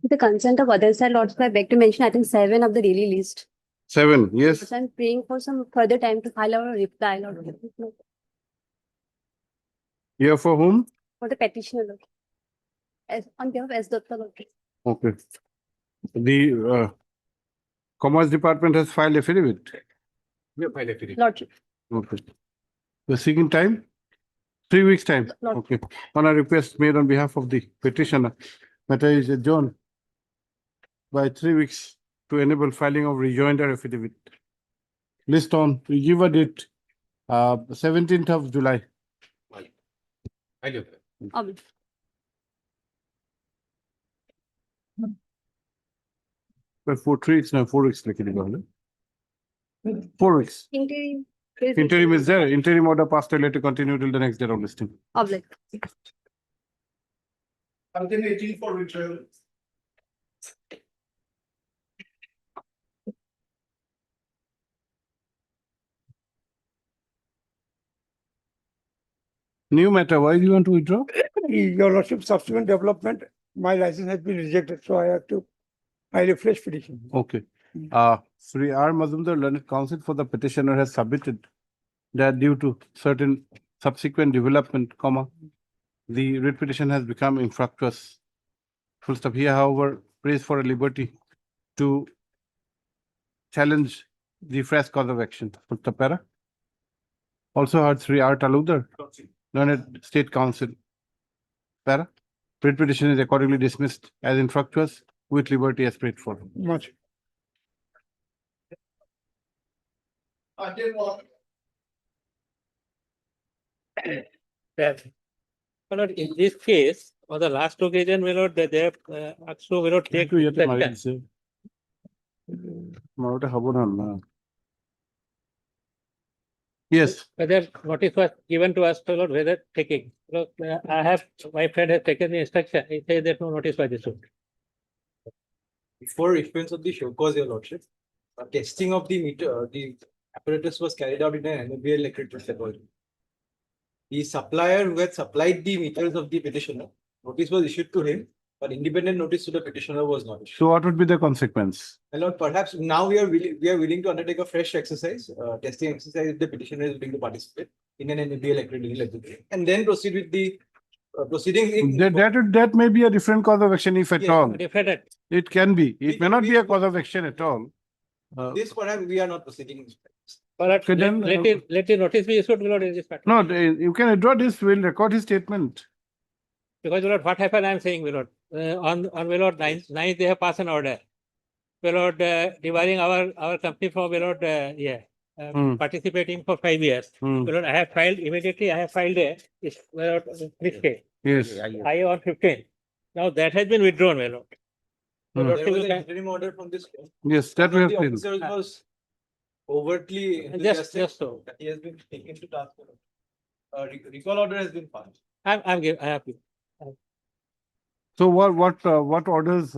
The consent of other side, Lord, I beg to mention, I think 7 of the daily list. 7, yes. So I'm praying for some further time to file our reply, Lord. Here for whom? For the petitioner, Lord. On behalf of S. Dutta, Lord. Okay. The Commerce Department has filed affidavit. We have filed affidavit. Lordship. Okay. The seeking time? 3 weeks time. Lord. Okay. On a request made on behalf of the petitioner, matter is adjourned by 3 weeks to enable filing of rejoinder affidavit. List on, we give a date, 17th of July. I do. Obvious. But for 3 weeks now, 4 weeks. 4 weeks. Interim. Interim is there. Interim order passed earlier to continue till the next date of listing. Obvious. Alternating for withdrawal. New matter, why do you want to withdraw? Your Lordship, subsequent development, my license has been rejected, so I have to file a fresh petition. Okay. Sri R. Mazumdar, learned counsel for the petitioner, has submitted that due to certain subsequent development, the writ petition has become infructuous. Full stop. Here, however, prays for a liberty to challenge the fresh cause of action. Full stop para. Also heard Sri R. Talukdar, learned state counsel. Para. Writ petition is accordingly dismissed as infructuous with liberty as prayed for. Much. But in this case, on the last occasion, we not they have asked to we not take reflection. Yes. Whether notice was given to us or whether taking. Because, I have, my friend has taken the instruction. He says that no notice was issued. Before issuance of the show cause, Your Lordship, testing of the meter, the apparatus was carried out in an NABL electric laboratory. The supplier who had supplied the meters of the petitioner, notice was issued to him, but independent notice to the petitioner was not issued. So what would be the consequence? My Lord, perhaps now we are willing to undertake a fresh exercise, testing exercise if the petitioner is willing to participate in an NABL electric laboratory, and then proceed with the proceedings. That may be a different cause of action, if at Yes, all. Different. It can be. It may not be a cause of action at all. This perhaps we are not proceeding. But Okay, then, let the notice be issued, we not in this matter. No, you can withdraw this. We'll record his statement. Because we not what happened, I am saying, we not on we not 9th they have passed an order. We not dividing our company from we not participating for 5 years. Hmm. We not, I have filed immediately. I have filed a Yes. I on 15. Now that has been withdrawn, my lord. Hmm. There was an interim order from this. Yes, that we have The seen. officer was overtly Just enthusiastic. so. That he has been taken to task. Recall order has been filed. I'm giving. I have given. So what orders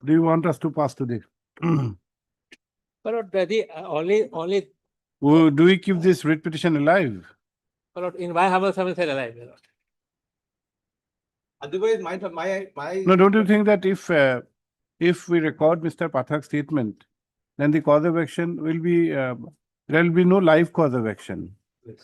do you want us to pass today? But the only Do we keep this writ petition alive? but in my humble service alive, my lord. Otherwise, my No, don't you think that if we record Mr. Pathak's statement, then the cause of action will be, there will be no live cause of action.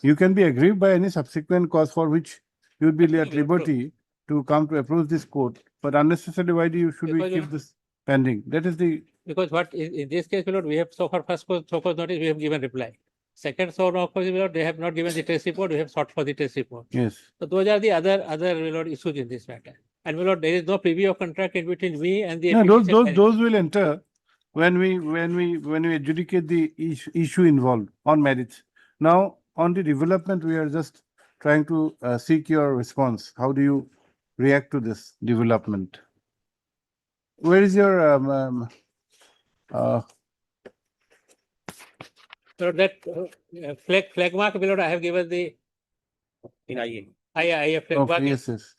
You can be aggrieved by any subsequent cause for which you would be at liberty to come to approach this court, but unnecessarily, why should we keep this pending? That is the. Because what in this case, my lord, we have so far first cause notice, we have given reply. Second so no cause, my lord, they have not given the test report, we have sought for the test report. Yes. So those are the other my lord, issues in this matter. And my lord, there is no preview of contract in between me and the. No, those will enter when we adjudicate the issue involved on merits. Now, on the development, we are just trying to seek your response. How do you react to this development? Where is your So that flag mark, my lord, I have given the In IA. IA flag mark. yes.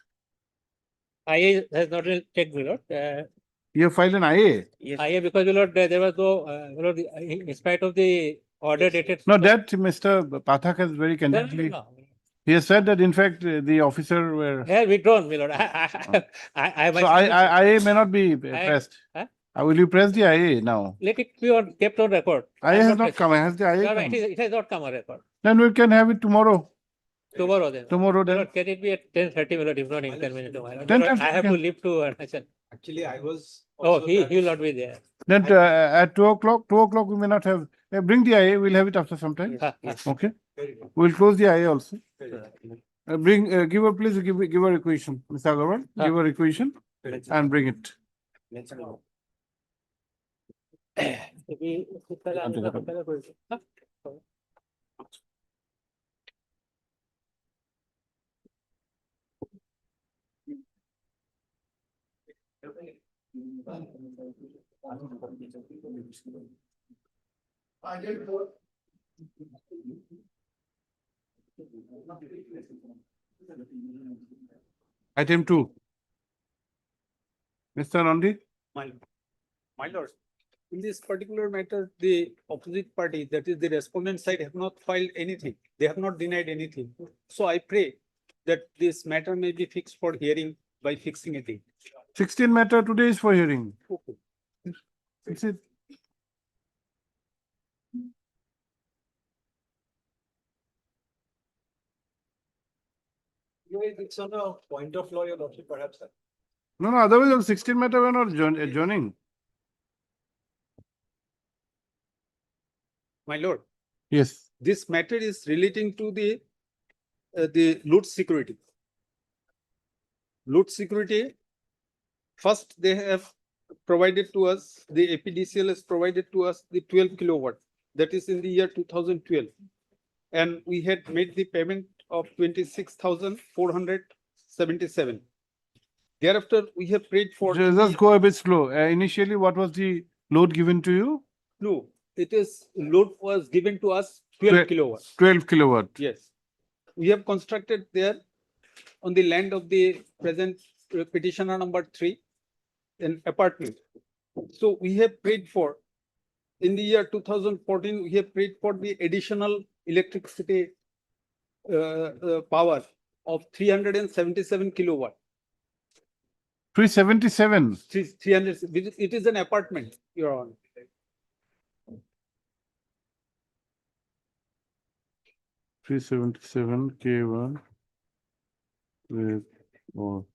IA has not been checked, my lord. You have filed an IA? Yes. IA because my lord, there was no my lord, in spite of the order dated. No, that Mr. Pathak has very No, no, candidly. no. He has said that in fact, the officer were, They have withdrawn, my lord. I so IA may not be I- pressed. Huh? Will you press the IA now? Let it be on, kept on record. I IA am has not pressing. come, has the IA No, no, come? it has not come on record. Then we can have it tomorrow. Tomorrow then. Tomorrow My then. lord, can it be at 10:30, my lord, if not inconvenient to my lord? 10:30 My lord, I have to can- leave to Arunachal. Actually, I was. Oh, also he will not be there. Then at 2 o'clock, we may not have, bring the IA, we'll have it after some time. Okay, Very good. we'll close the IA also. Very good. Give her, please give her equation, Mr. Agarwal, give her equation Very good. and bring it. Maybe- Huh? Item 2. Mr. Nandi? My lord, in this particular matter, the opposite party, that is the respondent side, have not filed anything. They have not denied anything. So I pray that this matter may be fixed for hearing by fixing a date. 16 matter today is for hearing. Okay. That's it. It's on a point of law, your lordship, perhaps. Sir. No, otherwise on 16 matter we're not adjourning. My lord, Yes. this matter is relating to the loot security. Loot security, first they have provided to us, the APDCL has provided to us the 12 kilowatt. That is in the year 2012. And we had made the payment of 26,477. Thereafter, we have paid for. Just go a bit slow. Initially, what was the load given to you? No, it is, load was given to us 12 kilowatt. 12 kilowatt. Yes. We have constructed there on the land of the present petitioner number 3, an apartment. So we have paid for, in the year 2014, we have paid for the additional electricity power of 377 kilowatt. 377. 300, it is an apartment, Your Honor. K1 with or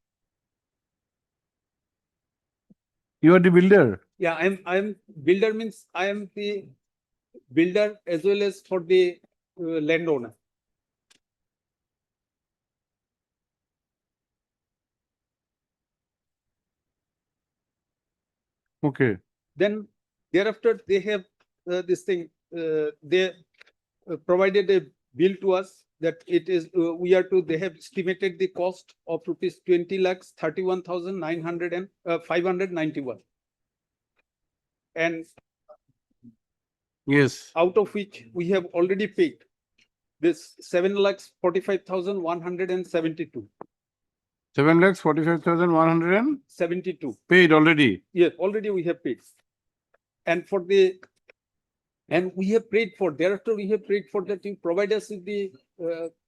you are the builder. Yeah, I'm builder, means I am the builder as well as for the landowner. Okay. Then thereafter they have this thing, they provided a bill to us that it is, we are to, they have estimated the cost of rupees 20 lakhs 31,591. And Yes. out of which we have already paid this 7 lakhs 45,172. 7,45,100 72. paid already. Yes, already we have paid. And for the, and we have paid for, thereafter we have paid for that you provide us with the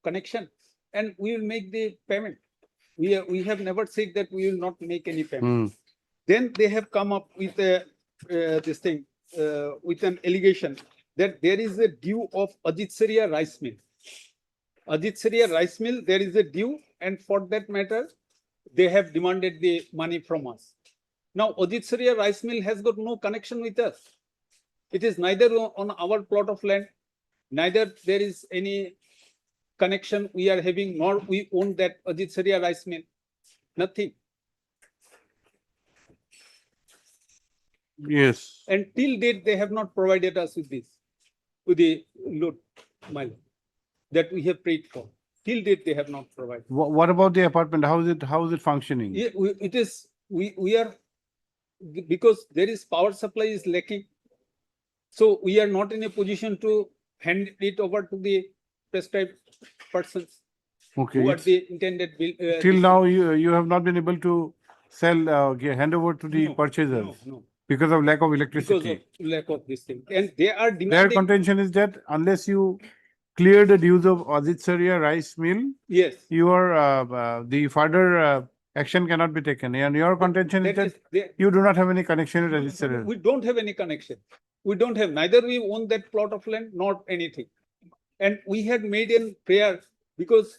connection and we will make the payment. We have never said that we will not make any payment. Then they have come up with a, this thing, with an allegation that there is a due of Ajitsaria rice mill. Ajitsaria rice mill, there is a due, and for that matter, they have demanded the money from us. Now, Ajitsaria rice mill has got no connection with us. It is neither on our plot of land, neither there is any connection we are having, nor we own that Ajitsaria rice mill. Nothing. Yes. And till date, they have not provided us with this, with the load mile that we have paid for. Till date, they have not provided. What about the apartment? How is it functioning? It is, we are, because there is power supply is lacking. So we are not in a position to hand it over to the prescribed persons Okay. who are the intended bill. Till now, you have not been able to sell, hand over to the No, purchasers no, because of lack of because electricity. of lack of this thing. And they are Their demanding. contention is that unless you clear the dues of Aditsaria rice mill, Yes. the further action cannot be taken. And your contention is that you do not have any connection with Aditsaria. We don't have any connection. We don't have, neither we own that plot of land, nor anything. And we had made a prayer because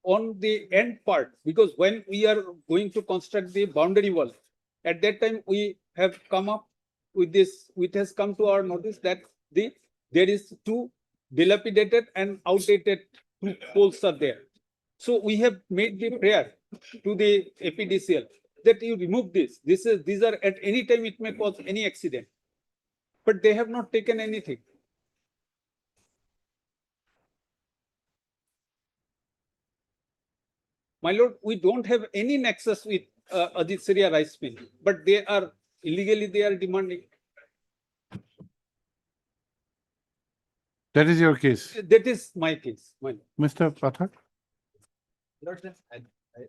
on the end part, because when we are going to construct the boundary wall, at that time we have come up with this, it has come to our notice that there is two dilapidated and outdated poles are there. So we have made the prayer to the APDCL that you remove this. These are at any time it may cause any accident. But they have not taken anything. My lord, we don't have any nexus with Aditsaria rice mill, but they are illegally demanding. That is your case. That is my case. My lord. Mr. Pathak?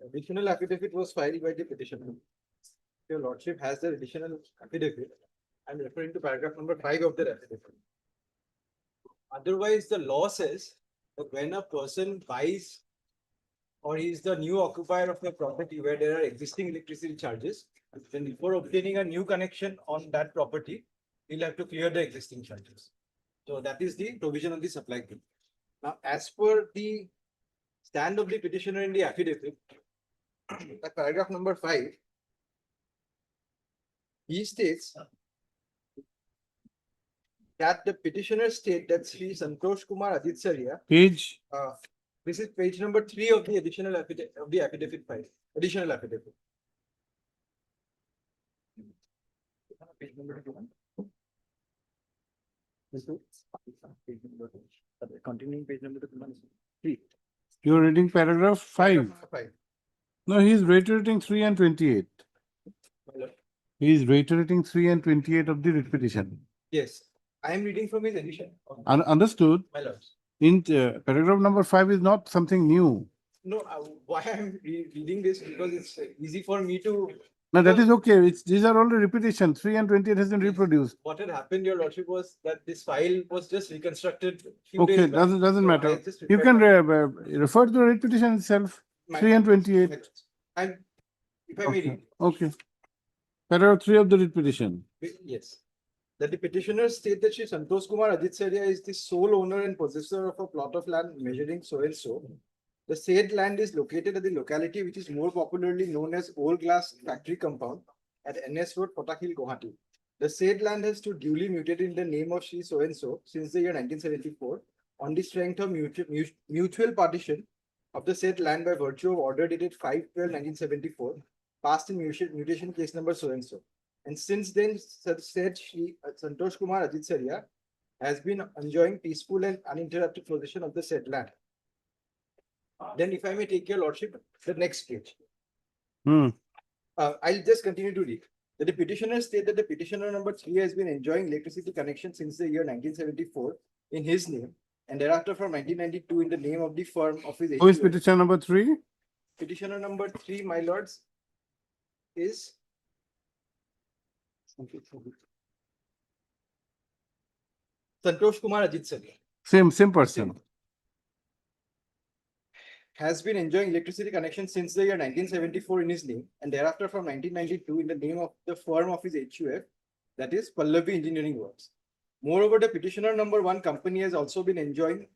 Additional affidavit was filed by the petitioner. Your lordship has the additional affidavit. I'm referring to paragraph number 5 of the affidavit. Otherwise, the law says that when a person buys or he is the new occupier of a property where there are existing electricity charges, then before obtaining a new connection on that property, he'll have to clear the existing charges. So that is the provision of the supply bill. Now, as per the stand of the petitioner in the affidavit, at paragraph number 5, he states that the petitioner state that Sri Santosh Kumar Aditsaria, Page? this is page number 3 of the additional affidavit of the affidavit file, additional affidavit. Page number 2. Continuing page number 3. You're reading paragraph 5. Paragraph number 5. No, he is reiterating 3 and 28. My lord. He is reiterating 3 and 28 of the writ petition. Yes, I am reading from his edition. Understood. My lord. In paragraph number 5 is not something new. No, why I am reading this because it's easy for me to. No, that is okay. These are all the repetition. 3 and 28 has been reproduced. What had happened, your lordship, was that this file was just reconstructed. Few Okay, days back. doesn't So matter. I just You can referred refer to the writ petition itself. my- 3 and 28. And if I may Okay. read, Okay. Paragraph 3 of the writ petition. yes. That the petitioner state that Shri Santosh Kumar Aditsaria is the sole owner and possessor of a plot of land measuring so and so. The said land is located at the locality which is more popularly known as Old Glass Factory Compound at NS Road, Kotakil, Gauhati. The said land has stood duly mutated in the name of Shri so and so since the year 1974 on the strength of mutual partition of the said land by virtue of order dated 5/12/1974, passed in mutation case number so and so. And since then, said Shri Santosh Kumar Aditsaria has been enjoying peaceful and uninterrupted possession of the said land. Then, if I may take your lordship, the next page. I'll just continue to read. That the petitioner state that the petitioner number 3 has been enjoying electricity connection since the year 1974 in his name, and thereafter from 1992 in the name of the firm of his. Who is petition number 3? Petitioner number 3, my lords, is Santosh Kumar Aditsaria. Same person. Has been enjoying electricity connection since the year 1974 in his name, and thereafter from 1992 in the name of the firm of his HUF, that is Pallavi Engineering Works. Moreover, the petitioner number 1 company has also been enjoying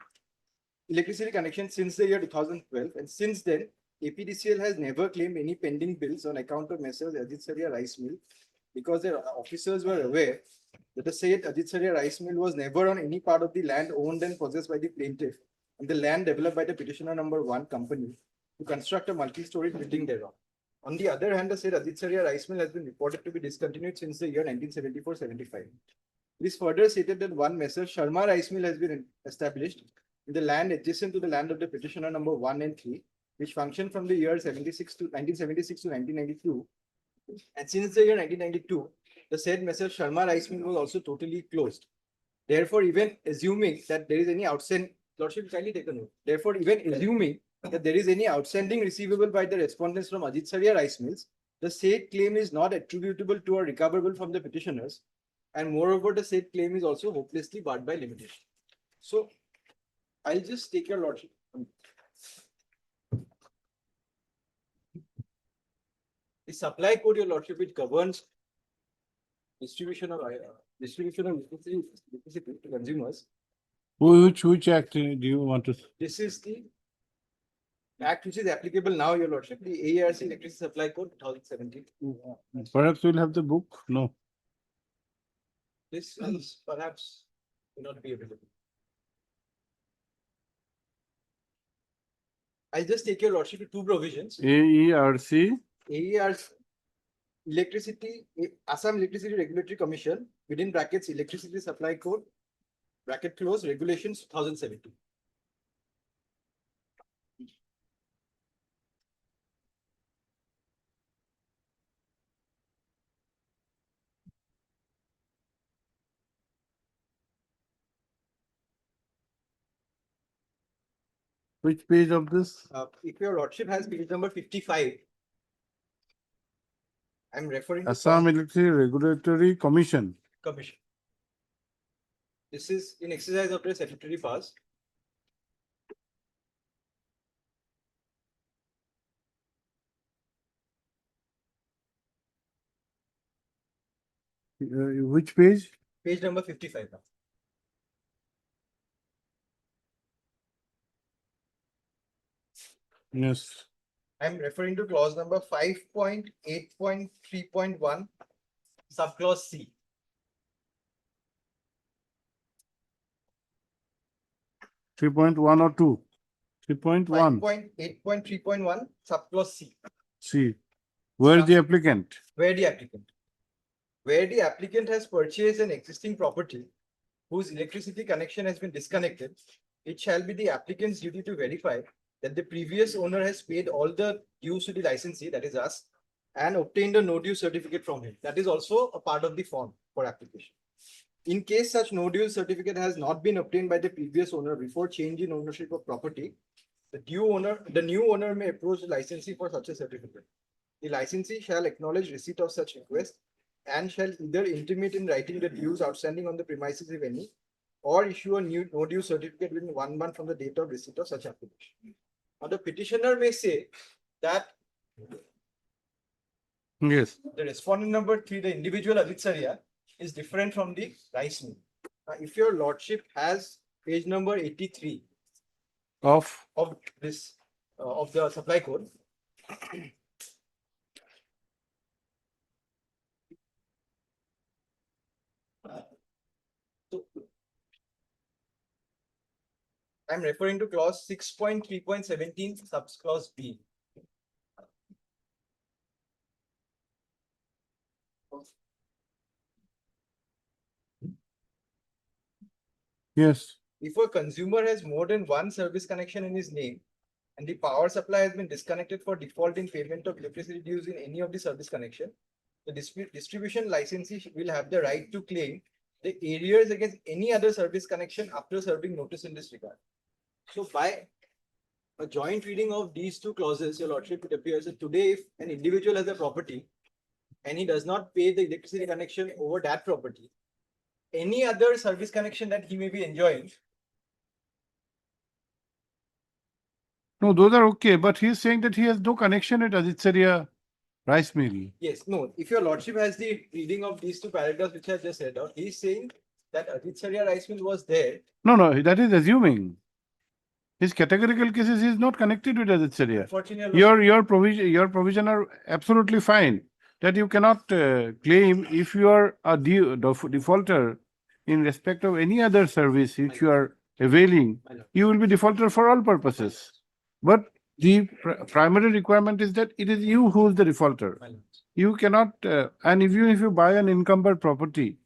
electricity connection since the year 2012, and since then, APDCL has never claimed any pending bills on account of Messrs. Aditsaria Rice Mill, because their officers were aware that the said Aditsaria Rice Mill was never on any part of the land owned and possessed by the plaintiff, and the land developed by the petitioner number 1 company to construct a multi-story building thereon. On the other hand, the said Aditsaria Rice Mill has been reported to be discontinued since the year 1974-75. It is further stated that one Messrs. Sharma Rice Mill has been established in the land adjacent to the land of the petitioner number 1 and 3, which functioned from the year 1976 to 1992. And since the year 1992, the said Messrs. Sharma Rice Mill was also totally closed. Therefore, even assuming that there is any outstanding, lordship kindly take a note. Therefore, even assuming that there is any outstanding receivable by the respondents from Aditsaria Rice Mills, the said claim is not attributable to or recoverable from the petitioners, and moreover, the said claim is also hopelessly barred by limitation. So, I'll just take your lordship. The supply code, your lordship, which governs distribution of electricity to consumers. Which act do you want to? This is the act which is applicable now, your lordship, the AERC Electricity Supply Code 2017. Perhaps we'll have the book? No. This is perhaps may not be available. I'll just take your lordship to two provisions. AERC, AERC Assam Electricity Regulatory Commission, within brackets Electricity Supply Code, bracket close, Regulations 2017. which page of this? If your lordship has page number 55, I'm referring to Assam Electricity Regulatory Commission. Commission. This is in exercise of the statutory powers. Which page? Page number 55. Now. Yes. I'm referring to clause number 5.8.3.1, subclause C. 3.1 or 2? 3.1. 5.8.3.1, subclause C. See, where is the applicant? Where the applicant has purchased an existing property whose electricity connection has been disconnected, it shall be the applicant's duty to verify that the previous owner has paid all the dues to the licensee, that is us, and obtained a no due certificate from him. That is also a part of the form for application. In case such no due certificate has not been obtained by the previous owner before change in ownership of property, the new owner may approach the licensee for such a certificate. The licensee shall acknowledge receipt of such request and shall either intimate in writing the dues outstanding on the premises, if any, or issue a new no due certificate within 1 month from the date of receipt of such application. Now, the petitioner may say that Yes. the respondent number 3, the individual Aditsaria, is different from the rice mill. Now, if your lordship has page number 83 Of this of the supply code, so I'm referring to clause 6.3.17 subclause B. yes. If a consumer has more than one service connection in his name and the power supply has been disconnected for default in payment of electricity dues in any of the service connection, the distribution licensee will have the right to claim the arrears against any other service connection after serving notice in this regard. So by a joint reading of these two clauses, your lordship, it appears that today if an individual has a property and he does not pay the electricity connection over that property, any other service connection that he may be enjoying. No, those are okay, but he is saying that he has no connection at Aditsaria rice mill. Yes, no, if your lordship has the reading of these two paragraphs which I just read out, he is saying that Aditsaria rice mill was there. No, that is assuming. His categorical cases is not connected with Aditsaria. Unfortunately, Your provision are absolutely fine. That you cannot claim if you are a defaulter in respect of any other service which you are availing, you will be defaulter for all purposes. But the primary requirement is that it is you who is the defaulter. You cannot, and if you buy an encumbered property,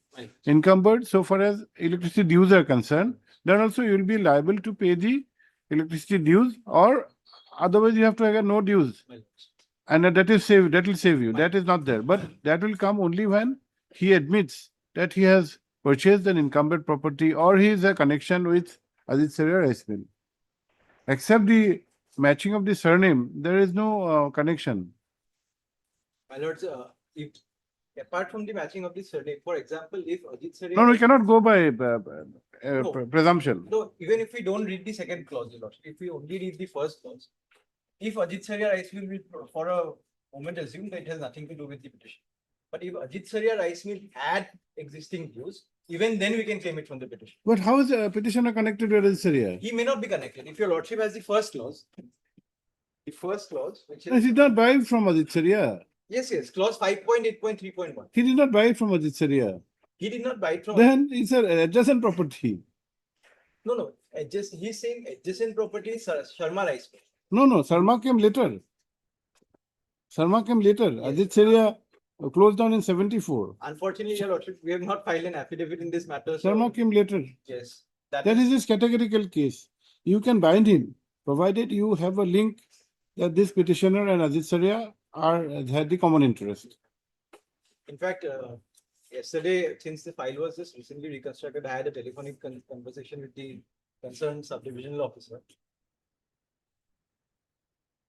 encumbered so far as electricity dues are concerned, then also you will be liable to pay the electricity dues, or otherwise you have to have no dues. And that will save you. That is not there. But that will come only when he admits that he has purchased an encumbered property or he has a connection with Aditsaria rice mill. Except the matching of the surname, there is no connection. my lords, if apart from the matching of the surname, for example, if Ajit Sarya. No, we cannot go by No. presumption. No, even if we don't read the second clause, Your Lordship, if we only read the first clause, if Ajit Sarya Rice Mill will for a moment assume that it has nothing to do with the petition. But if Ajit Sarya Rice Mill had existing dues, even then we can claim it from the petition. But how is a petitioner connected to Ajit Sarya? He may not be connected. If Your Lordship has the first clause, which He is, did not buy it from Ajit Sarya. yes, clause 5.8.3.1. He did not buy it from Ajit Sarya. He did not buy it from. Then it's an adjacent property. No. He's saying adjacent property is Sharma Rice Mill. No, Sarma came later. Yes. Ajit Sarya closed down in 74. Unfortunately, Your Lordship, we have not filed an affidavit in this matter. Sarma came later. Yes. That That is his categorical case. You can bind him, provided you have a link that this petitioner and Ajit Sarya had the common interest. In fact, yesterday, since the file was just recently reconstructed, I had a telephonic conversation with the concerned subdivisional officer.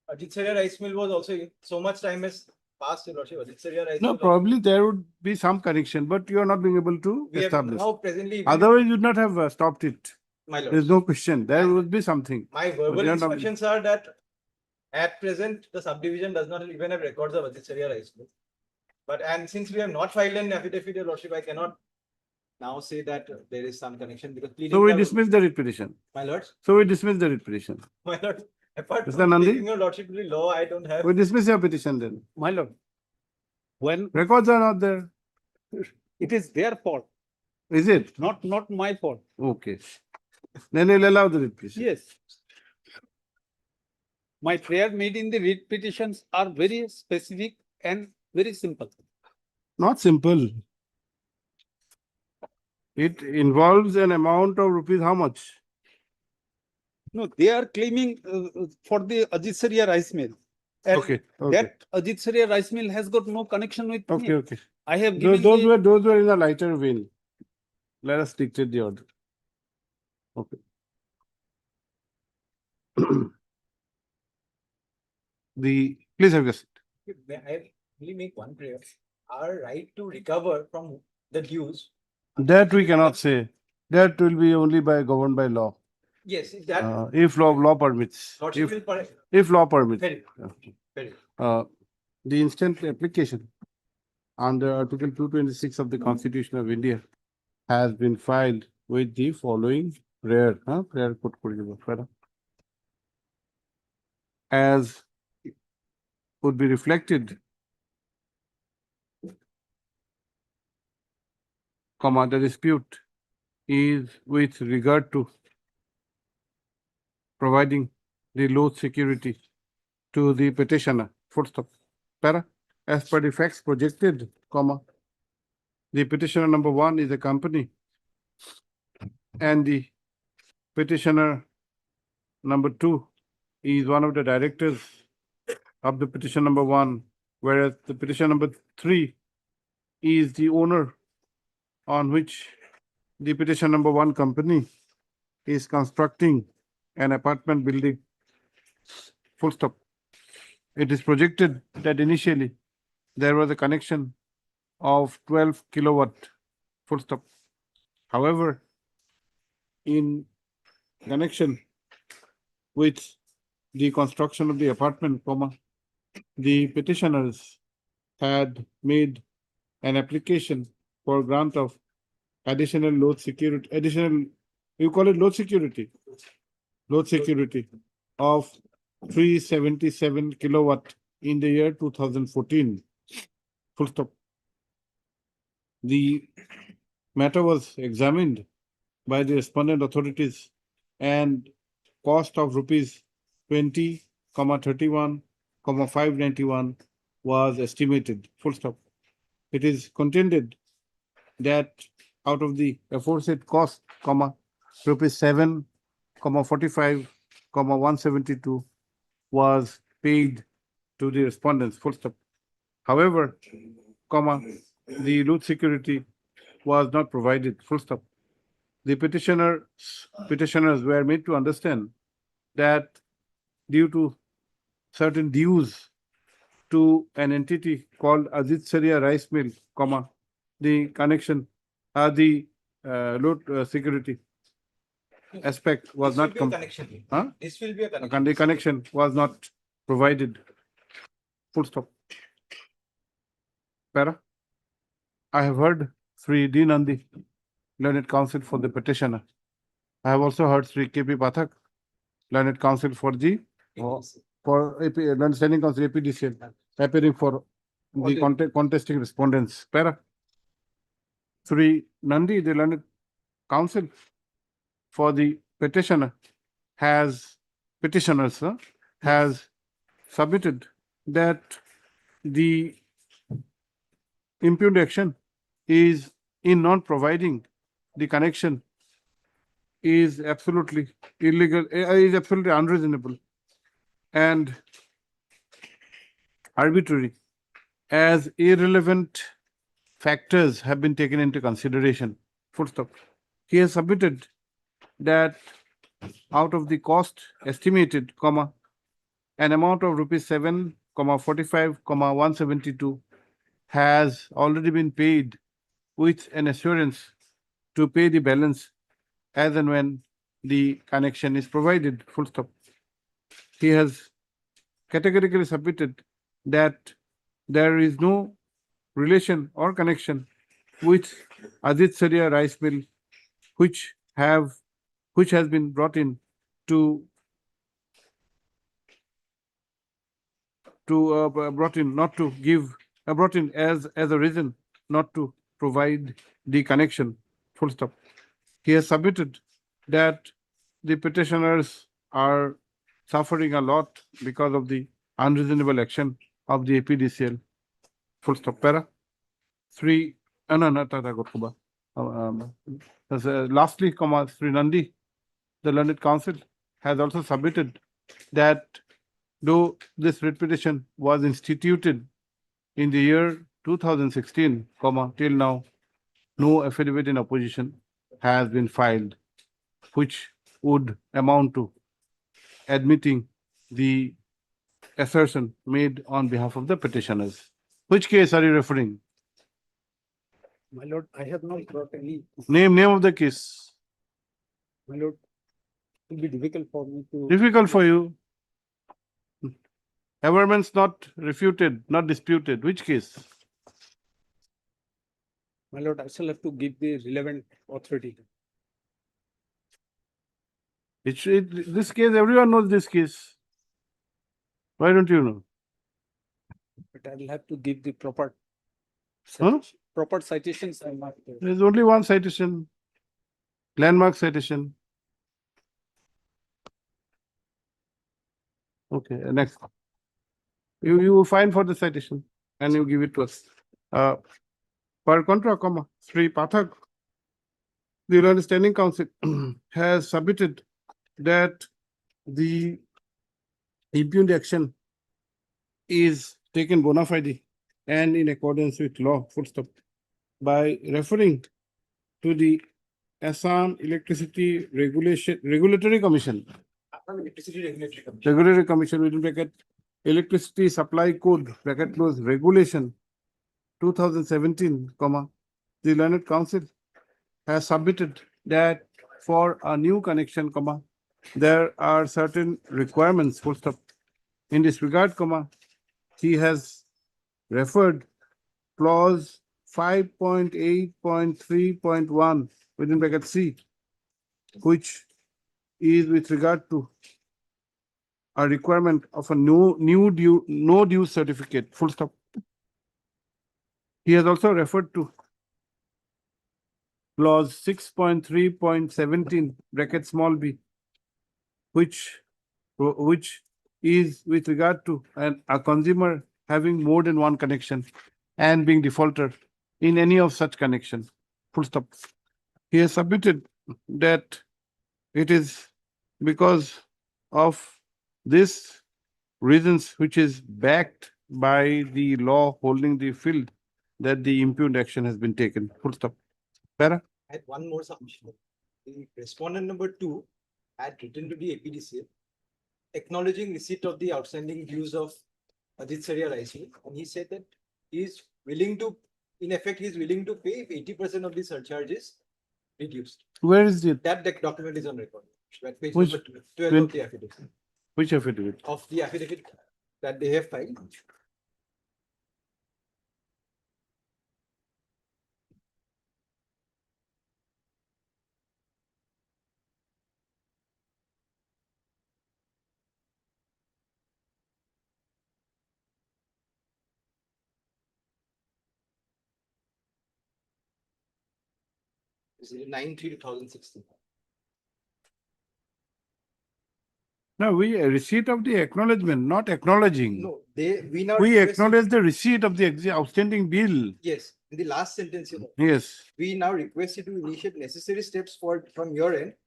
Ajit Sarya Rice Mill was also, so much time has passed, Your Lordship. Ajit Sarya Rice No, Mill. probably there would be some connection, but you are not being able to We have establish. now presently. Otherwise, you would not have stopped it. My There is Lord, no question. There would be something. my But verbal you are not- instructions are that at present, the subdivision does not even have records of Ajit Sarya Rice Mill. And since we have not filed an affidavit, Your Lordship, I cannot now say that there is some connection because. So we pleadings are- dismiss the writ petition. My Lord, My Lord, apart Mr. from Nandi? taking Your Lordship to the law, I don't have. We dismiss your petition then. My lord, when Records are not there. it is their fault, Is it? not my fault. Okay. Then you'll allow the writ petition. Yes. My prayer made in the writ petitions are very specific and very simple. Not simple. It involves an amount of rupees, how much? No, they are claiming for the Ajit Sarya Rice Mill. And Okay. that Ajit Sarya Rice Mill has got no connection with me. Okay. I have given Those were in a lighter vein. Let us dictate the order. Okay. Please have your seat. May I only make one prayer? Our right to recover from the dues. That we cannot say. That will be only governed by law. Yes, if that. If law permits. Lordship will If law permits. Very good. The instant application under Article 226 of the Constitution of India has been filed with the following prayer. Prayer put as would be reflected, the dispute is with regard to providing the load security to the petitioner. Full stop. Para. As per the facts projected, the petitioner number 1 is a company and the petitioner number 2 is one of the directors of the petition number 1, whereas the petition number 3 is the owner on which the petition number 1 company is constructing an apartment building. Full stop. It is projected that initially there was a connection of 12 kilowatt. Full stop. However, in connection with the construction of the apartment, the petitioners had made an application for grant of additional load security, you call it load security of 377 kilowatt in the year 2014. Full stop. The matter was examined by the respondent authorities and cost of rupees 20,31,591 was estimated. Full stop. It is contended that out of the aforesaid cost, rupees 7,45,172 was paid to the respondents. Full stop. However, the load security was not provided. Full stop. The petitioners were made to understand that due to certain dues to an entity called Ajitsaria Rice Mill, comma, the connection, the load security aspect was This will not be a connection. Huh? This will be a connection. The connection was not provided. Full stop. Para. I have heard Sri D. Nandi, learned counsel for the petitioner. I have also heard Sri K.P. Pathak, learned counsel for the learned standing counsel APDCL, appearing for the contesting respondents. Para. Sri Nandi, the learned counsel for the petitioner, has submitted that the impugned action is in not providing the connection is absolutely illegal, is absolutely unreasonable and arbitrary, as irrelevant factors have been taken into consideration. Full stop. He has submitted that out of the cost estimated, comma, an amount of rupees 7,45,172 has already been paid with an assurance to pay the balance as and when the connection is provided. Full stop. He has categorically submitted that there is no relation or connection with Ajitsaria Rice Mill, which has been brought in brought in as a reason not to provide the connection. Full stop. He has submitted that the petitioners are suffering a lot because of the unreasonable action of the APDCL. Full stop. Para. Sri lastly, comma, Sri Nandi, the learned counsel, has also submitted that though this writ petition was instituted in the year 2016, comma, till now, no affidavit in opposition has been filed, which would amount to admitting the assertion made on behalf of the petitioners. Which case are you referring? My lord, I have not brought any, Name of the case. my lord, it will be difficult for me to. Difficult for you. Averments not refuted, not disputed. Which case? My lord, I shall have to give the relevant authority. This case, everyone knows this case. Why don't you know? But I will have to give the proper. Huh? Proper citations are not there. There is only one citation, landmark citation. Okay, next. You find for the citation and you give it to us. Per contra, comma, Sri Pathak, the United Standing Council has submitted that the impugned action is taken bona fide and in accordance with law, full stop, by referring to the Assam Electricity Regulatory Commission. Electricity Regulatory Commission. Regulatory Commission within bracket Electricity Supply Code bracket close regulation 2017, comma, the learned counsel has submitted that for a new connection, comma, there are certain requirements, full stop. In this regard, comma, he has referred clause 5.8.3.1 within bracket C, which is with regard to a requirement of a no due certificate, full stop. He has also referred to clause 6.3.17 bracket small b, which is with regard to a consumer having more than one connection and being defaulter in any of such connections, full stop. He has submitted that it is because of this reasons which is backed by the law holding the field that the impugned action has been taken, full stop. Para? I had one more submission. The respondent number 2 had written to the APDCL acknowledging receipt of the outstanding dues of Ajit Saria Rice Mill, and he said that he is willing to, in effect, he is willing to pay if 80% of the surcharge is reduced. Where is it? That document is on record. At page Which- number 12 of the affidavit. Which affidavit? Of the affidavit that they have filed. This is 9/3/2016. No, we receipt of the acknowledgement, not acknowledging. No, we now. We requested- acknowledge the receipt of the outstanding bill. Yes, in the last sentence, you know, Yes. we now request you to initiate necessary steps from your end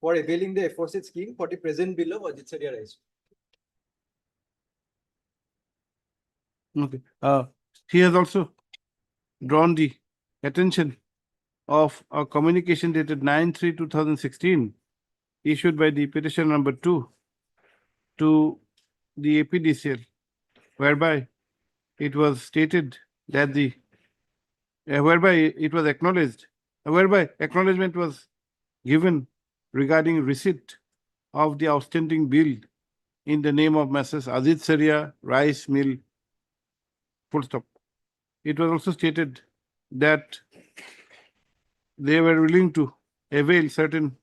for availing the aforesaid scheme for the present bill of Ajit Saria Rice. Okay. He has also drawn the attention of a communication dated 9/3/2016 issued by the petition number 2 to the APDCL, whereby it was stated that whereby it was acknowledged, whereby acknowledgement was given regarding receipt of the outstanding bill in the name of Messrs. Ajit Saria Rice Mill, full stop. It was also stated that they were willing to avail certain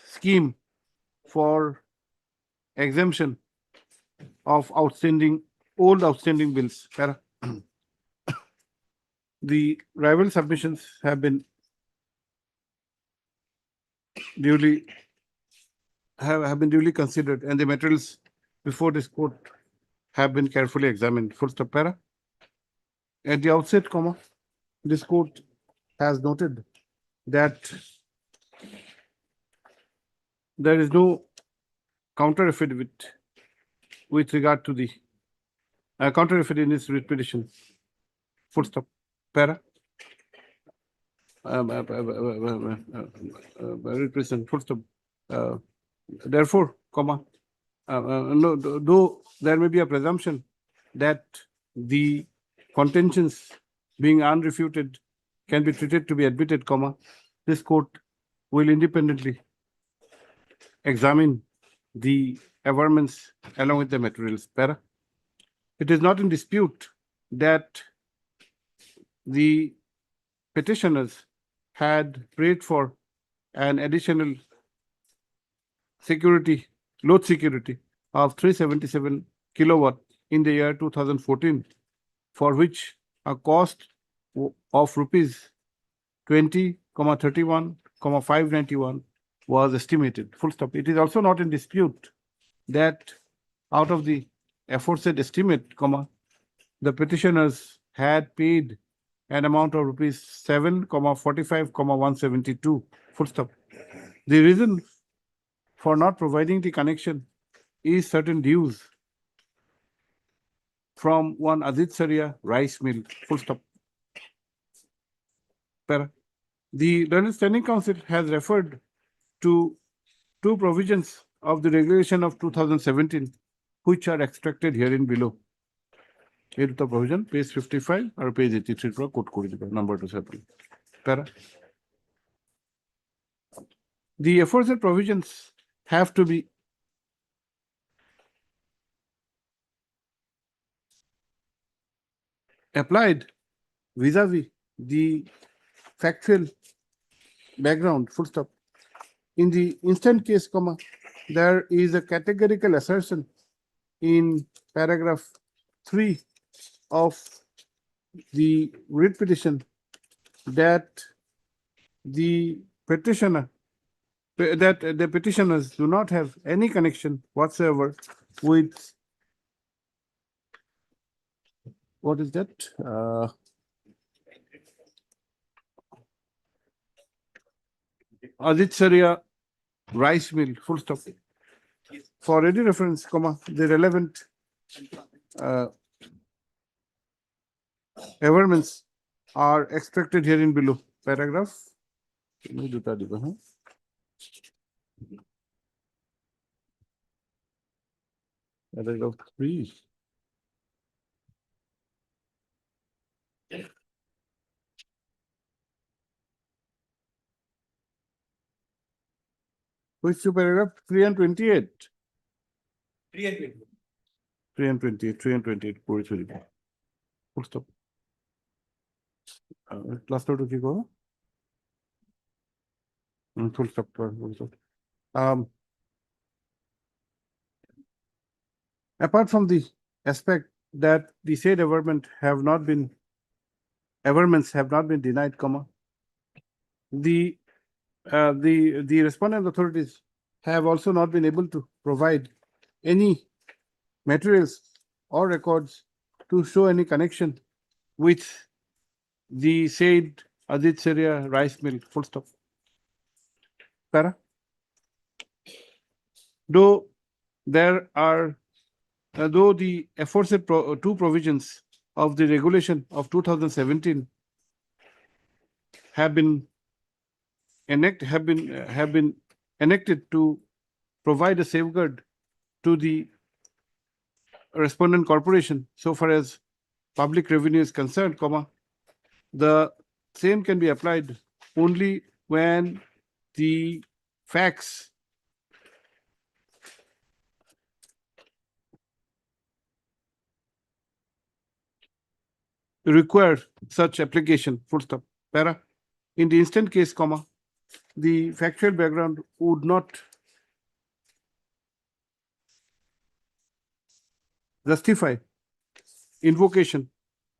scheme for exemption of old outstanding bills. The rival submissions have been duly considered, and the materials before this court have been carefully examined. Full stop. Para. At the outset, comma, this court has noted that there is no counter affidavit with regard to the counter affidavit in this writ petition. Full stop. Para. Writ petition. Full stop. Therefore, comma, no, though there may be a presumption that the contentions being unrefuted can be treated to be admitted, comma, this court will independently examine the averments along with the materials. Para. It is not in dispute that the petitioners had prayed for an additional load security of 377 kilowatt in the year 2014, for which a cost of rupees 20,31,591 was estimated. Full stop. It is also not in dispute that out of the aforesaid estimate, comma, the petitioners had paid an amount of rupees 7,45,172. Full stop. The reason for not providing the connection is certain dues from one Ajit Saria Rice Mill. Full stop. Para. The Learned Standing Council has referred to two provisions of the regulation of 2017, which are extracted herein below. Here the provision, page 55 or page 83, quote number 2 Para. The aforesaid provisions have to be applied vis-a-vis the factual background, full stop. In the instant case, comma, there is a categorical assertion in paragraph 3 of the writ petition that the petitioners do not have any connection whatsoever with what is that? Ajit Saria Rice Mill, full stop. For ready reference, comma, the relevant averments are extracted herein below. Paragraph. Paragraph 3. Which two paragraph? 3 and 28. 3 and 20. 3 and 28, 3 and 28, পড়ে চলি। Full stop. Class note কি করো? Full stop, full stop. Apart from the aspect that the said averments have not been denied, comma, the respondent authorities have also not been able to provide any materials or records to show any connection with the said Aditya rice mill, full stop. Para? Though the aforesaid two provisions of the regulation of 2017 have been enacted to provide a safeguard to the respondent corporation so far as public revenue is concerned, comma, the same can be applied only when the facts require such application, full stop. Para. In the instant case, comma, the factual background would not justify invocation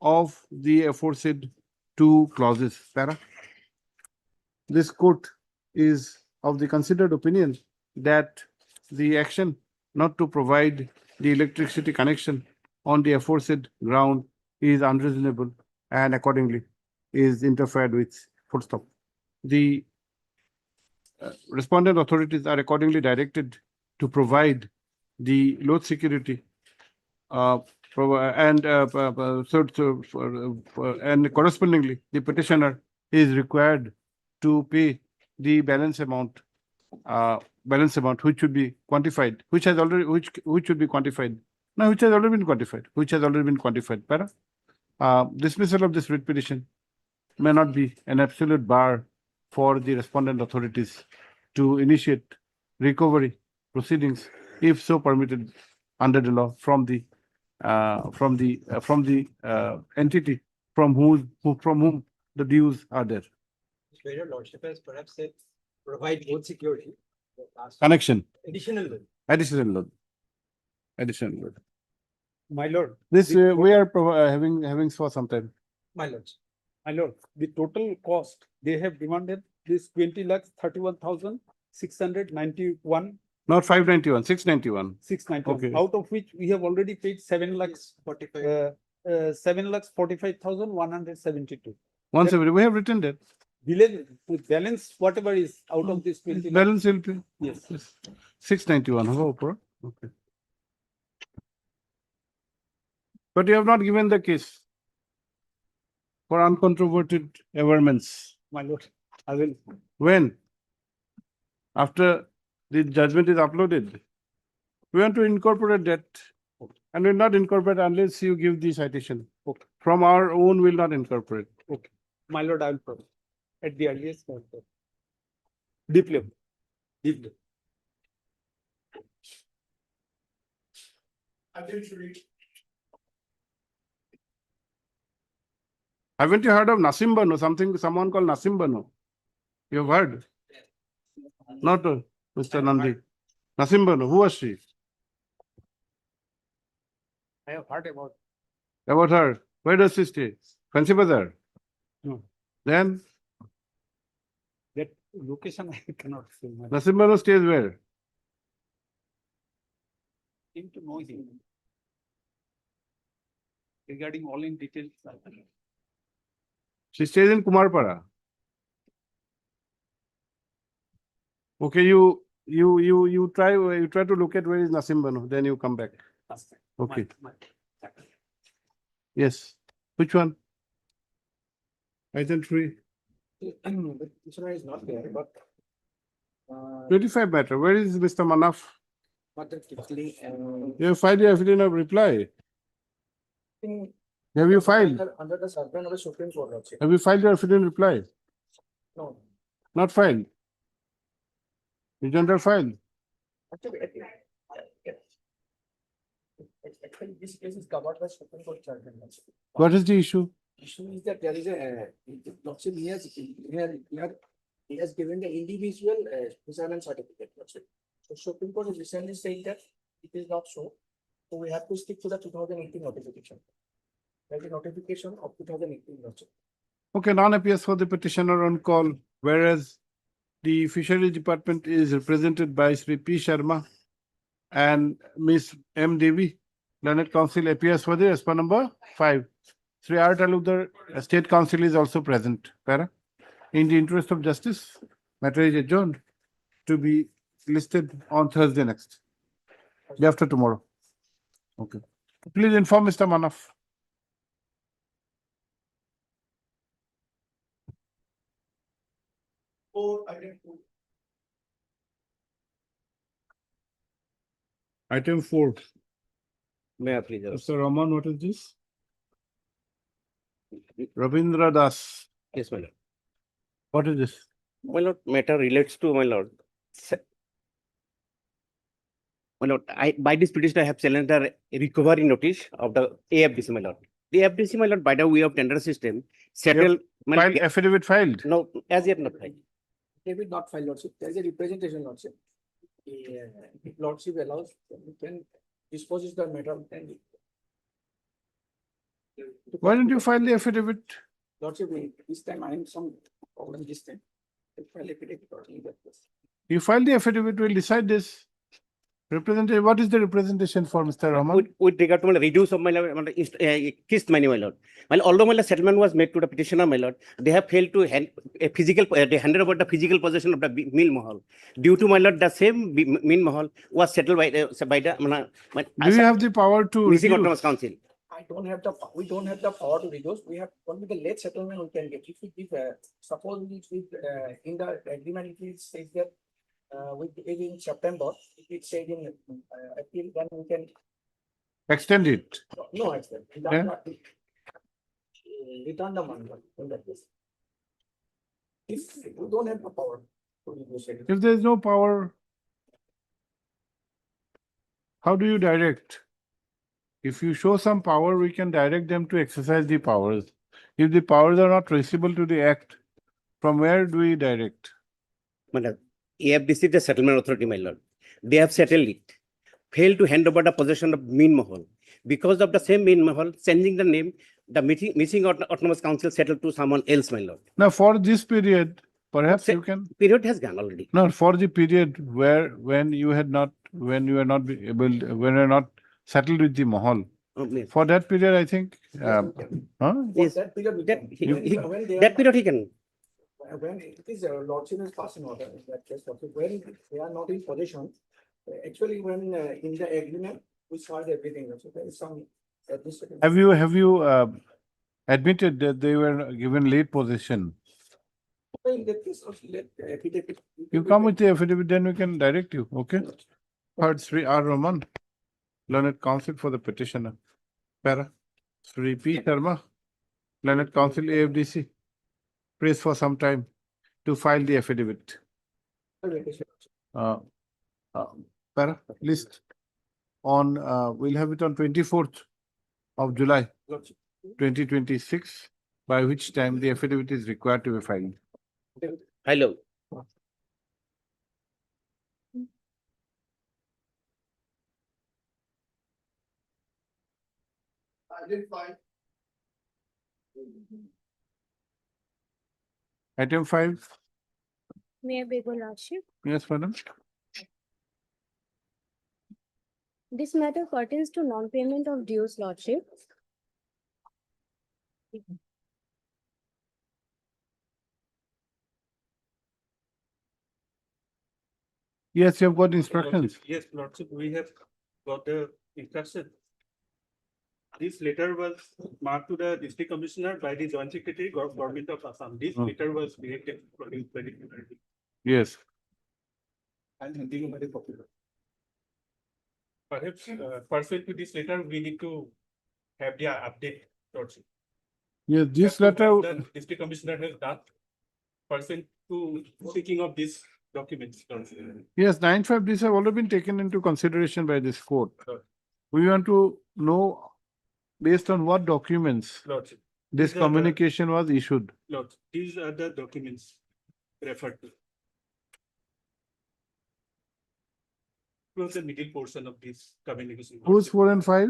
of the aforesaid two clauses. Para. This court is of the considered opinion that the action not to provide the electricity connection on the aforesaid ground is unreasonable and accordingly is interfered with, full stop. The respondent authorities are accordingly directed to provide the load security and correspondingly the petitioner is required to pay the balance amount which should be quantified, which should be quantified. No, which has already been quantified. Para. Dismissal of this writ petition may not be an absolute bar for the respondent authorities to initiate recovery proceedings if so permitted under the law from the entity from whom the dues are there. Your lordship has perhaps said provide both security. Connection. Additional load. Additional load. My lord. This the we are having for some time. My lords. My lord, the total cost, they have demanded this 20,31,691, Not 591, 691. 691, Okay. out of which we have already paid 45. 7,45,172. 170. We have written that. Balance, whatever is out of this 20 lakhs. Balance will pay. Yes. 691. How about? Okay. But you have not given the case for uncontroverted averments. My lord, I will. When? After the judgment is uploaded. We want to incorporate that. And we'll not incorporate unless you give the citation. Okay. From our own, we'll not incorporate. Okay. My lord, I will provide at the earliest. Deeply. Haven't you heard of Nasim Bano? Someone called Nasim Bano. You have heard? Not Mr. Nandi. Nasim Bano. Who was she? I have heard about. About her. Where does she stay? Fancy Bazaar? No. Then That location I cannot say. Nasim Bano stays where? Seem to know him. Regarding all in details. She stays in Kumarpara. Okay, you try to look at where is Nasim Bano, then you come back. Okay. Yes. Which one? Item 3. The petitioner is not there, but 25 matter. Where is Mr. Manaf? Mother Kipling and You have filed your affidavit of reply. Have you filed? under the judgment of the Supreme Court. Lordship. Have you filed your affidavit of reply? No. Not filed. Rejoinder file. Actually, I think, yes. Actually, this case is covered by Supreme Court judgment. What is the issue? Issue is that there is a, Lordship, he has given the individual discernment certificate. Lordship. So Supreme Court is recently saying that it is not so. So we have to stick to the 2018 notification. There is a notification of 2018 Lordship. Okay, none appears for the petitioner on call, whereas the Fisheries Department is represented by Sri P. Sharma and Miss M. Devi. Learned Counsel appears for the response number 5. Sri R. Talukdar, State Counsel, is also present. Para. In the interest of justice, matter is adjourned to be listed on Thursday next. Day after tomorrow. Okay. Please inform Mr. Manaf. Item 4. May I please? Mr. Raman, what is this? Ravindra Das. Yes, my lord. What is this? My lord, matter relates to my lord. My lord, by this petition, I have challenged the recovery notice of the AFDC, my lord. The AFDC, my lord, by the way of tender system, settle. my lord, Affidavit filed. No, as yet not filed. David not file Lordship. There is a representation Lordship. If Lordship allows, we can dispose the matter. Why didn't you file the affidavit? Lordship, this time I am some problem this time. I file affidavit or leave that place. You file the affidavit, we'll decide this. Representative, what is the representation for Mr. Raman? With regard to my reduce of my lord, kissed money, my lord. Well, although my lord, settlement was made to the petitioner, my lord, they have failed to hand a physical, they handed over the physical possession of the mill mahal. Due to my lord, the same mill mahal was settled by the Do you have the power to Missing reduce? Autonomous Council. We don't have the power to reduce. We have only the late settlement we can get. If we give, suppose in the agreement, it says that we give in September, if it says in April, then we can. Extend it. No, extend. Return the money in that case. If we don't have the power to reduce it. If there is no power, how do you direct? If you show some power, we can direct them to exercise the powers. If the powers are not traceable to the act, from where do we direct? Madam, AFDC is the settlement authority, my lord. They have settled it. Failed to hand over the possession of Mean Mahal. Because of the same Mean Mahal, changing the name, the missing Autonomous Council settled to someone else, my lord. Now, for this period, perhaps Say- you can. Period has gone already. No, for the period when you were not settled with the Mahal. Yes. For that period, I think. Huh? Yes. That period, we That, can. he- When they that are- period he can. When it is Lordship is passing order in that case, okay, when they are not in possession, actually when in the agreement, we solved everything, so there is some. Have you admitted that they were given late possession? In that case, also let affidavit. You come with the affidavit, then we can direct you, okay? Third, Sri R. Raman, Learned Counsel for the petitioner. Para. Sri P. Sharma, Learned Counsel AFDC. Prays for some time to file the affidavit. Para, list on, we'll have it on 24th of July, 2026, by which time the affidavit is required to be filed. Hello. Item 5, May I beg your lordship? yes, madam. This matter pertains to non-payment of dues, lordship. Yes, you have got instructions. Yes, Lordship, we have got the instruction. This letter was marked to the district commissioner by the joint secretary, government of Assam. This letter was directed for the Yes. and handing over the copy. Perhaps pursuant to this letter, we need to have the update, Lordship. Yes, this That's what letter, the district commissioner has done. Pursuant to speaking of this documents, Lordship. Yes, 9.5, these have already been taken into consideration by this court. Sure. We want to know based on what documents Lordship. this These are the- communication was issued. Lordship, these are the documents referred to. Close the middle portion of this communication. Who's 4 and 5?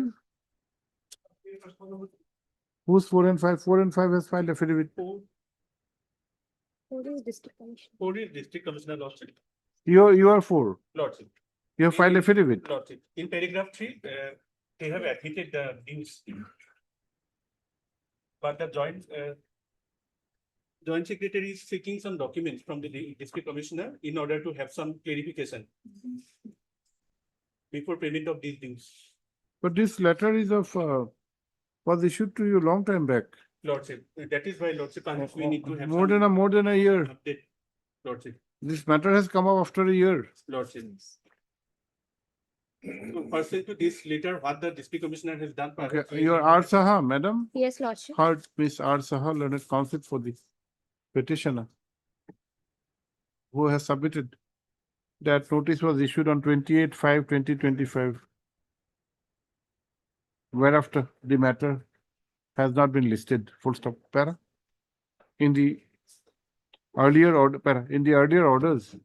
Who's 4 and 5? 4 and 5 has filed affidavit. Four Four is district commission. four is district commissioner, Lordship. You are 4. Lordship. You have filed affidavit. Lordship. In paragraph 3, they have admitted the dues. But the joint secretary is seeking some documents from the district commissioner in order to have some clarification before payment of these dues. But this letter is of was issued to you long time back. Lordship, that is why Lordship, we need to have More some than a year. update. Lordship, This matter has come up after a year. Lordship. So pursuant to this letter, what the district commissioner has done. Okay, perhaps we you are need R to- Saha, madam. Yes, Lordship. Heard Miss R Saha, learned counsel for the petitioner, who has submitted that notice was issued on 28/5/2025. Whereafter the matter has not been listed. Full stop. Para. In the earlier order, para. In the earlier orders,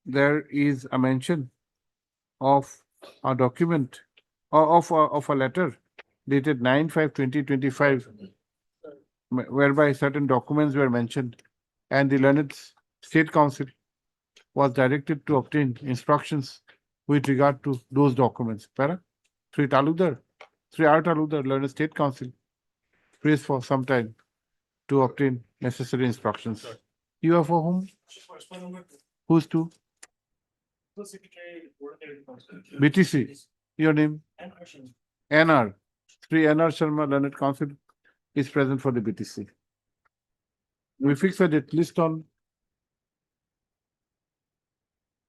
there is a mention of a document or of a letter dated 9/5/2025, whereby certain documents were mentioned, and the learned state council was directed to obtain instructions with regard to those documents. Para. Sri R. Taludar, learned state council, prays for some time to obtain necessary instructions. Sure. You are for whom? Who's to? BTC. Your name? NR. Sri NR Sharma, learned counsel, is present for the BTC. We fix a date list on.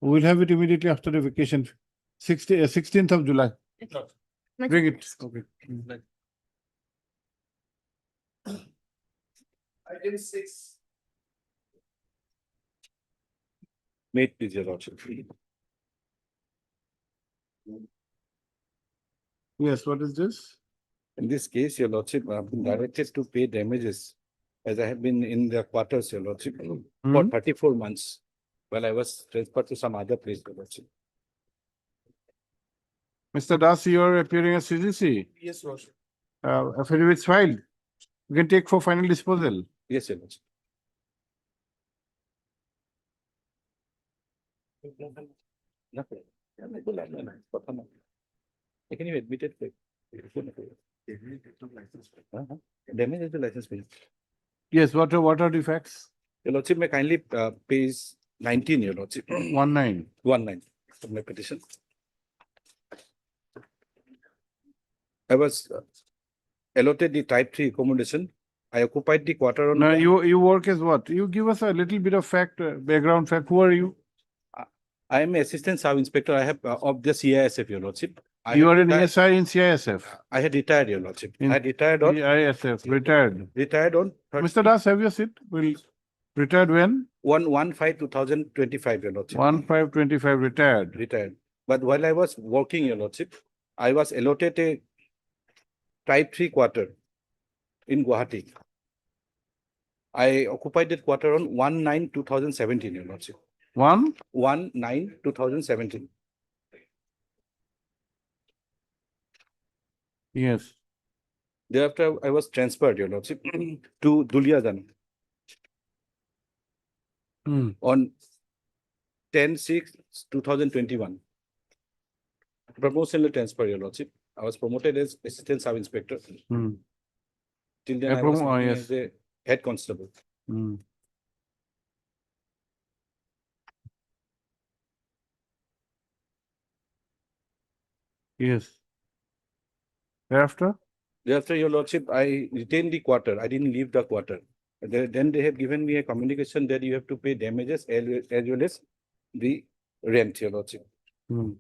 We'll have it immediately after the vacation, 16th of July. Lordship. Bring it. Okay. Item 6. Made, please, your lordship. Yes, what is this? In this case, your lordship, I have been directed to pay damages as I have been in the quarters, your lordship, for 34 months while I was transferred to some other place, your lordship. Mr. Das, you are appearing as CGC. Yes, Lordship. Affidavits filed. You can take for final disposal. Yes, your lordship. Nothing. Can you admit it? Damage to license plate. Yes, what are the facts? Your lordship, may kindly page 19, your lordship. 19. 19 of my petition. I was allotted the type 3 accommodation. I occupied the quarter on. Now, you work as what? You give us a little bit of fact, background fact. Who are you? I am assistant sub inspector. I have of the CISF, your lordship. You are an ASI in CISF. I had retired, your lordship. In I had retired on. CISF, retired. Retired on Mr. Das, have your seat? Will retired when? 1/5/2025, your lordship. 1/5/25 retired. Retired. But while I was working, your lordship, I was allotted a type 3 quarter in Gauhati. I occupied that quarter on 1/9/2017, your lordship. 1/9/2017. Yes. Thereafter, I was transferred, your lordship, to Duliadan Hmm. on 10/6/2021. Promotional transfer, your lordship. I was promoted as assistant sub inspector. Hmm. Till then, A I was promo- working yes. as a head constable. Hmm. Yes. Thereafter? Thereafter, your lordship, I retained the quarter. I didn't leave the quarter. Then they have given me a communication that you have to pay damages as well as the rent, your lordship. Hmm.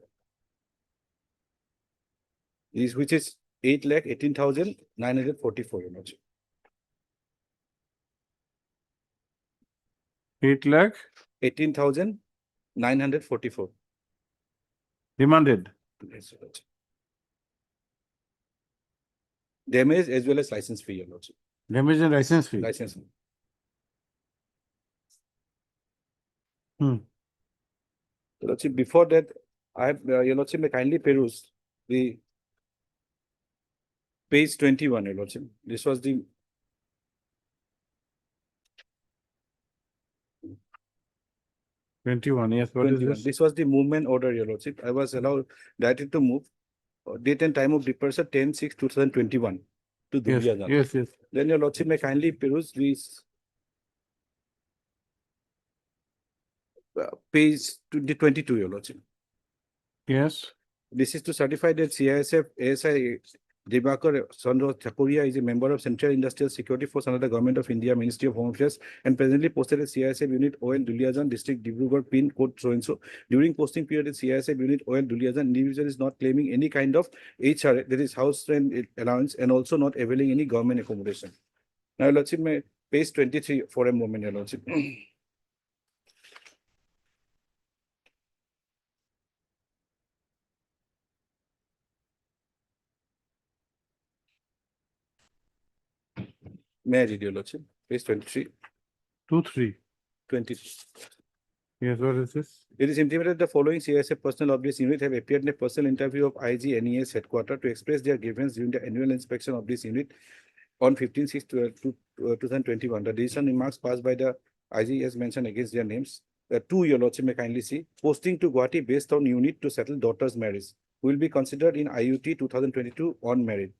Which is 8,18,944, your lordship. 8 lakh? 18,944. 944. Demanded. Yes, Your Lordship. Damage as well as license fee, Your Lordship. Damage and license fee. License fee. Hmm. Your Lordship, before that, I have, Your Lordship, may kindly peruse the page 21, Your Lordship. This was the 21, yes, what is 21. this? This was the movement order, Your Lordship. I was allowed directed to move. Date and time of departure 10/6/2021 to Yes, Duliajan. yes, yes. Then Your Lordship may kindly peruse this page 22, Your Lordship. Yes. This is to certify that CISF ASI Dibakar Chandra Thakuria is a member of Central Industrial Security Force under the Government of India, Ministry of Home Affairs, and presently posted at CISF Unit OL Duliajan, District Dibrugarh, PIN code so and so. During posting period at CISF Unit OL Duliajan, individual is not claiming any kind of HRA, that is house rent allowance, and also not availing any government accommodation. Now, Your Lordship, may page 23 for a moment, Your Lordship. May I read, Your Lordship? Page 23. 2, 3. 23. Yes, what is this? It is intimated the following CISF personnel of this unit have appeared in a personal interview of IGNES headquarters to express their grievance during the annual inspection of this unit on 15/6/2021. The decision remarks passed by the IG as mentioned against their names. Two, Your Lordship may kindly see. Posting to Gauhati based on unit to settle daughter's marriage will be considered in IUT 2022 on merit.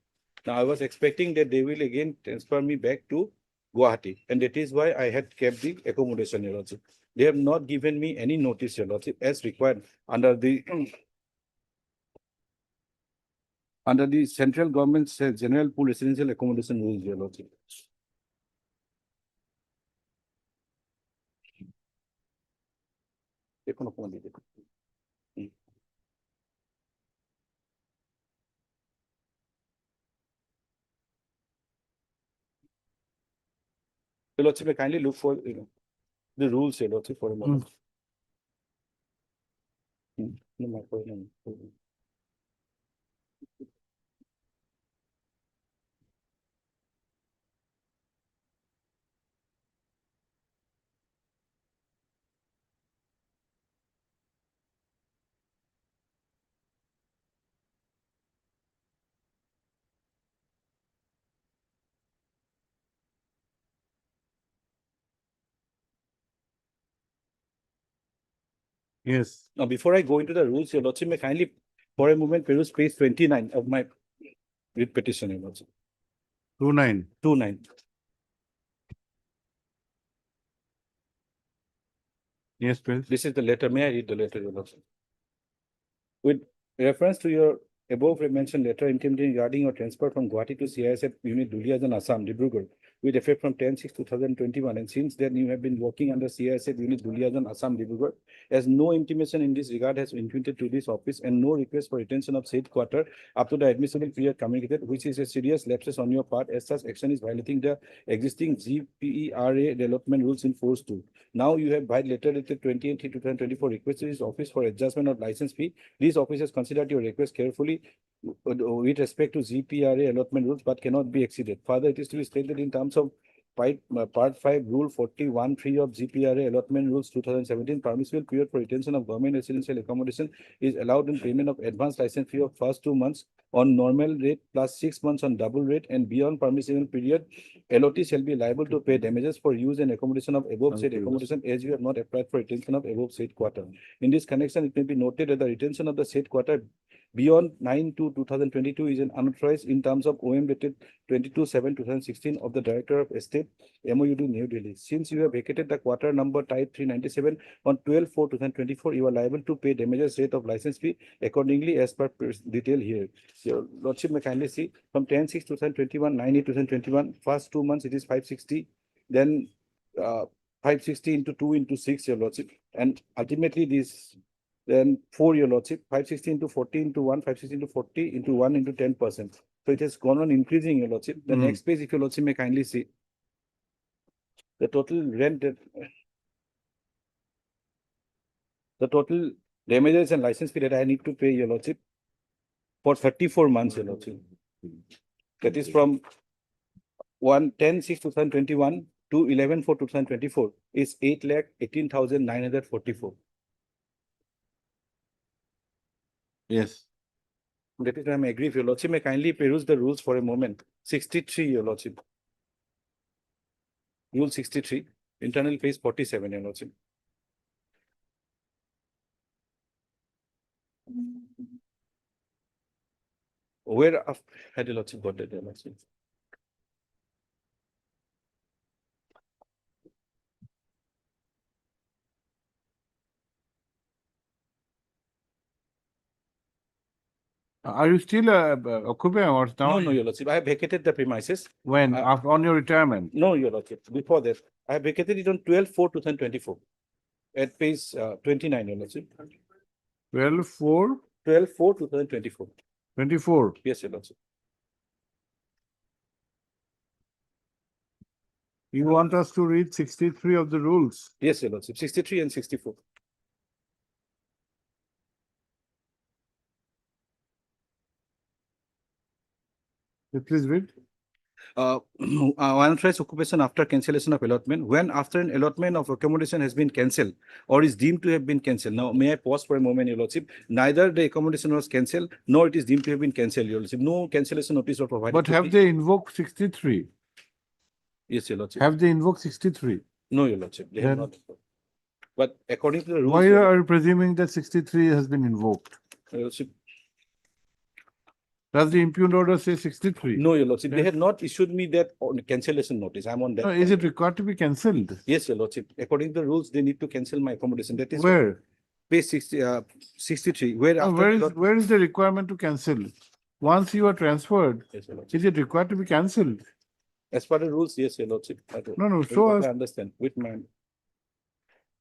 Now, I was expecting that they will again transfer me back to Gauhati, and that is why I had kept the accommodation, Your Lordship. They have not given me any notice, Your Lordship, as required under the central government's general pool residential accommodation rules, Your Lordship. দেখুন আপনাদের দেখুন। Your Lordship, may kindly look for the rules, Your Lordship, for a moment. No, my point. Yes. Now, before I go into the rules, Your Lordship, may kindly for a moment peruse page 29 of my writ petition, Your Lordship. 2, 9. 29. Yes, please. This is the letter. May I read the letter, Your Lordship? With reference to your above mentioned letter intimating regarding your transfer from Gauhati to CISF unit Duliajan, Assam, Dibrugarh, with effect from 10/6/2021, and since then you have been working under CISF unit Duliajan, Assam, Dibrugarh, as no intimation in this regard has been intimated to this office and no request for retention of said quarter up to the admissible period communicated, which is a serious lapses on your part, as such action is violating the existing GPERA development rules in force 2. Now you have by letter dated 28/3/2024 requested this office for adjustment of license fee. These officers considered your request carefully with respect to GPRA allotment rules, but cannot be exceeded. Further, it is to be stated in terms of Part 5, Rule 41(3) of GPRA allotment rules 2017, permissible period for retention of government residential accommodation is allowed in payment of advance license fee of first 2 months on normal rate plus 6 months on double rate, and beyond permissible period, LOT shall be liable to pay damages for use and accommodation of above said accommodation as you have not applied for retention of above said quarter. In this connection, it may be noted that the retention of the said quarter beyond 9/2/2022 is an unauthorized in terms of OM dated 22/7/2016 of the Director of Estate, MOUD, New Delhi. Since you have vacated the quarter number type 397 on 12/4/2024, you are liable to pay damages rate of license fee accordingly as per detail here. Your Lordship may kindly see from 10/6/2021, 9/8/2021, first 2 months it is 560, then 560 into 2 into 6, Your Lordship, and ultimately this. Then 4, Your Lordship, 560 into 40 into 1, 560 into 40 into 1 into 10%. So it has gone on increasing, Your Lordship. The next page, if Your Lordship may kindly see. The total rent that The total damages and license fee that I need to pay, Your Lordship, for 34 months, Your Lordship. That is from 1/10/6/2021 to 11/4/2024 is 8,18,944. Yes. That is why I'm agree. Your Lordship, may kindly peruse the rules for a moment. 63, Your Lordship. Rule 63, internal page 47, Your Lordship. Where had Your Lordship got that, Your Lordship? Are you still occupying or now? No, Your Lordship, I have vacated the premises. When? Uh, After, on your retirement? No, Your Lordship, before that, I have vacated it on 12/4/2024 at page 29, Your Lordship. 12/4/24. 12/4/2024. Yes, Your Lordship. You want us to read 63 of the rules? Yes, Your Lordship, 63 and 64. Please read. Unauthorized occupation after cancellation of allotment. When after an allotment of accommodation has been cancelled or is deemed to have been cancelled. Now, may I pause for a moment, Your Lordship? Neither the accommodation was cancelled nor it is deemed to have been cancelled, Your Lordship. No cancellation notice was provided. But to have me. they invoked 63? Yes, Your Lordship. Have they invoked 63? No, Your Lordship, they have Then- not. But according to the rules, Why Your are you presuming that 63 has been invoked? Lordship, Does the impugned order say 63? no, Your Lordship, they Yeah. have not issued me that cancellation notice. I'm on that. No, is it required to be cancelled? Yes, Your Lordship. According to the rules, they need to cancel my accommodation. That is Where? page 63, where No, after. where is the requirement to cancel? Once you are transferred, Yes, Your Lordship. is it required to be cancelled? As per the rules, yes, Your Lordship. No, show us. I understand with my.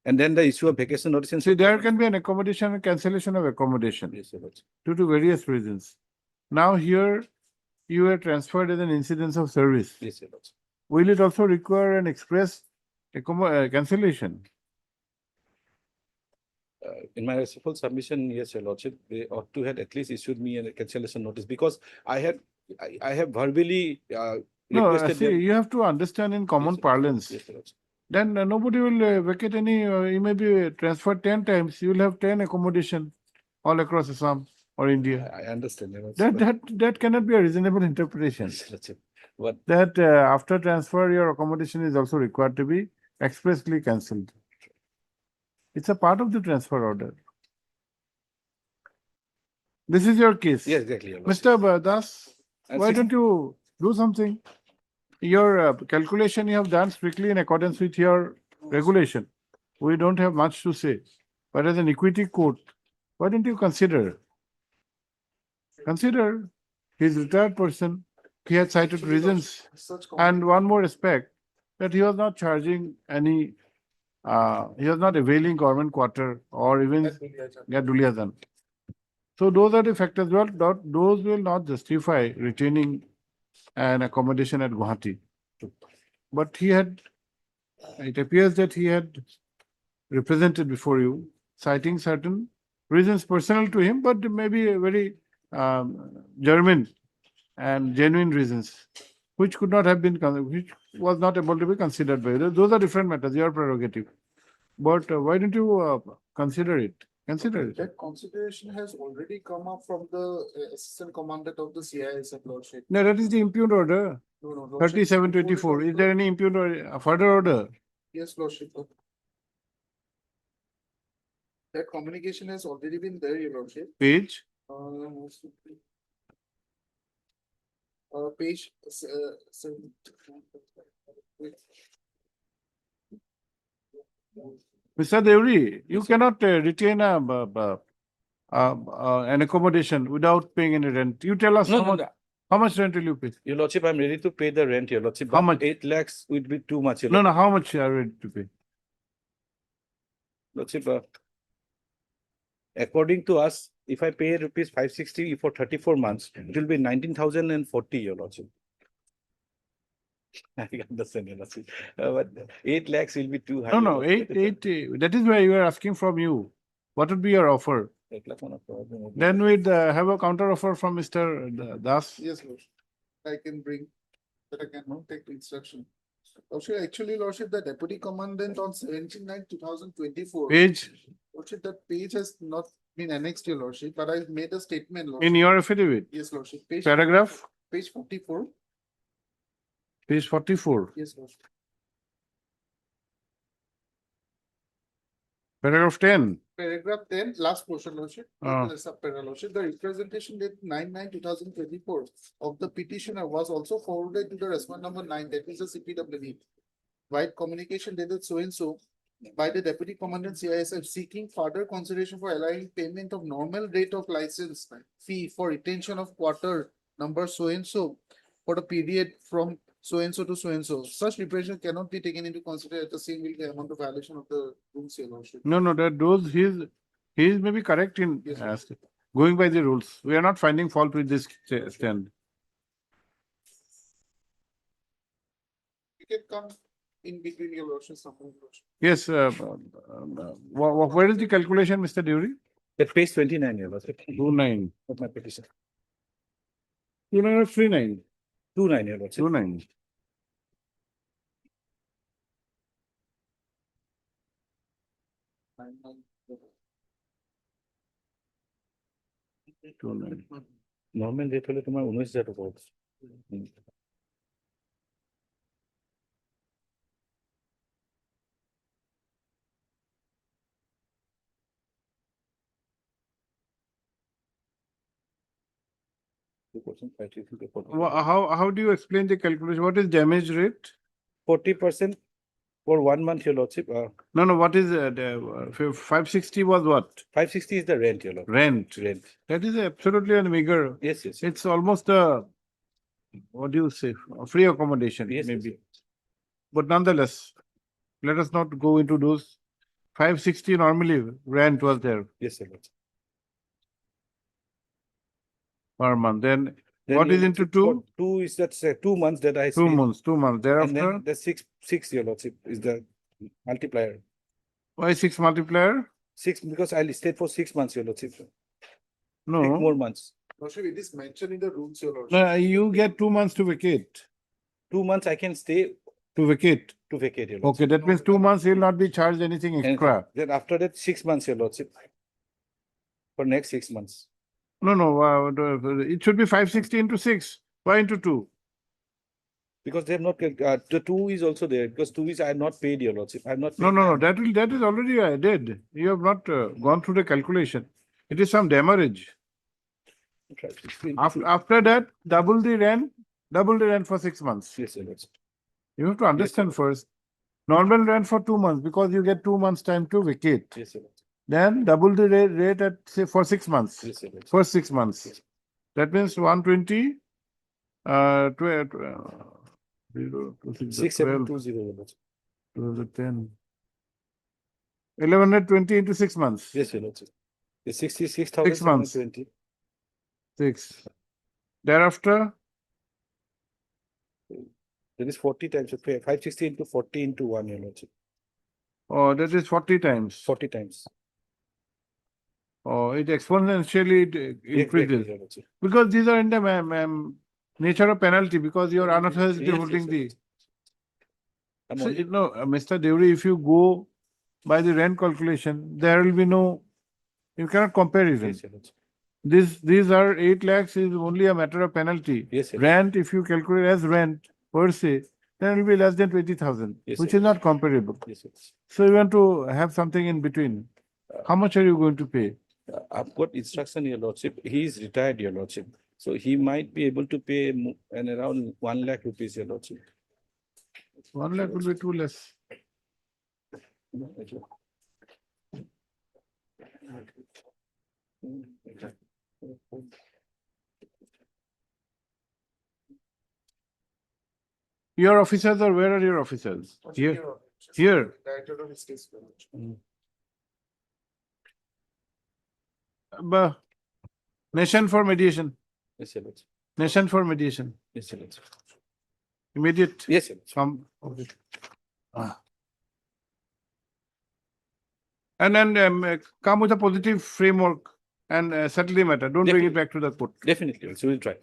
And then the issue of vacation notice. And See, there can be an accommodation and cancellation of accommodation Yes, Your Lordship. due to various reasons. Now here, you are transferred as an incidence of service. Yes, Your Lordship. Will it also require an express cancellation? In my full submission, yes, Your Lordship, they ought to have at least issued me a cancellation notice because I have verbally No, requested see, them. you have to understand in common Yes, Your Lordship. parlance. Yes, Your Lordship. Then nobody will vacate any, you may be transferred 10 times, you will have 10 accommodation all across Assam or India. I understand. Your Lordship, That cannot be a reasonable interpretation. yes, Your Lordship. But That after transfer, your accommodation is also required to be expressly cancelled. It's a part of the transfer order. This is your case. yes, exactly, Your Lordship. Mr. Das, And why six- don't you do something? Your calculation you have done strictly in accordance with your regulation. We don't have much to say. But as an equity court, why don't you consider? Consider his retired person, he had cited reasons. And one more aspect, that he was not charging any, he was not availing government quarter or even Gaduliyazan. So those are the factors, well, those will not justify retaining an accommodation at Gauhati. But he had, it appears that he had represented before you, citing certain reasons personal to him, but maybe a very german and genuine reasons, which could not have been, which was not able to be considered by you. Those are different matters, your prerogative. But why don't you consider it? Consider it. That consideration has already come up from the assistant commandant of the CISF Lordship. No, that is the impugned order, No, no, Lordship, 3724. Is there any impugned or further order? Yes, Lordship. That communication has already been there, Your Lordship. Page? Page. Mr. Deori, you cannot retain an accommodation without paying any rent. You tell us No, no, no. how much rent will you pay? Your Lordship, I'm ready to pay the rent, Your Lordship. How but much? 8 lakhs would be too much, Your No, how much are you ready to pay? Lordship. According to us, if I pay rupees 560 for 34 months, it will be 19,040, Your Lordship. I understand, Your Lordship. But 8 lakhs will be too high. No, Your no, Lordship. that is why you are asking from you. What would be your offer? Then Then we'd have a counter offer from Mr. Das. Yes, Lordship. I can bring, but I cannot take the instruction. Lordship, actually, Lordship, the deputy commandant on 17/9/2024. Page Lordship, that page has not been annexed, your Lordship, but I made a statement, in Lordship. your affidavit, Yes, Lordship. Page paragraph, Page 44. page 44, Yes, Lordship. paragraph 10. Paragraph 10, last portion, Lordship. Ah. Subparagraph, Lordship, the representation date 9/9/2024 of the petitioner was also forwarded to the respondent number 9, that is the CPWD. While communication dated so and so by the deputy commandant CISF seeking further consideration for allowing payment of normal rate of license fee for retention of quarter number so and so for the period from so and so to so and so. Such reparation cannot be taken into consideration. The same will be amount of violation of the rules here, Lordship. No, that those he is maybe correct in Yes, going by the rules. We are not finding fault with this stand. You can come in between your Lordship, somewhere, Lordship. Yes, where is the calculation, Mr. Dury? at page 29, your Lordship. 29. Of my petition. 29 or 39? 29, your Lordship. 29. Normal rate হলে তোমার 19,000 টাকা হবে। How do you explain the calculation? What is damage rate? 40% for 1 month, your Lordship. No, what is 560 was what? 560 is the rent, your Lordship. Rent. Rent. That is absolutely a meager. Yes. It's almost a, what do you say, a free accommodation, Yes, maybe. But nonetheless, let us not go into those. 560 normally rent was there Yes, your Lordship. per month. Then Then what your is into Lordship, two? for 2 is that's 2 months that I 2 stayed. months. And Thereafter, then the six, your Lordship, is the multiplier. why 6 multiplier? 6 because I stayed for 6 months, your Lordship. 6 No, more months. Lordship, it is mentioned in the rules, your Lordship. no, you get 2 months to vacate. 2 months I can stay To vacate. to vacate, your Okay, Lordship. that means 2 months he'll not be charged anything extra. Then after that, 6 months, your Lordship. For next 6 months. No, it should be 560 into 6. Why into 2? Because they have not, the 2 is also there, because 2 is I have not paid, your Lordship. I have not paid. No, that is already added. You have not gone through the calculation. It is some demurrage. Try to explain. After that, double the rent for 6 months. Yes, your Lordship. You have to understand first. Normal rent for 2 months because you get 2 months time to vacate. Yes, your Lordship. Then double the rate at say for 6 months. Yes, your Lordship. First 6 months. Yes. That means 120. 6720, your Lordship. 10. 1120 into 6 months. Yes, your Lordship. It's 6 months. 66,720. 6. Thereafter, That is 40 times, 560 into 40 into 1, your Lordship. oh, that is 40 times. 40 times. Oh, it exponentially Exactly, increases. your Lordship. Because these are in the nature of penalty because you are unauthorized Yes, holding your the. Lordship. I'm So, only- Mr. Deori, if you go by the rent calculation, there will be no, you cannot compare even. Yes, your Lordship. These are 8 lakhs is only a matter of penalty. Yes, sir. Rent, if you calculate as rent per se, then it will be less than 20,000, Yes, which sir. is not comparable. Yes, sir. So you want to have something in between. How much are you going to pay? I've got instruction, your Lordship. He is retired, your Lordship. So he might be able to pay and around 1 lakh rupees, your Lordship. 1 lakh will be too less. Your officers or where are your officers? Here. Here. Director of Estates, your Lordship. Nation for mediation. Yes, your Lordship. Nation for mediation. Yes, your Lordship. Immediate. Yes, your Lordship. Some. Okay. And then come with a positive framework and settle the matter. Don't bring it back to the court. Definitely, so we'll try.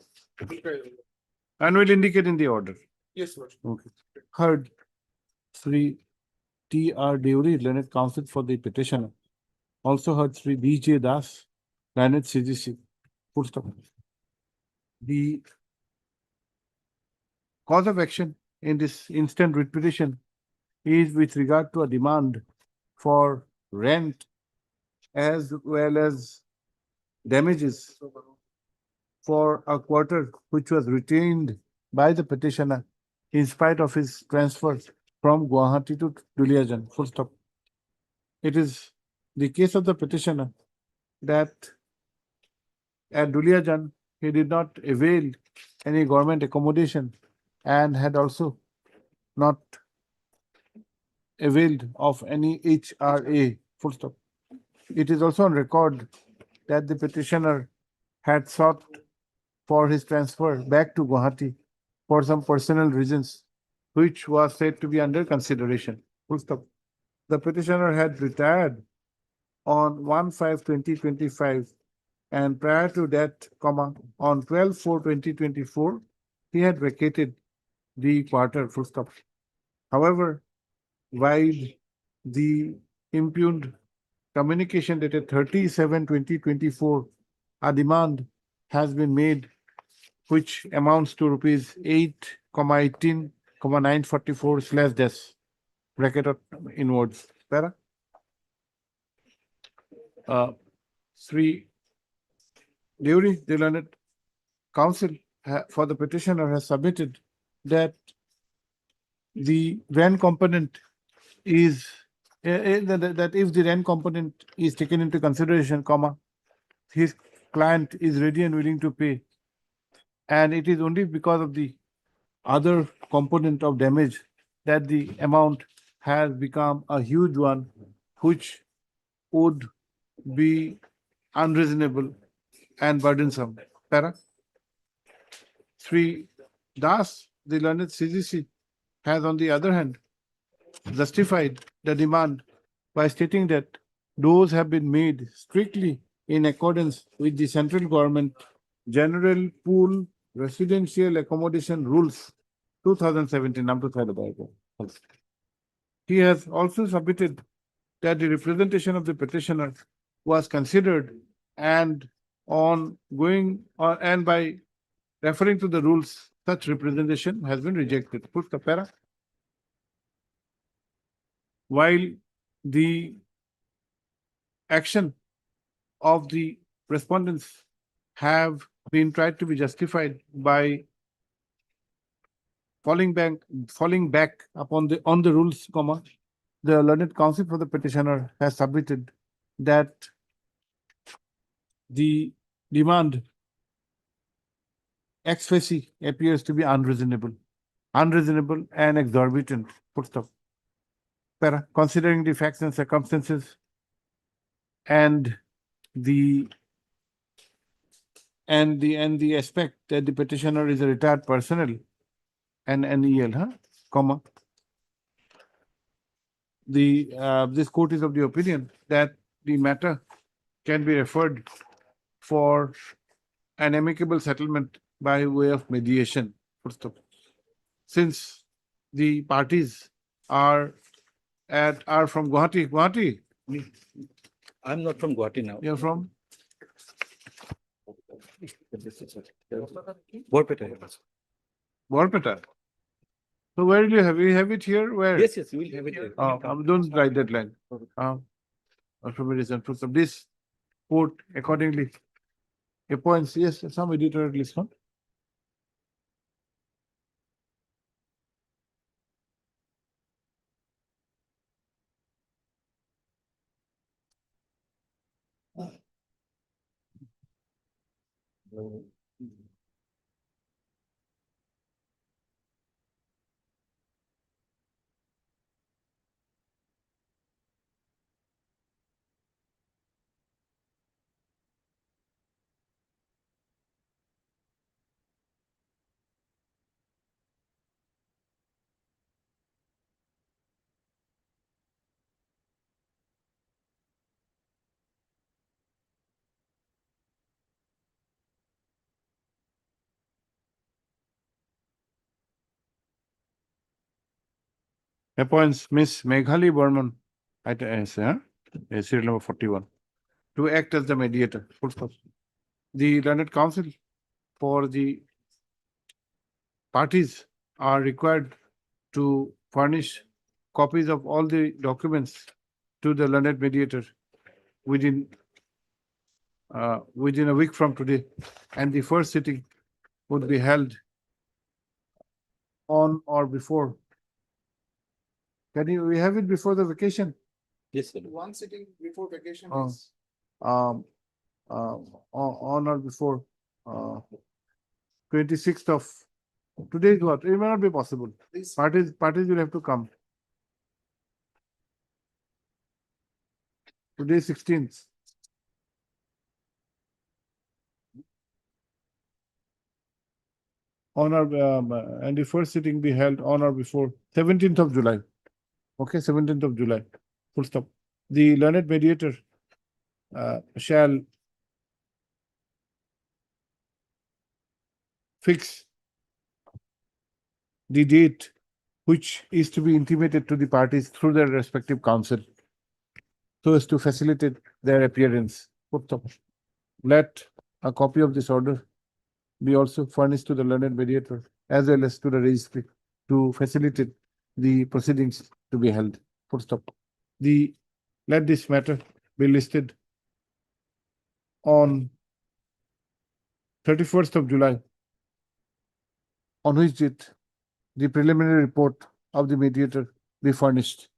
And we'll indicate in the order. Yes, Lordship. Okay. Heard. Sri T.R. Deori, learned counsel for the petitioner. Also heard Sri B.J. Das, learned CGC. Full stop. The cause of action in this instant writ petition is with regard to a demand for rent as well as damages for a quarter which was retained by the petitioner in spite of his transfer from Guwahati to Duliajan. Full stop. It is the case of the petitioner that at Duliajan he did not avail any government accommodation and had also not availed of any HRA. Full stop. It is also on record that the petitioner had sought for his transfer back to Guwahati for some personal reasons, which was said to be under consideration. Full stop. The petitioner had retired on 1/5/2025, and prior to that, on 12/4/2024, he had vacated the quarter. Full stop. However, while the impugned communication dated 30/7/2024, a demand has been made which amounts to rupees 8,18,944 bracket of inwards. Para. Sri Deori, the learned counsel for the petitioner has submitted that the rent component is that if the rent component is taken into consideration, his client is ready and willing to pay, and it is only because of the other component of damage that the amount has become a huge one, which would be unreasonable and burdensome. Para. Sri Das, the learned CGC, has on the other hand justified the demand by stating that those have been made strictly in accordance with the central government General Pool Residential Accommodation Rules 2017. He has also submitted that the representation of the petitioner was considered and and by referring to the rules, such representation has been rejected. Put the para. While the action of the respondents have been tried to be justified by falling back upon the rules, the learned counsel for the petitioner has submitted that the demand ex facie appears to be unreasonable and exorbitant. Full stop. Para. Considering the facts and circumstances and the aspect that the petitioner is a retired personnel and NEL, this court is of the opinion that the matter can be referred for an amicable settlement by way of mediation. First of all, since the parties are from Gauhati. Gauhati, I'm not from Guwahati now. you're from? Borpeta. Borpeta. So where do you have? You have it here? Where? Yes, we'll have it. Here. Don't write that line. For reason, this court accordingly appoints, yes, some editorial list, no? appoints Miss Meghali Burman at serial number 41 to act as the mediator. Full stop. The learned counsel for the parties are required to furnish copies of all the documents to the learned mediator within a week from today, and the first sitting would be held on or before. We have it before the vacation? Yes, sir. One sitting before vacation Oh. is On or before 26th of today is what? It may not be possible. this. Parties will have to come. Today is 16th. And the first sitting be held on or before 17th of July. Okay, 17th of July. Full stop. The learned mediator shall fix the date which is to be intimated to the parties through their respective counsel so as to facilitate their appearance. Full stop. Let a copy of this order be also furnished to the learned mediator as well as to the registry to facilitate the proceedings to be held. Full stop. Let this matter be listed on 31st of July, on which date the preliminary report of the mediator be furnished,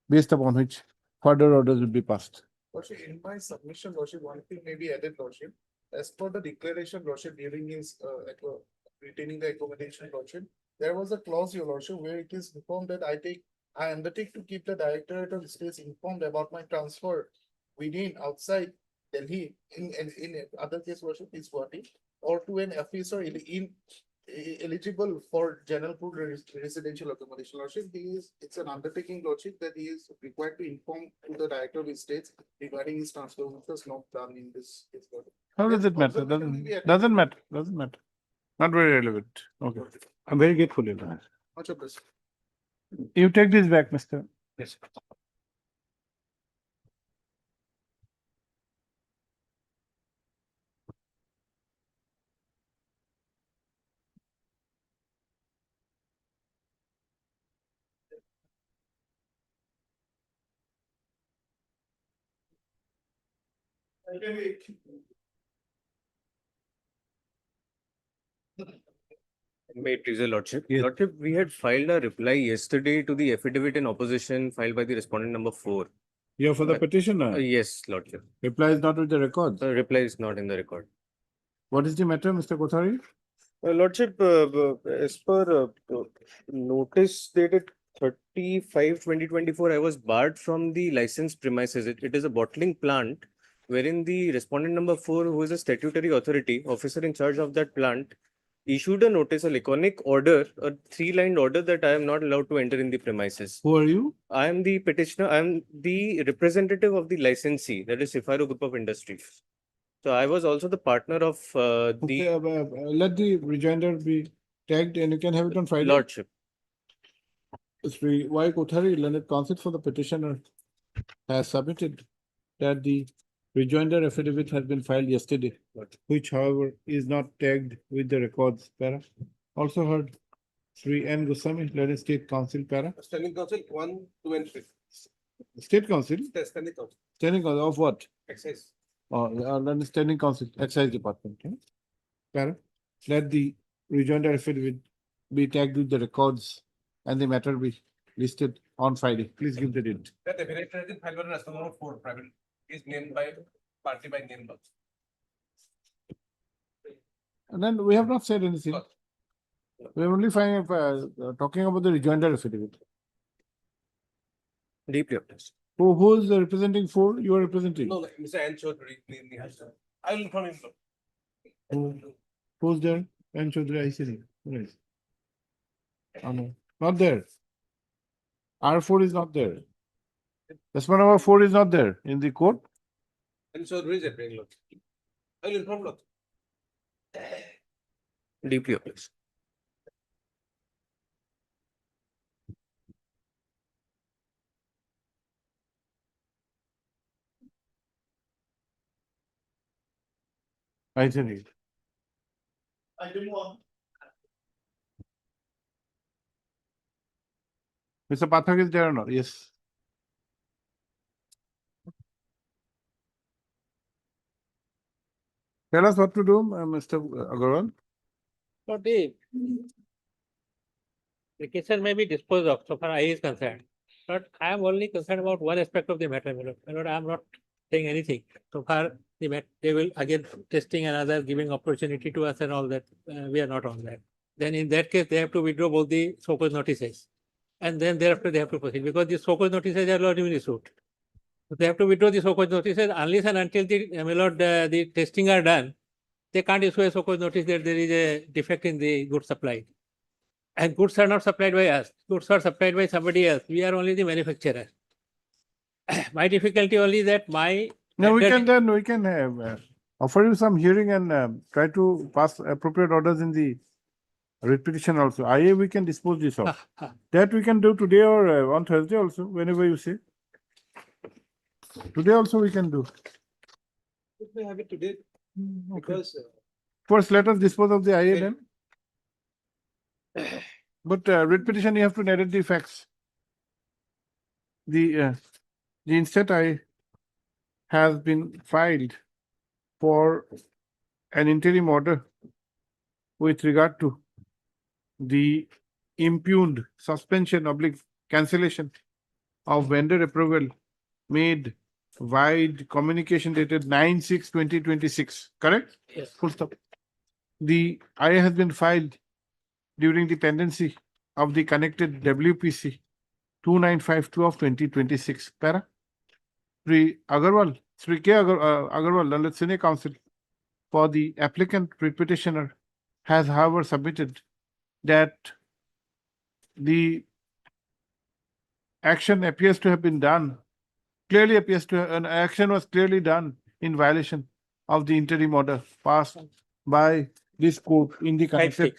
based upon which further orders will be passed. Lordship, in my submission, Lordship, one thing may be added, Lordship. As per the declaration, Lordship, during his retaining the accommodation, Lordship, there was a clause, Your Lordship, where it is informed that I undertake to keep the Directorate of States informed about my transfer within, outside Delhi, in other case, Lordship, is Gauhati, or to an officer eligible for general pool residential accommodation. Lordship, it's an undertaking, Lordship, that he is required to inform to the Director of States regarding his transfer, which was not done in this case. Lordship. How does it matter? Doesn't matter. Not very relevant. Okay. I'm very grateful. Much of this. You take this back, Mr. Yes. May it please your lordship. Yes. Lordship, we had filed a reply yesterday to the affidavit in opposition filed by the respondent number 4. You're for the Uh, petitioner. Yes, lordship. Reply is not with the records. The reply is not in the record. What is the matter, Mr. Kothari? Lordship, as per notice dated 35/2024, I was barred from the licensed premises. It is a bottling plant wherein the respondent number 4, who is a statutory authority, officer in charge of that plant, issued a notice, a laconic order, a 3-line order that I am not allowed to enter in the premises. Who are you? I am the petitioner. I am the representative of the licensee, that is Sifaro Group of Industries. So I was also the partner of Okay, let the rejoinder be tagged and you can have it on Friday. lordship. Sri Y. Kothari, learned counsel for the petitioner, has submitted that the rejoinder affidavit has been filed yesterday, which however is not tagged with the records. Para. Also heard Sri N. Goswami, learned state council. Para. Standing council 1, 2, and 3. State council? Standing council. Standing council of what? Excise. Learned standing council, excise department. Para. Let the rejoinder affidavit be tagged with the records and the matter be listed on Friday. Please give the date. That affidavit has been filed by respondent number 4, private, is named by party by name. And then we have not said anything. We are only talking about the rejoinder affidavit. Deeply obsessed. Who is representing 4? You are representing? No, Mr. N. Chaudhary. I will inform him. Who's there? N. Chaudhary, I see. Where is? Oh, no. Not there. R4 is not there. Response number 4 is not there in the court. And Chaudhary is appearing. I will inform Lord. Deeply obsessed. I think. I do want. Mr. Pathak is there or not? Yes. Tell us what to do, Mr. Agarwal. So the case may be disposed of, so far I is concerned. But I am only concerned about one aspect of the matter, my lord. My lord, I am not saying anything. So far, they will again testing another, giving opportunity to us and all that. We are not on that. Then in that case, they have to withdraw both the so-called notices. And then thereafter they have to proceed because the so-called notices are not even issued. So they have to withdraw the so-called notices unless and until the, my lord, the testing are done. They can't issue a so-called notice that there is a defect in the goods supply. And goods are not supplied by us. Goods are supplied by somebody else. We are only the manufacturer. My difficulty only that my No, we vendor- can offer you some hearing and try to pass appropriate orders in the writ petition also. IA we can dispose this of. That we can do today or on Thursday also, whenever you say. Today also we can do. Let me have it today because First, let us dispose of the IA then. But writ petition, you have to narrate the facts. The instant I has been filed for an interim order with regard to the impugned suspension oblique cancellation of vendor approval made wide communication dated 9/6/2026, correct? Yes. Full stop. The IA has been filed during the pendency of the connected WPC 2952 of 2026. Para. Sri Agarwal, Sri K. Agarwal, Lalit Senior Counsel for the applicant writ petitioner has however submitted that the action appears to have been done, clearly appears to have, an action was clearly done in violation of the interim order passed by this court in the connected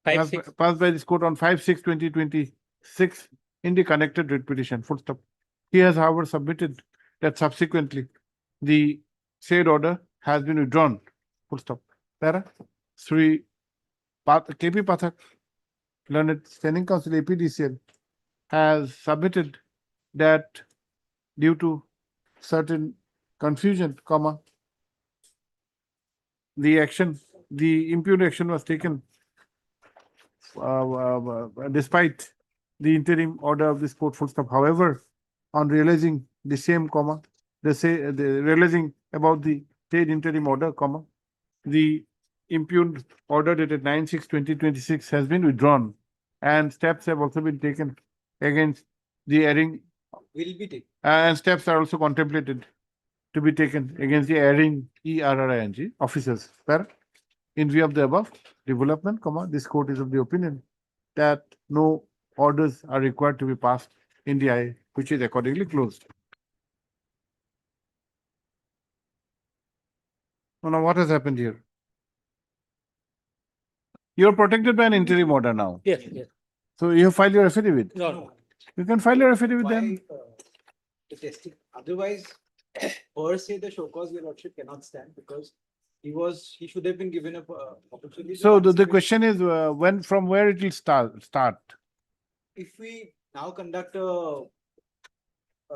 5/6. passed by this court on 5/6/2026 in the connected writ petition. Full stop. He has, however, submitted that subsequently the said order has been withdrawn. Full stop. Para. Sri KP Pathak, learned standing counsel APDCL, has submitted that due to certain confusion, the impugned action was taken despite the interim order of this court. Full stop. However, on realizing the same, realizing about the said interim order, the impugned order dated 9/6/2026 has been withdrawn, and steps have also been taken against the erring, will be taken. and steps are also contemplated to be taken against the erring ERRING officers. Where, in view of the above development, this court is of the opinion that no orders are required to be passed in the IA, which is accordingly closed. Now, what has happened here? You're protected by an interim order now. Yes, yes. So you have filed your affidavit. No. You can file your affidavit then. Why, the testing, otherwise, per se, the show cause your lordship cannot stand because he should have been given a opportunity. to So the participate. question is from where it will start. If we now conduct a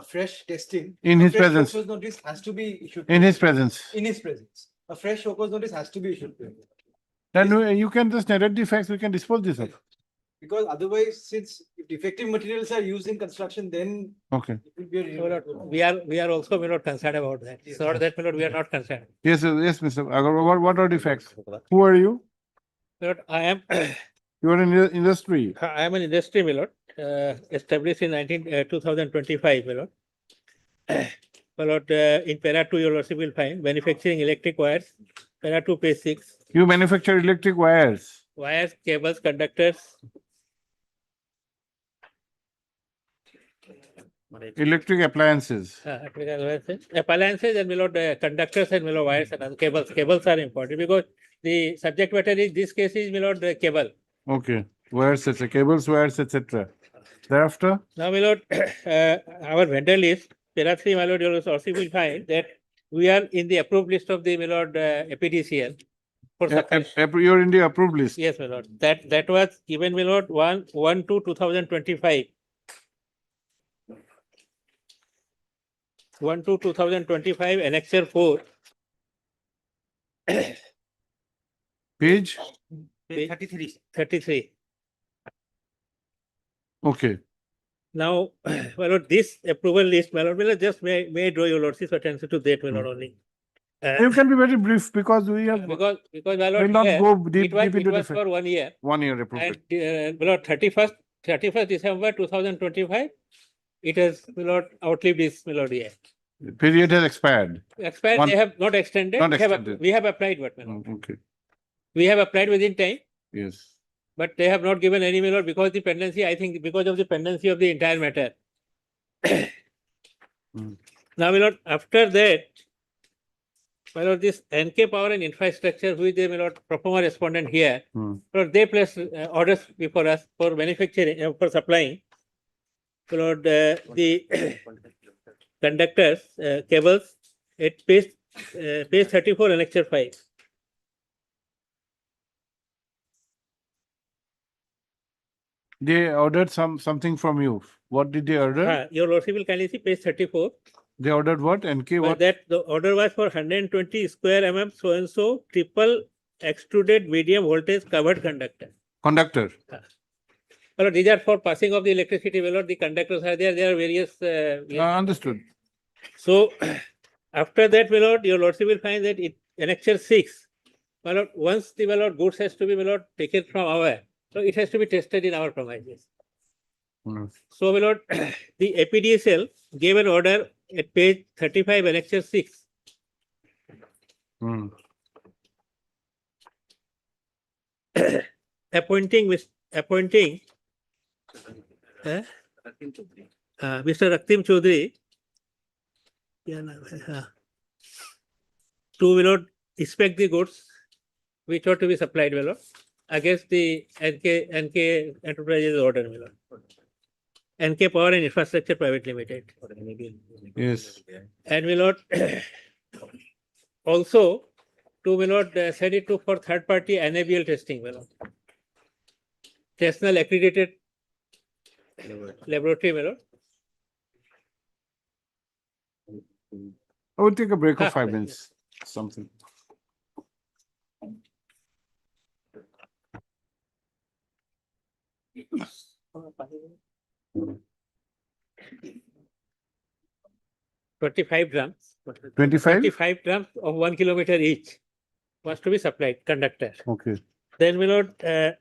fresh testing. In a his fresh show presence. cause notice has to be issued. to In him. his presence. In his presence. A fresh show cause notice has to be issued to him. Then you can just narrate the facts, we can dispose this of. Because otherwise, since if defective materials are used in construction, then Okay. it will be a. My lord, we are also not concerned about that. Yes. So not that, my lord, we are not concerned. Yes, Mr. Agarwal, what are the facts? Who are you? My lord, I am You are in the industry. I am an industry, my lord, established in 2025, my lord. My lord, in para 2, your lordship will find manufacturing electric wires, para 2, page 6, You manufacture electric wires, wires, cables, conductors. electric appliances. Appliances and my lord, conductors and my lord, wires and other cables. Cables are important because the subject matter is, this case is my lord, the cable. Okay, wires, etc., cables, wires, etc. Thereafter, Now, my lord, our vendor list, para 3, my lord, your lordship will find that we are in the approved list of the, my lord, APDCL for supply. You're in the approved list. Yes, my lord. That was given, my lord, 1/2/2025. 1/2/2025, annexure 4. Page, Page 33. 33. okay. Now, my lord, this approval list, my lord, just may draw your lordship's attention to that, my lord, only. You can be very brief because we have, Because my will lord, not here, go deep it into was the for 1 year. 1 year approved. And my lord, 31st December 2025, it has, my lord, outlived this, my lord, year. Period has expired. Expired, they have not extended. Not We have extended. we have applied, but my lord. Okay, We have applied within time, yes. but they have not given any, my lord, because the pendency, I think, because of the pendency of the entire matter. Now, my lord, after that, my lord, this NK Power and Infrastructure, who is the, my lord, performer respondent here, my lord, they place orders before us for manufacturing, for supplying, my lord, the conductors, cables at page 34, annexure 5. They ordered something from you. What did they order? Your lordship will kindly see page 34. They ordered what? NK But what? that the order was for 120 square mm so and so triple extruded medium voltage covered conductor. Conductor. Well, these are for passing of the electricity. Well, the conductors are there. There are various. Understood. So after that, my lord, your lordship will find that it annexure 6. My lord, once the, my lord, goods has to be, my lord, taken from our, so it has to be tested in our premises. So, my lord, the APDSL gave an order at page 35, annexure 6. Appointing Mr. Raktim Chaudhary to, my lord, inspect the goods which ought to be supplied, my lord, against the NK Enterprises order, my lord. NK Power and Infrastructure Private Limited. Yes. And my lord, also to, my lord, send it to for third party NABL testing, my lord. National accredited laboratory, my lord. I will take a break of 5 minutes. Something. $25 drums. 25? 25 drums of 1 kilometer each was to be supplied, conductor. Okay. Then, my lord, there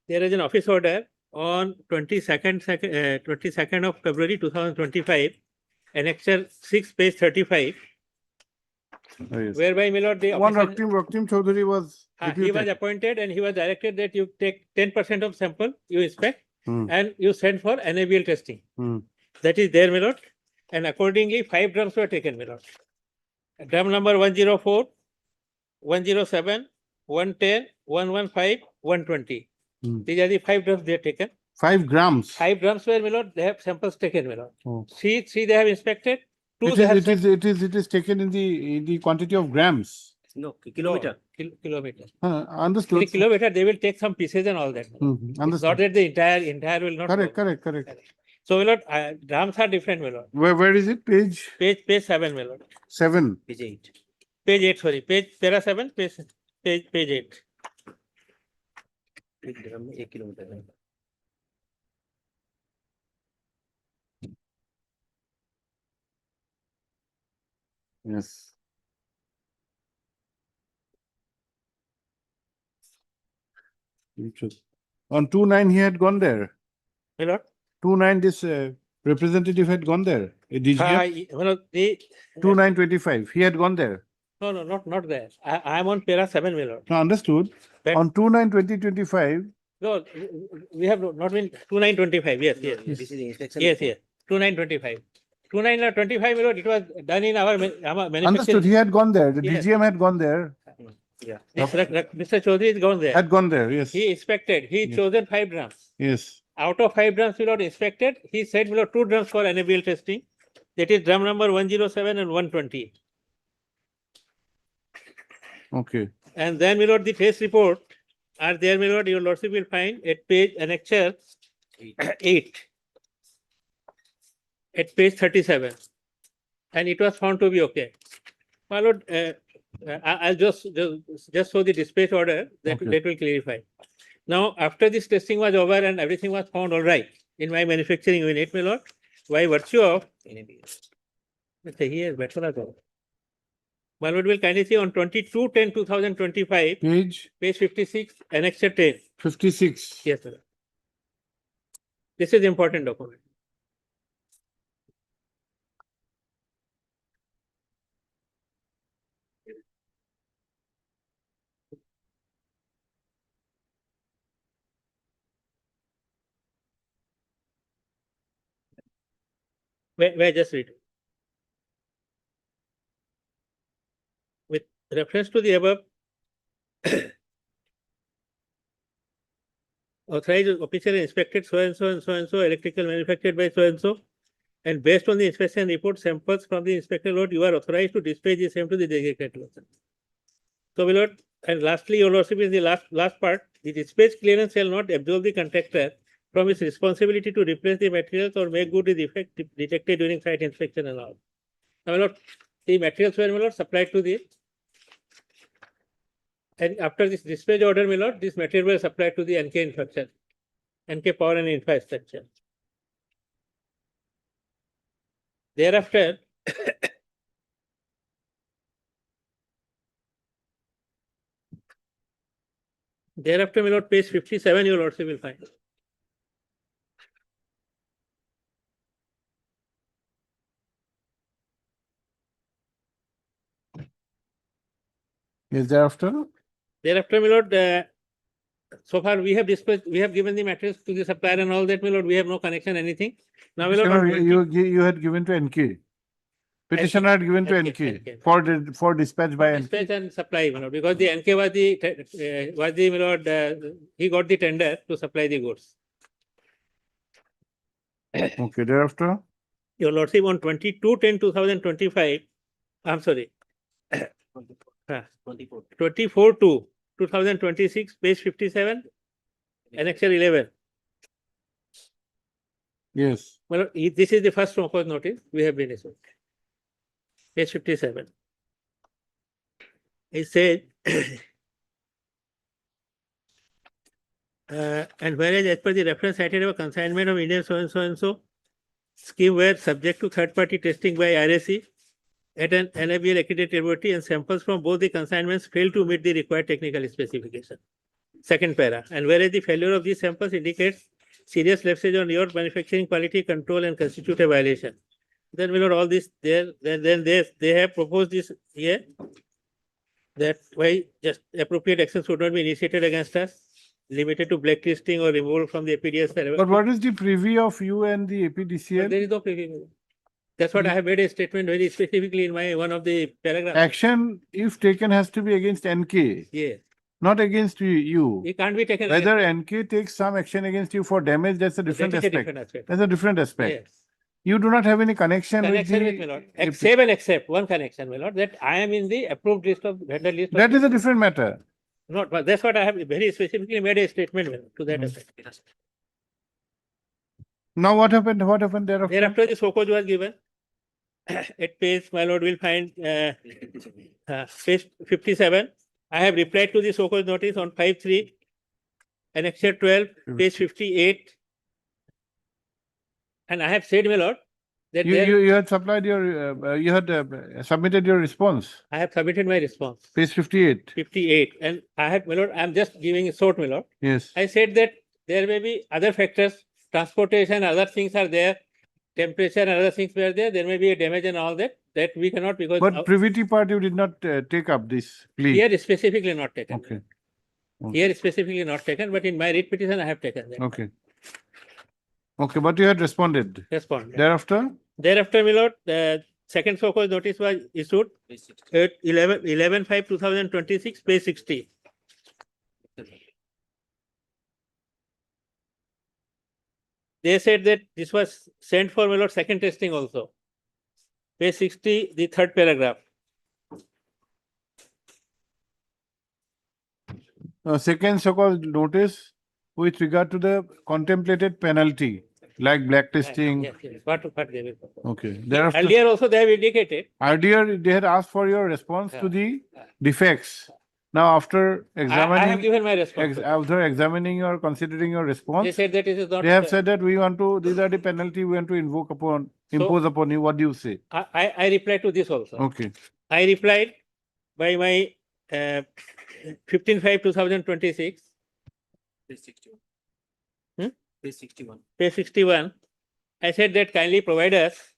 is an office order on 22nd of February 2025, annexure 6, page 35. Oh, yes. Whereby, my lord, the One officer, Raktim Chaudhary was he was deputed. appointed and he was directed that you take 10% of sample, you inspect, and you send for NABL testing. That is there, my lord. And accordingly, 5 drums were taken, my lord. Drum number 104, 107, 110, 115, 120. These are the 5 drums they have taken. 5 grams. 5 drums were, my lord, they have samples taken, my lord. Oh. Three they have inspected. 2 It they have is taken in the quantity of grams. No, kilometer. Kilometer. Understood. In a kilometer, they will take some pieces and all that. It's Understood. not that the entire will not. Correct. So, my lord, drums are different, my lord. Where is it? Page 7, my lord. 7. Page 8. Page 8, sorry. Para 7, page 8. एक drum में 1 kilometre है. Yes. On 2/9 he had gone there. My lord. 2/9 this representative had gone there. DGF. 2/9/25 he had gone there. No, not there. I am on para 7, my lord. No, understood. But- On 2/9/2025. No, we have not been 2/9/25. Yes. This is the inspection. Yes. 2/9/25. 2/9/25, my lord, it was done in our manufacturing. Understood. He had gone there. The Yes. DGM had gone there. Yeah. Mr. Chaudhary is gone there. Had gone there. Yes. He inspected. He chosen 5 drums. Yes. Out of 5 drums, my lord, inspected, he said, my lord, 2 drums for NABL testing. That is drum number 107 and 120. Okay. And then, my lord, the test report are there, my lord, your lordship will find at page annexure 8, at page 37. And it was found to be okay. My lord, I'll just show the dispatch order that, Okay. that will clarify. Now, after this testing was over and everything was found all right in my manufacturing unit, my lord, by virtue of, let's say here, better. My lord will kindly see on 22/10/2025, Page page 56, annexure 10. 56. Yes, sir. This is important document. Where just read. With reference to the above, authorized official inspected so and so and so and so, electrical manufactured by so and so, and based on the inspection report, samples from the inspector load, you are authorized to dispatch the same to the designated location. So, my lord, and lastly, your lordship is the last part. The dispatch clearance shall not absolve the contractor from its responsibility to replace the materials or make good the defect detected during site inspection and all. Now, my lord, the materials were, my lord, supplied to the, and after this dispatch order, my lord, this material was supplied to the NK infrastructure, NK power and infrastructure. Thereafter, my lord, page 57, your lordship will find. Is thereafter? Thereafter, my lord, so far we have dispatched, we have given the materials to the supplier and all that, my lord, we have no connection, anything. Now, my lord, No, on 20 you had given to NK. Petitioner had given to NK for dispatch by dispatch NK. and supply, my lord, because the NK was the, my lord, he got the tender to supply the goods. Okay, thereafter? Your lordship, on 22/10/2025, I'm sorry, 24/2/2026, page 57, annexure 11. Yes. Well, this is the first cause notice we have been issued. Page 57. It says, and whereas as per the reference cited of consignment of Indian so and so and so scheme were subject to third-party testing by RSE at an NABL accredited laboratory, and samples from both the consignments failed to meet the required technical specification. Second para. And whereas the failure of these samples indicates serious lapses on your manufacturing quality control and constitute a violation. Then we know all this there. Then they have proposed this here, that why just appropriate actions should not be initiated against us, limited to blacklisting or removal from the APDS. But what is the preview of you and the But APDCL? there is no preview. That's what I have made a statement very specifically in my one of the paragraphs. Action, if taken, has to be against NK, Yes. not against you. It can't be taken. Whether NK takes some action against you for damage, that's a different That is a aspect. different aspect. That's a different aspect. Yes. You do not have any connection with Connection with the. my lord. Save and accept one connection, my lord, that I am in the approved list of vendor list. That is a different matter. Not, but that's what I have very specifically made a statement to that effect. Now what happened? What happened thereafter? Thereafter, the so-called was given. At page, my lord will find page 57. I have replied to the so-called notice on 5/3, annexure 12, page 58. And I have said, my lord, that You had supplied your, you had submitted your response. I have submitted my response. Page 58. 58. And I have, my lord, I'm just giving a short, my lord. Yes. I said that there may be other factors, transportation, other things are there, temperature and other things were there. There may be a damage and all that we cannot, because But privity part, you did not take up this plea. here is specifically not taken. Okay. Here is specifically not taken, but in my writ petition I have taken that. Okay. Okay, but you had responded. Respond. Thereafter? Thereafter, my lord, the second so-called notice was issued at 11/5/2026, page 60. They said that this was sent for, my lord, second testing also. Page 60, the third paragraph. second so-called notice with regard to the contemplated penalty, like blacklisting. Yes, yes, what they will propose. Okay. Thereafter, Earlier also they have indicated. earlier they had asked for your response to Yeah. the defects. Now, after I have examining, given my response. after examining or considering your They response, said that it is not. they have said that we want to, these are the penalty we want to impose upon you. What do you say? I replied to this also. Okay. I replied by my 15/5/2026, Page 61. Hmm? Page 61. page 61. I said that kindly provide us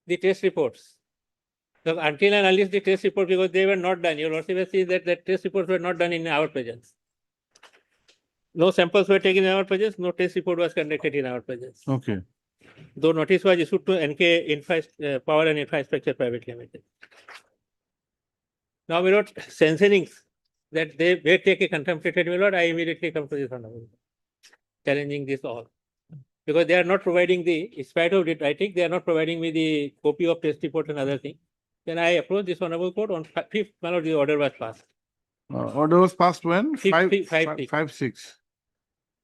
the test reports. So until and unless the test report, because they were not done, your lordship has seen that the test reports were not done in our presence. No samples were taken in our presence, no test report was conducted in our presence. Okay. Though notice was issued to NK Power and Infrastructure Private Limited. Now, my lord, censoring that they may take a contemplated, my lord, I immediately come to this honorable, challenging this all. Because they are not providing the, in spite of it writing, they are not providing me the copy of test report and other thing. Then I approached this honorable court on 5th, my lord, the order was passed. Order was passed when? 5/6.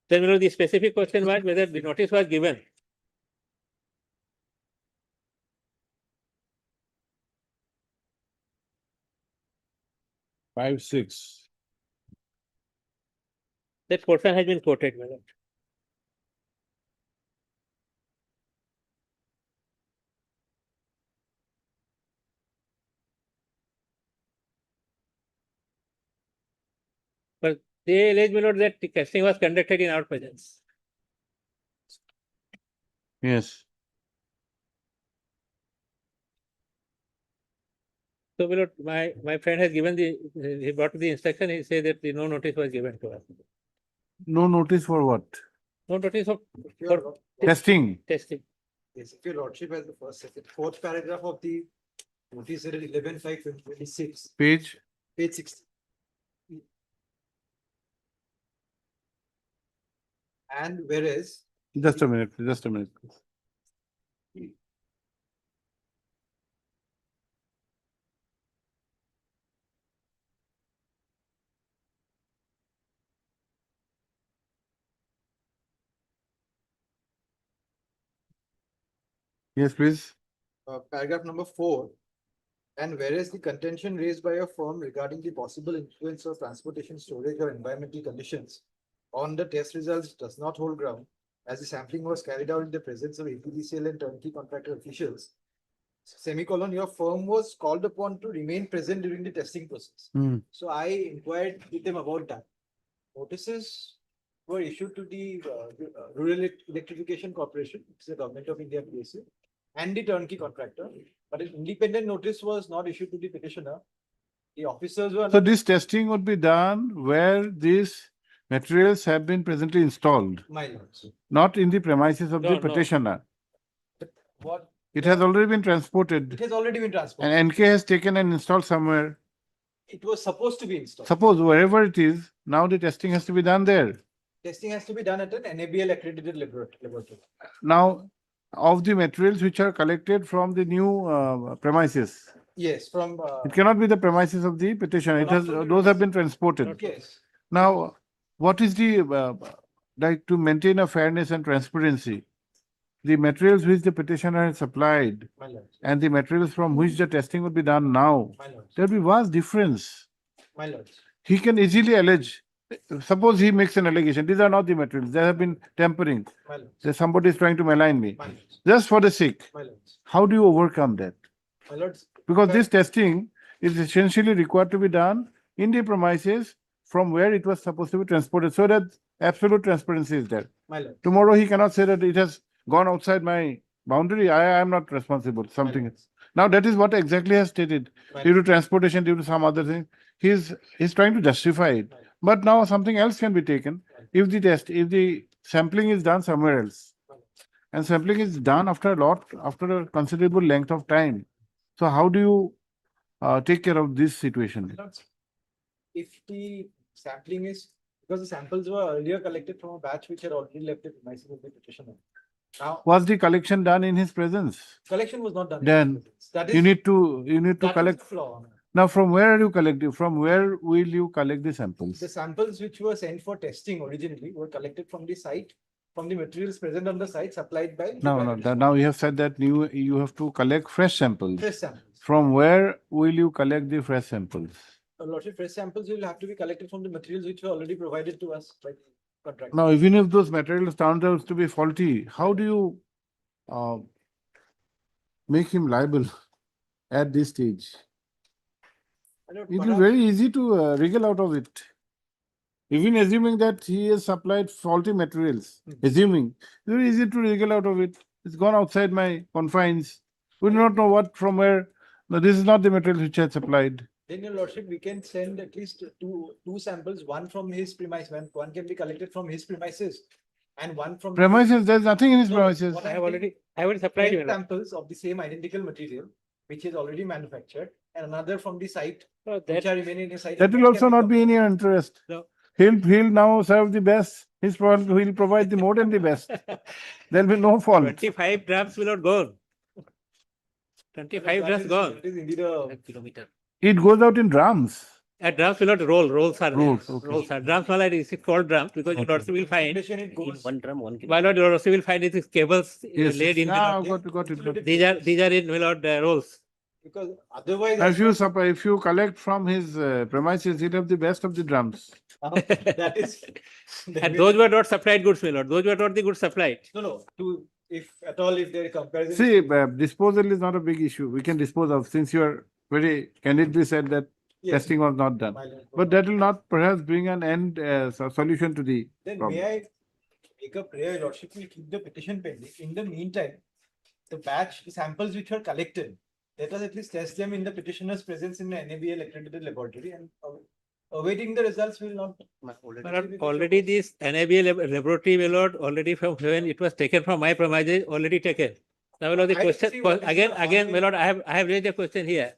Then, my lord, the specific question was whether the notice was given. Five, 6. That portion has been quoted, my lord. But they allege, my lord, that the testing was conducted in our presence. Yes. So, my lord, my friend has given he brought the instruction, he said that no notice was given to us. No notice for what? No notice of Your Testing. testing. Yes, if your lordship has the fourth paragraph of the notice dated 11/5/2026, Page. page 60. And whereas Just a minute, just a minute. Yes, please. paragraph number 4, and whereas the contention raised by a firm regarding the possible influence of transportation, storage, or environmental conditions on the test results does not hold ground, as the sampling was carried out in the presence of APDCL and turnkey contractor officials, semicolon, your firm was called upon to remain present during the testing process. So I inquired with them about that. Notices were issued to the Rural Electrification Corporation, it's the Government of India PSU, and the turnkey contractor, but an independent notice was not issued to the petitioner. The officers were. So this testing would be done where these materials have been presently installed, My lords. not in the premises of the No, no. petitioner. But what? It has already been transported It has already been transported. and NK has taken and installed somewhere. It was supposed to be installed. Suppose wherever it is, now the testing has to be done there. Testing has to be done at an NABL accredited laboratory. Now, of the materials which are collected from the new premises, Yes, from. it cannot be the premises of the petitioner. It Not has, from the those have been transported. Yes. Now, what is the, like to maintain a fairness and transparency? The materials which the petitioner has supplied My lords. and the materials from which the testing would be done now, My lords. there will be vast difference. My lords. He can easily allege, suppose he makes an allegation, these are not the materials, there have been tampering, My lords. that somebody is trying to malign me. My lords. Just for the sake, My lords. how do you overcome that? My lords. Because this testing is essentially required to be done in the premises from where it was supposed to be transported, so that absolute transparency is there. My lords. Tomorrow he cannot say that it has gone outside my boundary, I am not responsible, something. lords. Now that is what exactly has stated, My due to transportation, due to some other thing, he's trying to justify it. But now something else can be taken, if the sampling is done somewhere else. And sampling is done after a considerable length of time. So how do you take care of this situation? If the sampling is, because the samples were earlier collected from a batch which had already left the premises of the petitioner. Now, Was the collection done in his presence? collection was not done. in Then evidence. That You is, need to that is collect. the flaw. Now, from where are you collecting? From where will you collect the samples? The samples which were sent for testing originally were collected from the site, from the materials present on the site supplied by. Now you have said that you have to collect fresh samples. Fresh samples. From where will you collect the fresh samples? Lordship, fresh samples will have to be collected from the materials which were already provided to us by the contractor. Now, even if those materials turn out to be faulty, how do you make him liable at this stage? It is very easy to wriggle out of it. Even assuming that he has supplied faulty materials, assuming, it's very easy to wriggle out of it. It's gone outside my confines. We do not know what from where. No, this is not the material which I had supplied. Then, Your Lordship, we can send at least two samples, one from his premise, one can be collected from his premises, and one from Premises, there's nothing in his No, premises. what I have already supplied you. samples of the same identical material, which is already manufactured, and another from the site, No, which that, are remaining in the site. That will also not be in your interest. No. He'll now serve the best. He'll provide the more than the best. There'll be no fault. 25 drams will not go. 25 drams gone. It is indeed a Kilometer. It goes out in drums. Drums will not roll. Rolls are there. Rolls, okay. Rolls are drums. Well, it is called drums because you also will find. it goes. One drum, 1 kilo. Why not? You also will find it is cables Yes. laid in. Ah, Willard. got it. These are in Willard rolls. Because otherwise, If you collect from his premises, he'll have the best of the drums. that is. And those were not supplied goods, Willard. Those were not the goods supplied. No. If at all, if there is comparison. See, disposal is not a big issue. We can dispose of, since you are very candidly said that Yes. testing was not done. My lord. But that will not perhaps bring an end solution to the Then problem. may I make a prayer, Your Lordship will keep the petition pending. In the meantime, the samples which were collected, let us at least test them in the petitioner's presence in the NABL accredited laboratory, and awaiting the results will not. Already this NABL laboratory, Willard, already from when it was taken from my premises, already taken. Now, Willard, the I question, see what is again, the Willard, I have raised a question here.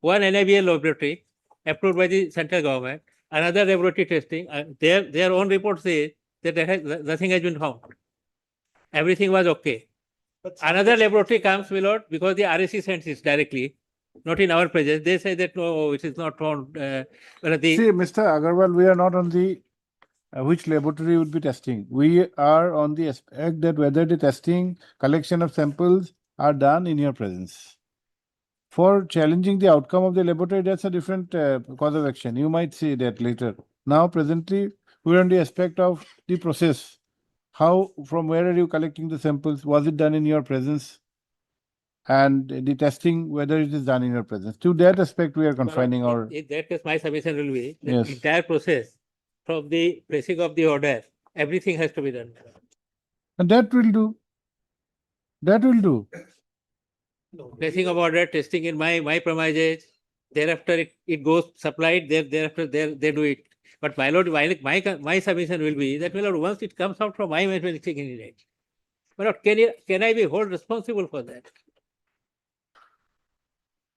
One NABL laboratory approved by the central government, another laboratory testing, their own report says that nothing has been found. Everything was okay. But Another laboratory comes, Willard, because the RSC sends it directly, not in our presence. They say that no, it is not found. See, Mr. Agarwal, we are not on the which laboratory would be testing. We are on the aspect that whether the testing, collection of samples are done in your presence. For challenging the outcome of the laboratory, that's a different cause of action. You might see that later. Now, presently, we're on the aspect of the process. From where are you collecting the samples? Was it done in your presence? And the testing, whether it is done in your presence. To that aspect, we are confining our. In that case, my submission will be the Yes. entire process from the placing of the order, everything has to be done. And that will do. That will do. Placing of order, testing in my premises, thereafter it goes supplied, thereafter they do it. But my lord, my submission will be that, my lord, once it comes out from my manufacturing unit, my lord, can I be held responsible for that?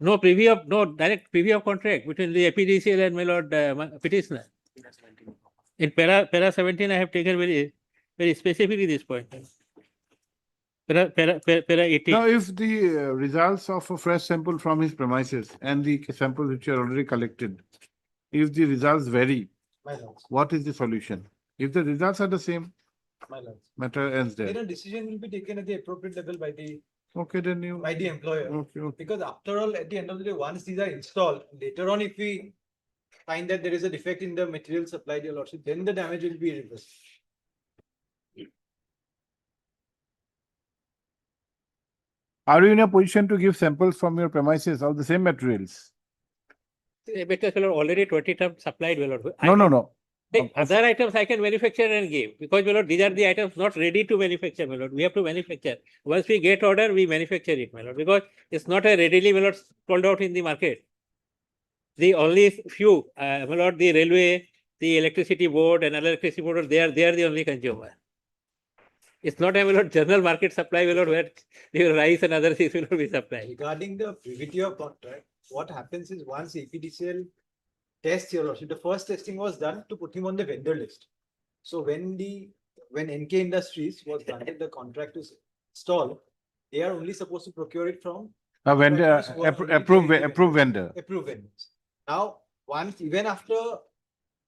No direct preview of contract between the APDCL and my lord petitioner. In para 17, I have taken very specifically this point. Para 18. Now, if the results of a fresh sample from his premises and the samples which are already collected, if the results vary, My lords, what is the solution? If the results are the same, my lords. matter ends Then there. a decision will be taken at the appropriate level by the Okay. employer. Okay. Because after all, at the end of the day, once these are installed, later on, if we find that there is a defect in the material supplied, Your Lordship, then the damage will be irreversible. Are you in a position to give samples from your premises of the same materials? Because my lord, already 20 tons supplied, my lord. No. Hey, other items I can manufacture and give, because, my lord, these are the items not ready to manufacture, my lord. We have to manufacture. Once we get order, we manufacture it, my lord, because it's not a readily, my lord, sold out in the market. The only few, my lord, the railway, the electricity board and other electricity board, they are the only consumer. It's not a, my lord, general market supply, my lord, where the rice and other things will not be supplied. Regarding the privity of contract, what happens is once APDCL tests, Your Lordship, the first testing was done to put him on the vendor list. So when NK Industries was granted the contract to stall, they are only supposed to procure it from A vendor, Vendors who are already approved carrying approved vendors. vendor. approved vendors. Now, once even after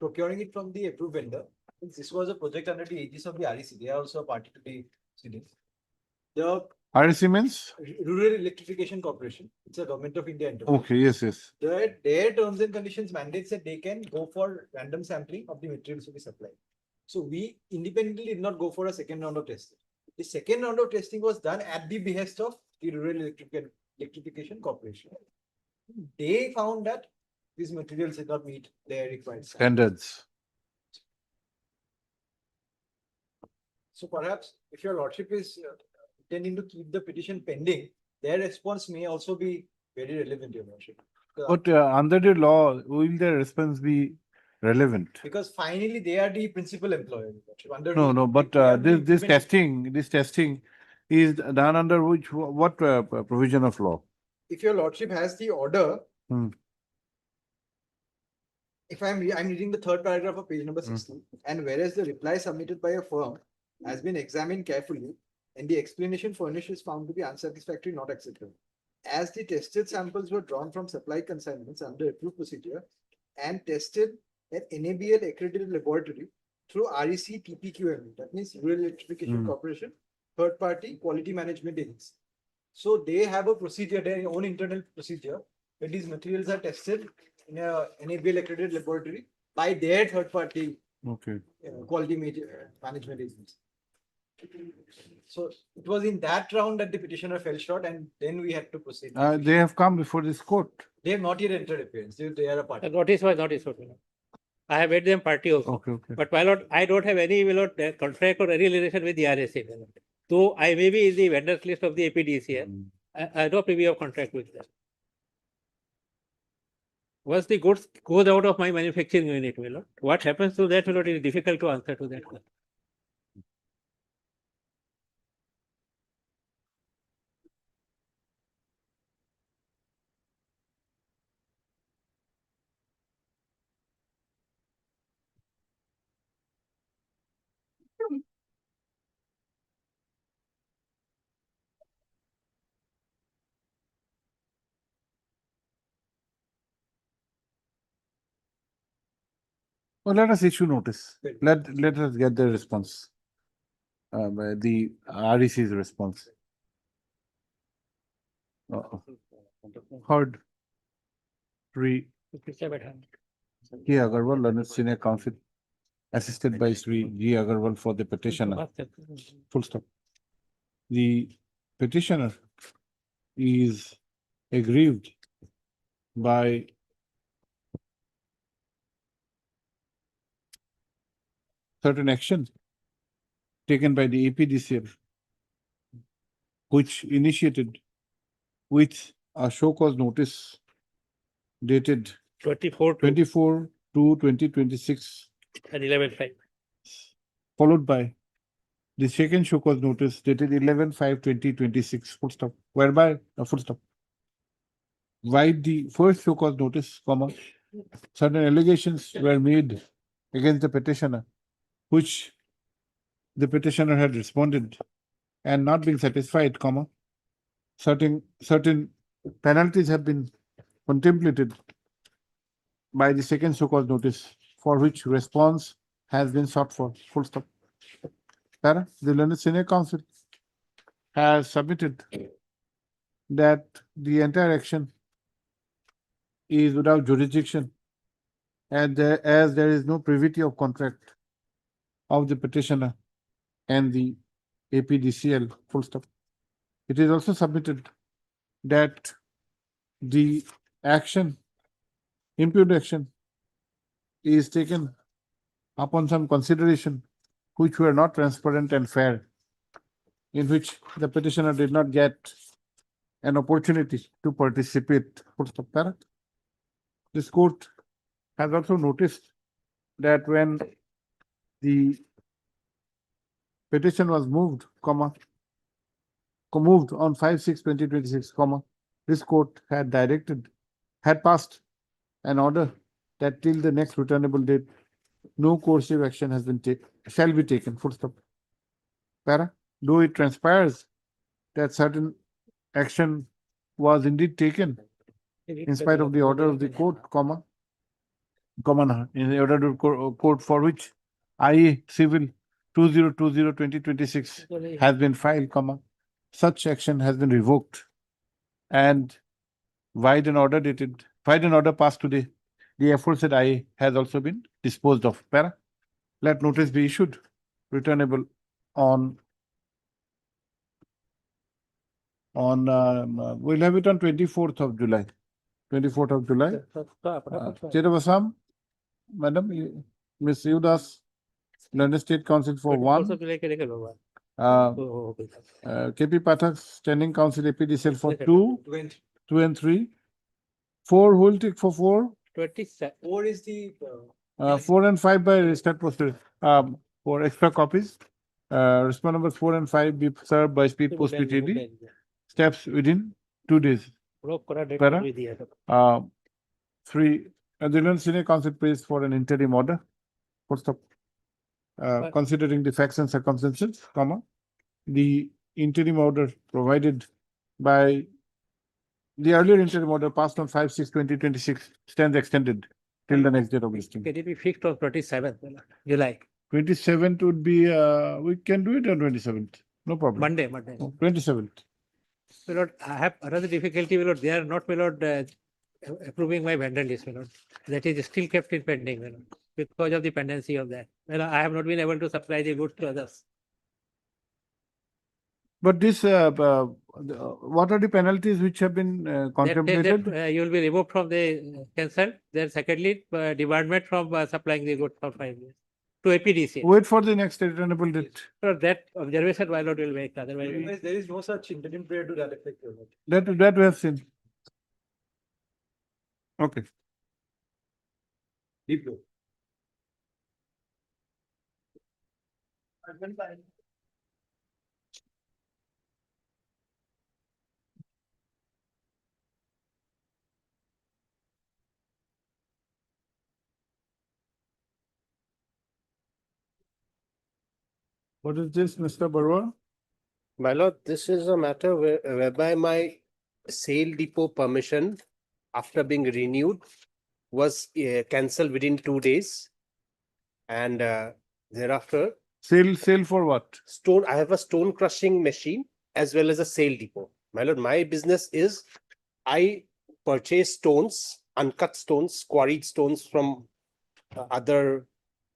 procuring it from the approved vendor, since this was a project under the aegis of the REC, they are also a party to the proceedings. The REC means? Rural Electrification Corporation, it's a government of India enterprise. Okay, yes, yes. Their terms and conditions mandates that they can go for random sampling of the materials to be supplied. So we independently did not go for a second round of testing. The second round of testing was done at the behest of the Rural Electrification Corporation. They found that these materials did not meet their required standards. Standards. So perhaps if your lordship is intending to keep the petition pending, their response may also be very relevant, your lordship. But under the law, will their response be relevant? Because finally they are the principal employer. Your lordship. Under No, whose- no, but they are the this implementing- testing is done under which, what provision of law? If your lordship has the order, Hmm. if I'm reading the third paragraph of page number Hmm. 60, and whereas the reply submitted by a firm has been examined carefully and the explanation furnished is found to be unsatisfactory, not acceptable. As the tested samples were drawn from supply consignments under approved procedure and tested at NABL accredited laboratory through REC TPQM, that means Rural Electrification Hmm. Corporation, third party quality management agency. So they have a procedure, their own internal procedure, where these materials are tested in a NABL accredited laboratory by their third party Okay. quality management agency. So it was in that round that the petitioner fell short, and then we had to proceed. They have come before this court. They have not yet entered appearance. They are a The party. notice was not issued, my lord. I have made them party also. Okay, okay. But my lord, I don't have any, my lord, contract or any relation with the RSA, my lord. Though I may be in the vendors list of the APDCL, I don't privy of contract with them. Once the goods goes out of my manufacturing unit, my lord, what happens to that, my lord, is difficult to answer to that question. Well, let us issue notice. Let us get the response. The REC's response. Heard. Sri G. Agarwal, learned senior counsel, assisted by Sri G. Agarwal for the petitioner. Full stop. The petitioner is aggrieved by certain action taken by the APDCL, which initiated with a show cause notice dated 24/2/2026, and 11/5. followed by the second show cause notice dated 11/5/2026, full stop, whereby, full stop. Why the first show cause notice, comma, certain allegations were made against the petitioner, which the petitioner had responded and not being satisfied, comma, certain penalties have been contemplated by the second show cause notice, for which response has been sought for, full stop. The learned senior counsel has submitted that the entire action is without jurisdiction, and as there is no privity of contract of the petitioner and the APDCL, full stop. It is also submitted that the action, imputed action, is taken upon some consideration which were not transparent and fair, in which the petitioner did not get an opportunity to participate. Full stop. This court has also noticed that when the petition was moved, moved on 5/6/2026, this court had passed an order that till the next returnable date, no coercive action shall be taken, full stop. Though it transpires that certain action was indeed taken in spite of the order of the court, in the order of court for which IA Civil 2020-2026 has been filed, such action has been revoked, and vide an order passed today, the aforesaid IA has also been disposed of. Let notice be issued, returnable on we'll have it on 24th of July. 24th of July. State of Assam, Madam, Ms. Yudas, London State Council for one. KP Pathak, Standing Council APDCL for two and three. Four, who will take for four? 27. 4 is the 4 and 5 by registered postal, for extra copies. Response numbers 4 and 5 be served by speed post PTD. Steps within 2 days. Para. 3, the London Senior Council pays for an interim order. Considering the facts and circumstances, the interim order provided by the earlier interim order passed on 5/6/2026 stands extended till the next date of listing. Can it be fixed on 27th July? 27th would be, we can do it on 27th. No problem. Monday. 27th. My lord, I have another difficulty, my lord. They are not, my lord, approving my vendor list, my lord. That is still kept in pending, my lord, because of the pendency of that. My lord, I have not been able to supply the goods to others. But this, what are the penalties which have been contemplated? You will be removed from the consent. Then secondly, debarment from supplying the goods for 5 years to APDC. Wait for the next returnable date. So that observation my lord will make, otherwise. there is no such interim period to that effect. Your Lord. That we have seen. Okay. Deep blue. What is this, Mr. Barua? My lord, this is a matter whereby my sale depot permission, after being renewed, was cancelled within 2 days. And thereafter, Sale for what? I have a stone crushing machine as well as a sale depot. My lord, my business is I purchase stones, uncut stones, quarried stones from other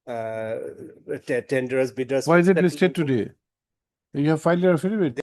tenderers, bidders. Why is it for listed settlement. today? You have filed your affidavit.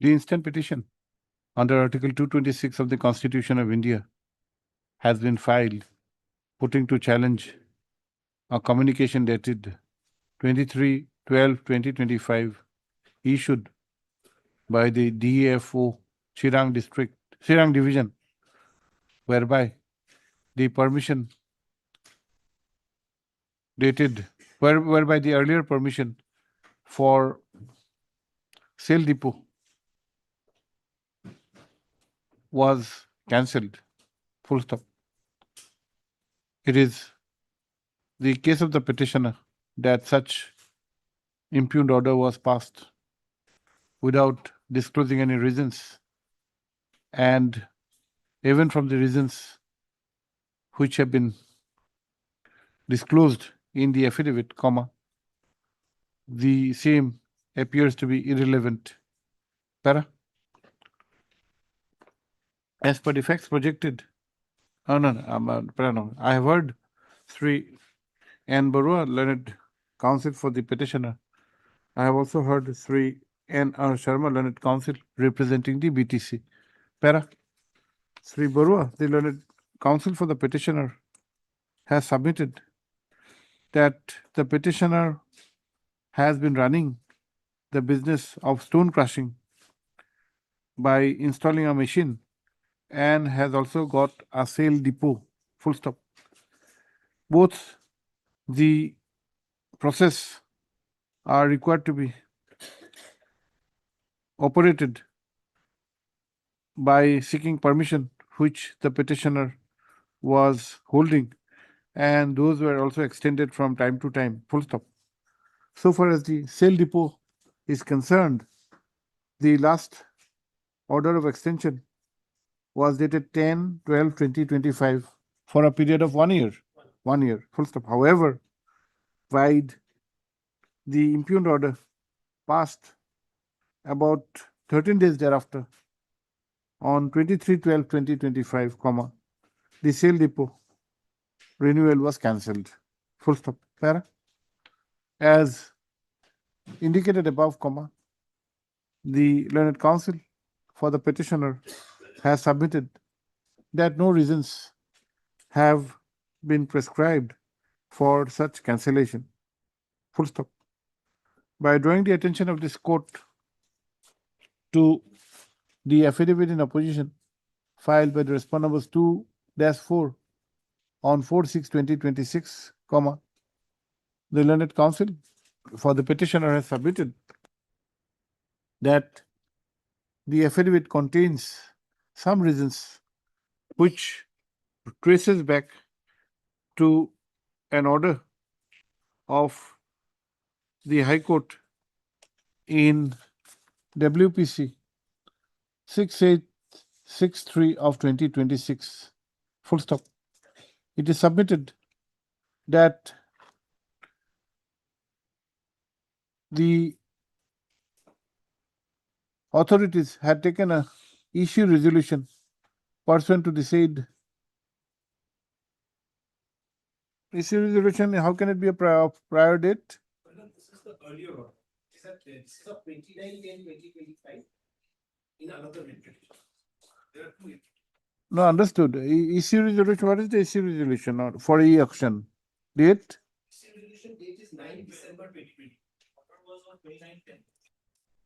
The instant petition under Article 226 of the Constitution of India has been filed, putting to challenge a communication dated 23/12/2025 issued by the DAFO Chirang Division, whereby the permission whereby the earlier permission for sale depot was cancelled. Full stop. It is the case of the petitioner that such impugned order was passed without disclosing any reasons, and even from the reasons which have been disclosed in the affidavit, the same appears to be irrelevant. Para? As per the facts projected, no. I have heard Sri N. Barua, learned counsel for the petitioner. I have also heard Sri N. R. Sharma, learned counsel representing the BTC. Para? Sri Barua, the learned counsel for the petitioner, has submitted that the petitioner has been running the business of stone crushing by installing a machine and has also got a sale depot. Full stop. Both the process are required to be operated by seeking permission, which the petitioner was holding, and those were also extended from time to time. Full stop. So far as the sale depot is concerned, the last order of extension was dated 10/12/2025 for a period of 1 year. 1 year. Full stop. However, while the impugned order passed about 13 days thereafter, on 23/12/2025, the sale depot renewal was cancelled. Full stop. Para? As indicated above, the learned counsel for the petitioner has submitted that no reasons have been prescribed for such cancellation. Full stop. By drawing the attention of this court to the affidavit in opposition filed by the respondent numbers 2-4 on 4/6/2026, the learned counsel for the petitioner has submitted that the affidavit contains some reasons which traces back to an order of the High Court in WPC 6863 of 2026. Full stop. It is submitted that the authorities had taken a issue resolution pursuant to the said issue resolution. How can it be a prior date? This is the earlier one. This is of 29/10/2025 in another litigation. There are two. No, understood. Issue resolution. What is the issue resolution for e-auction? Date? Issue resolution date is 9 December 2020. Order was on 29/10.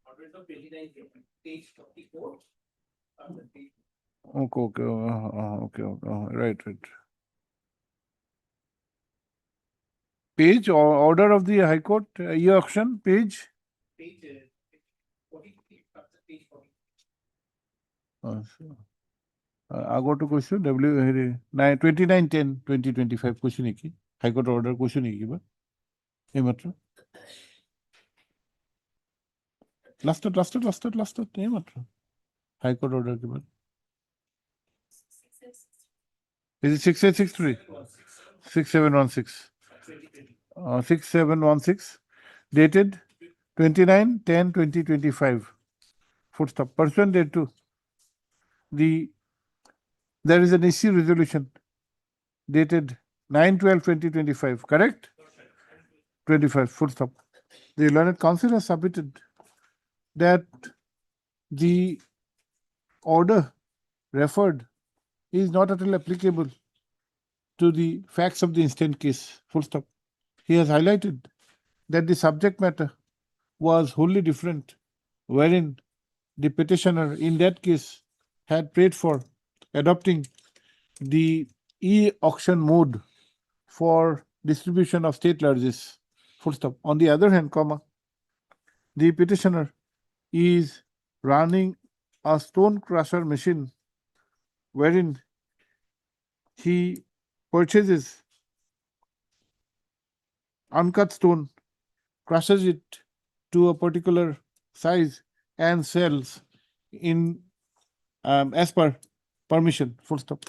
Order is on 29/10. Page 44. Okay. Right. Page or order of the High Court e-auction page? Page 43. Page 40. আগৰটো কৈছো হেৰি 29/10/2025 কৈছো নেকি high court order কৈছো নেকি কিবা এইমাত্ৰ লাষ্টত এইমাত্ৰ হাইকোৰ্ট অৰ্ডাৰ কিবা is it 6863 6716 6716 dated 29/10/2025 full stop pursuant thereto there is an issue resolution dated 9/12/2025, correct? 25, full stop. The learned counsel has submitted that the order referred is not at all applicable to the facts of the instant case, full stop. He has highlighted that the subject matter was wholly different, wherein the petitioner in that case had prayed for adopting the e-auction mode for distribution of state largesse, full stop. On the other hand, comma, the petitioner is running a stone crusher machine wherein he purchases uncut stone, crushes it to a particular size and sells in as per permission, full stop.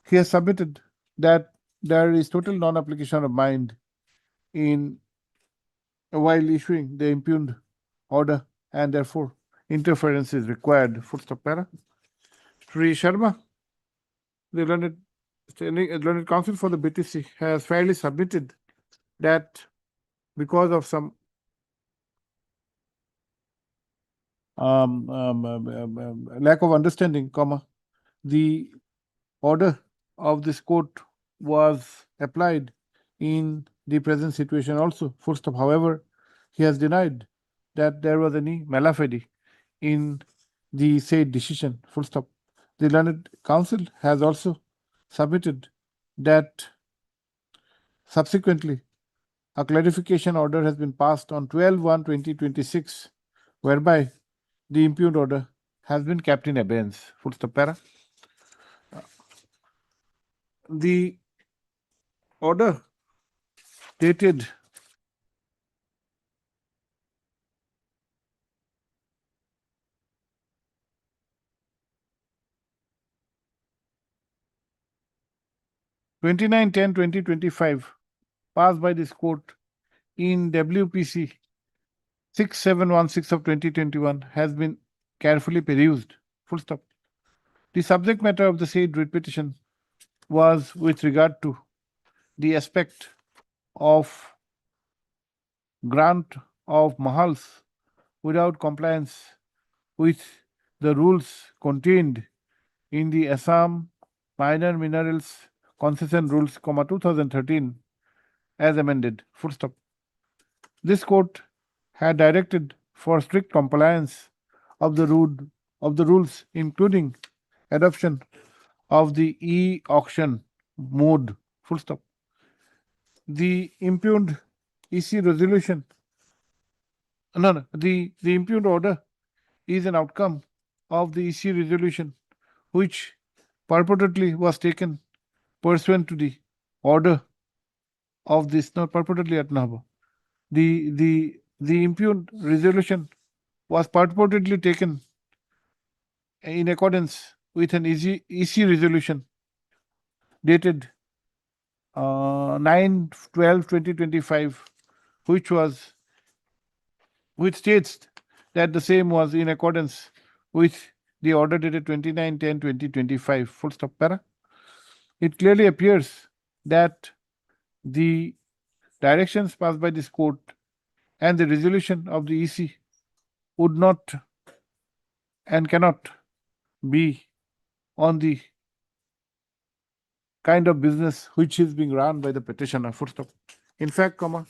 He has submitted that there is total non-application of mind in while issuing the impugned order, and therefore interference is required, full stop. Para. Sri Sharma, the learned counsel for the BTC, has fairly submitted that because of some lack of understanding, comma, the order of this court was applied in the present situation also, full stop. However, he has denied that there was any mala fide in the said decision, full stop. The learned counsel has also submitted that subsequently a clarification order has been passed on 12/1/2026, whereby the impugned order has been kept in abeyance, full stop. Para. The order dated (29/10/2025) passed by this court in WPC 6716 of 2021 has been carefully perused, full stop. The subject matter of the said writ petition was with regard to the aspect of grant of mahals without compliance with the rules contained in the Assam Minor Minerals Concession Rules, 2013, as amended, full stop. This court had directed for strict compliance of the rules, including adoption of the e-auction mode, full stop. The impugned EC resolution, the impugned order is an outcome of the EC resolution, which purportedly was taken pursuant to the order of this, not purportedly at Nahaba. The impugned resolution was purportedly taken in accordance with an EC resolution dated 9/12/2025, which states that the same was in accordance with the order dated 29/10/2025, full stop. Para. It clearly appears that the directions passed by this court and the resolution of the EC would not and cannot be on the kind of business which is being run by the petitioner, full stop. In fact, comma,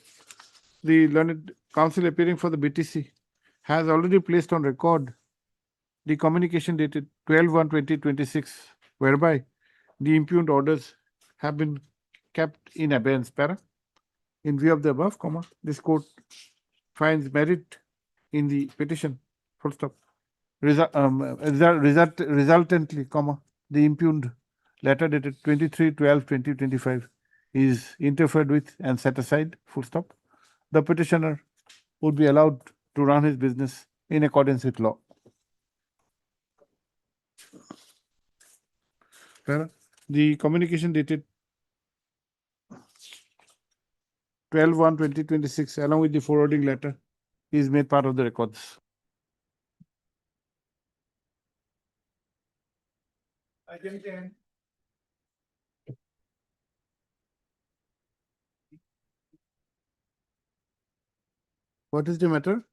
the learned counsel appearing for the BTC has already placed on record the communication dated 12/1/2026, whereby the impugned orders have been kept in abeyance. Para. In view of the above, comma, this court finds merit in the petition, full stop. Resultantly, comma, the impugned letter dated 23/12/2025 is interfered with and set aside, full stop. The petitioner would be allowed to run his business in accordance with law. The communication dated 12/1/2026 along with the forwarding letter is made part of the records. Item 10. What is the matter?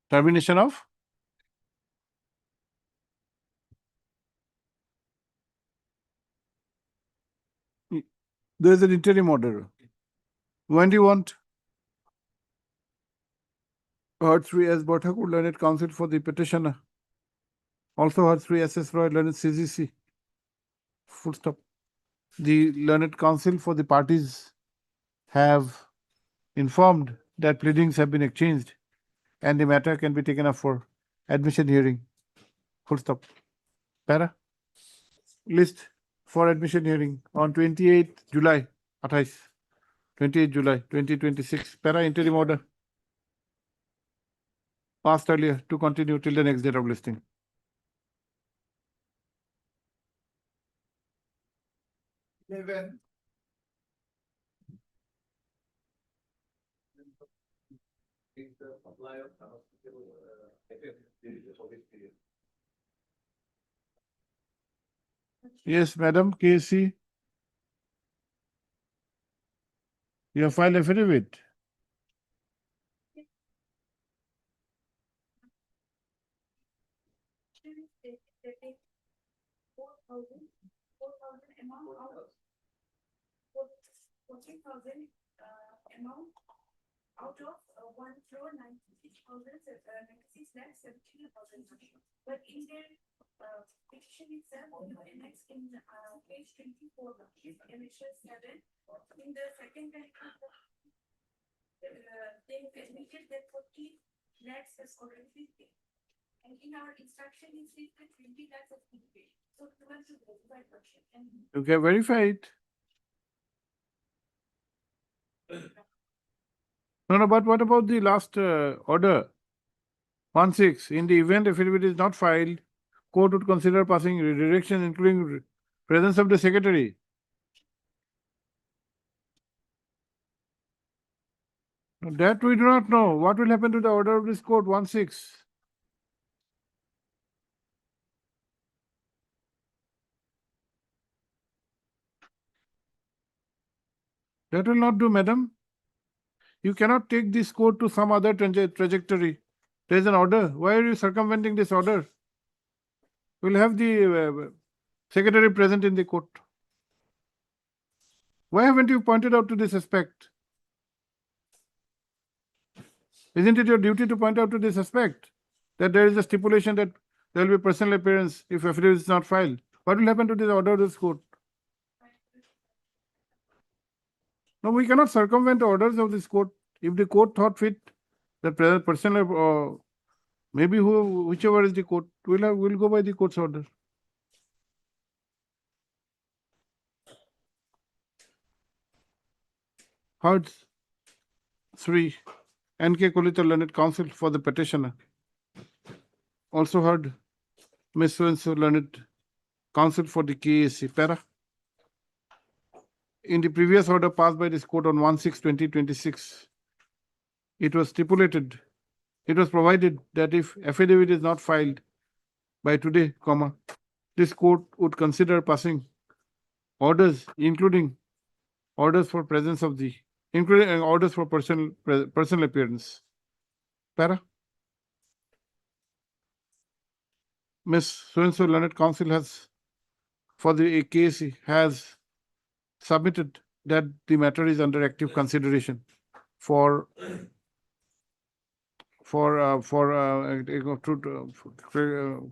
Termination of? There is an interim order. When do you want? Heard 3 as Bhattakur Learned Counsel for the petitioner. Also heard 3 SS Roy Learned CGC. Full stop. The Learned Counsel for the parties have informed that pleadings have been exchanged and the matter can be taken up for admission hearing. Full stop. Para. List for admission hearing on 28th July, 28th July 2026. Para interim order passed earlier to continue till the next date of listing. Yes, madam, KC. You have filed affidavit. Amount out of 1,96,76,17,000. But in their petition itself, next in page 24, MHS 7, in the second paragraph, they admitted that 40 lakhs has already been paid. And in our instruction, it says that 20 lakhs has been paid. So we want to verify question. You can verify it. No, but what about the last order? 1.6. In the event affidavit is not filed, court would consider passing redirection, including presence of the secretary. That we do not know. What will happen to the order of this court? 1.6. That will not do, madam. You cannot take this court to some other trajectory. There is an order. Why are you circumventing this order? We'll have the secretary present in the court. Why haven't you pointed out to this aspect? Isn't it your duty to point out to this aspect that there is a stipulation that there will be personal appearance if affidavit is not filed? What will happen to this order of this court? No, we cannot circumvent orders of this court. If the court thought fit that personal, maybe whichever is the court, we'll go by the court's order. Heard 3. N.K. Kolita Learned Counsel for the petitioner. Also heard Ms. So Learned Counsel for the KAC. Para. In the previous order passed by this court on 1/6/2026, it was stipulated, it was provided that if affidavit is not filed by today, this court would consider passing orders, including orders for presence of the, including orders for personal appearance. Para. Ms. So-and-so Learned Counsel has, for the KAC, has submitted that the matter is under active consideration for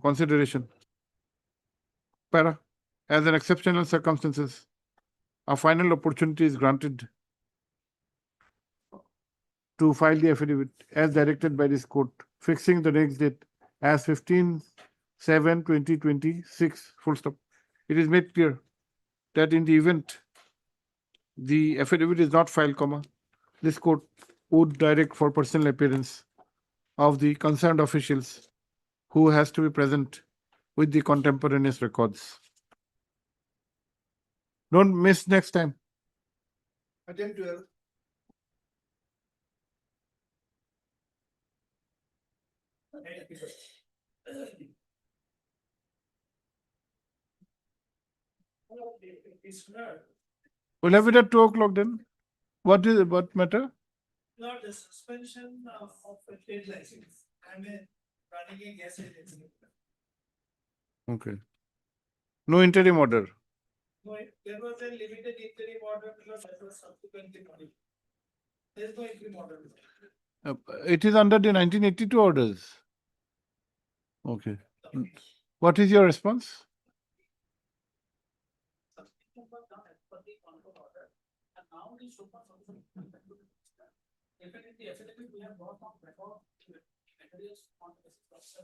consideration. Para. As an exceptional circumstances, a final opportunity is granted to file the affidavit as directed by this court, fixing the next date as 15/7/2026. Full stop. It is made clear that in the event the affidavit is not filed, this court would direct for personal appearance of the concerned officials who has to be present with the contemporaneous records. Don't miss next time. Item 12. We'll have it at 2 o'clock then. What matter? Not the suspension of a trade license. I'm running a gas agency. Okay. No interim order. No, there was a limited interim order because that was subsequently modified. There's no interim order. It is under the 1982 orders. Okay. What is your response? Substitution was done as per the control order, and now the super also. Definitely, affidavit we have brought on record materials on the basis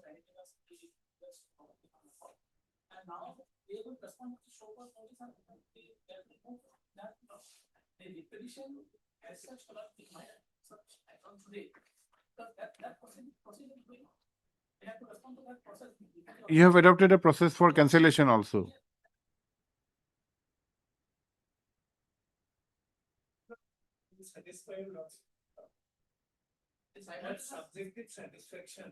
of the managers. And now they will respond to show us notice and they remove that the repetition as such cannot be minor such action today. Because that process is going on. They have to respond to that process. You have adopted a process for cancellation also. Satisfied loss. That subjective satisfaction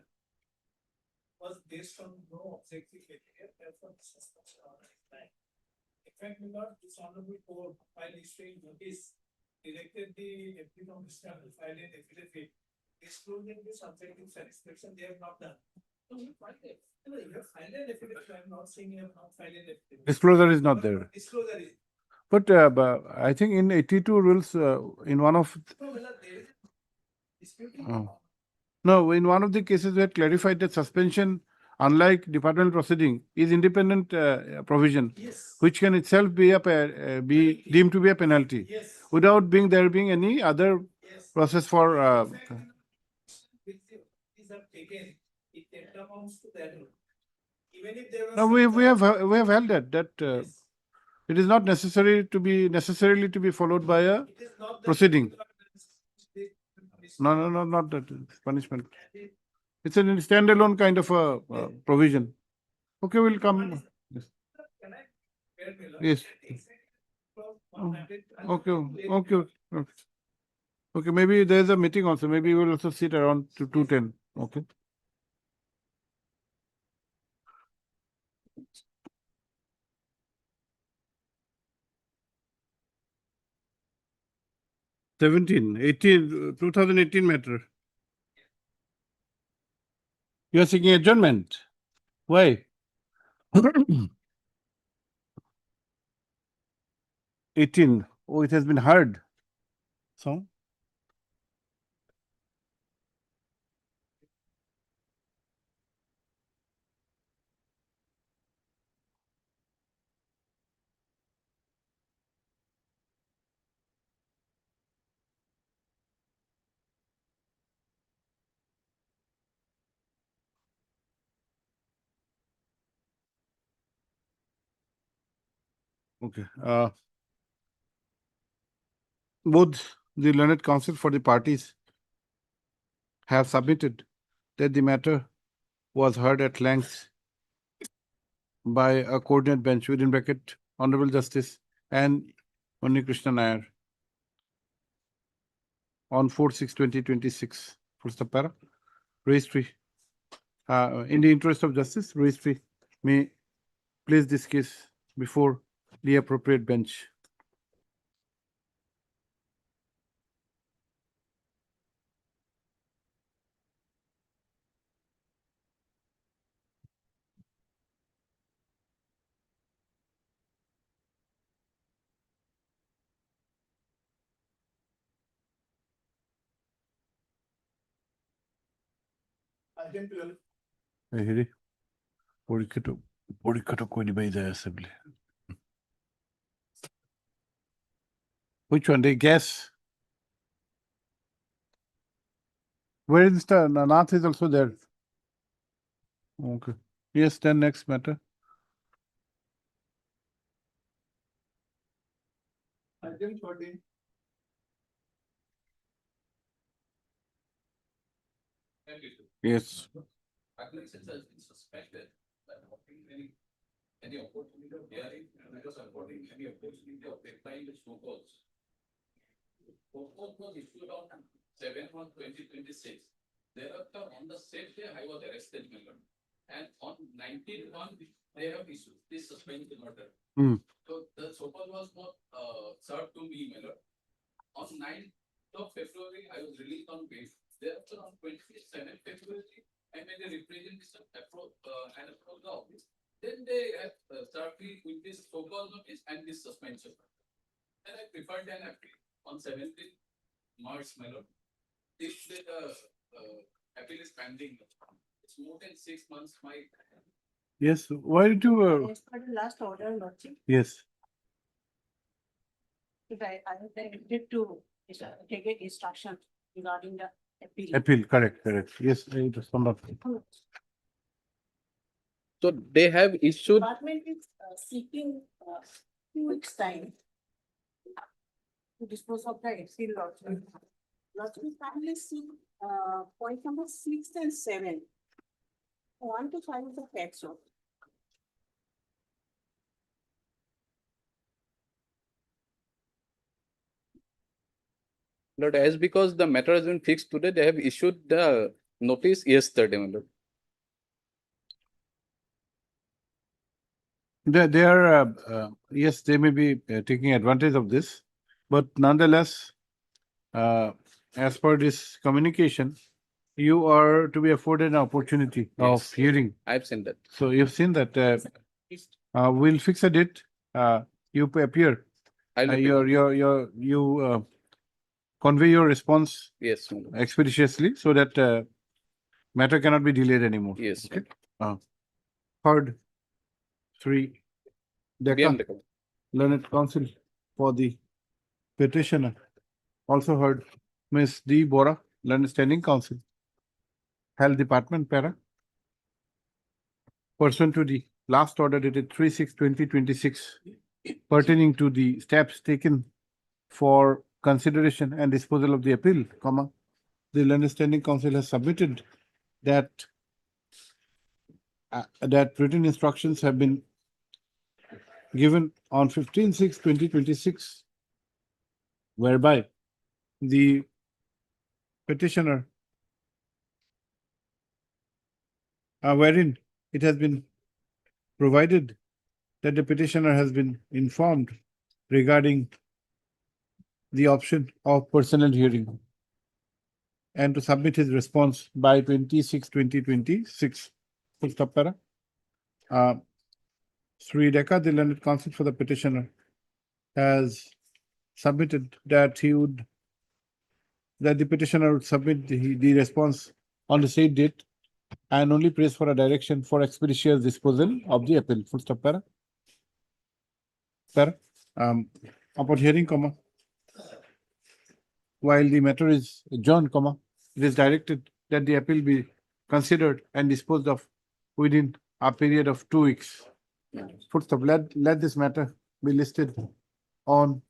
was based on no objective criteria, therefore the suspension order is blank. In fact, we got this honorable court while issuing notice directed the deputy commissioner to file an affidavit disclosing the subjective satisfaction they have not done. So we find it. You have filed an affidavit. I am not saying you have not filed an affidavit. Disclosure is not there. Disclosure is. But I think in 82 rules, in one of No, well, there is disputing. Oh. No, in one of the cases we had clarified that suspension, unlike departmental proceeding, is independent provision, Yes. which can itself be be deemed to be a penalty, Yes. without there being any other Yes. process for. These are taken, it amounts to that. Even if there was. No, we have held that Yes. it is not necessarily to be followed by a It is not that proceeding. No. No, not that it's punishment. It's a standalone kind of a provision. Okay, we'll come. Yes. Can I? Fair Miller, Yes. from Oh, 100 Okay. Okay, maybe there's a meeting also. Maybe we'll also sit around to 2:10. Okay. (17, 18, 2018 matter. You are seeking adjournment. Why? 18. Oh, it has been heard. So? Okay. Both the learned counsel for the parties have submitted that the matter was heard at length by a coordinate bench within bracket Honorable Justice and Mani Krishna Nair on 4/6/2026. Full stop para. Registry. In the interest of justice, registry may place this case before the appropriate bench. Item 12. হেৰি পৰীক্ষাটো কৈ দিবাই যায় আছে বুলি. Which one? The guess? Where is the Nath is also there? Okay. Yes, then next matter. Item 14. Yes. License has been suspended, but not any opportunity of hearing, because according any opportunity of applying the show cause. Proposal was issued on 7/1/2026. Thereafter, on the same day, I was arrested, my lord. And on 19/1, they have issued this suspension order. Hmm. So the show cause was not served to me, my lord. On 9th of February, I was released on bail. Thereafter, on 27th February, and when the representation and approach the office, then they have served me with this so-called notice and this suspension. And I preferred an appeal on 17th March, my lord. If the appeal is pending, it's more than 6 months, my Yes, why did you, As per the last order, Lordship, yes, if I have intended to take a instruction regarding the appeal. appeal, correct, correct. Yes, it was not. So they have issued, Department is seeking 2 weeks time to dispose of the appeal, Lordship. Lordship, kindly see point number 6 and 7. I want to find the facts of. Lord, as because the matter has been fixed today, they have issued the notice yesterday, my lord. They are, yes, they may be taking advantage of this, but nonetheless, as per this communication, you are to be afforded an opportunity of Yes. hearing. I've seen that. So you've seen that, we'll fix a date, you appear, I'll appeal. you convey your response Yes, my lord. expeditiously so that matter cannot be delayed anymore. Yes. Okay. Heard 3. BM Decca, Decca. Learned Counsel for the petitioner. Also heard Ms. D. Bora, Learned Standing Counsel. Health Department, Para. Pursuant to the last order dated 3/6/2026 pertaining to the steps taken for consideration and disposal of the appeal, comma, the Learned Standing Counsel has submitted that that written instructions have been given on 15/6/2026, whereby the petitioner, wherein it has been provided that the petitioner has been informed regarding the option of personal hearing and to submit his response by 26/2026. Full stop, para. Sri Decca, the Learned Counsel for the petitioner, has submitted that the petitioner would submit the response on the same date and only prays for a direction for expeditious disposal of the appeal. Full stop, para. Para. Upon hearing, comma, while the matter is adjourned, comma, it is directed that the appeal be considered and disposed of within a period of 2 weeks. Full stop. Let this matter be listed on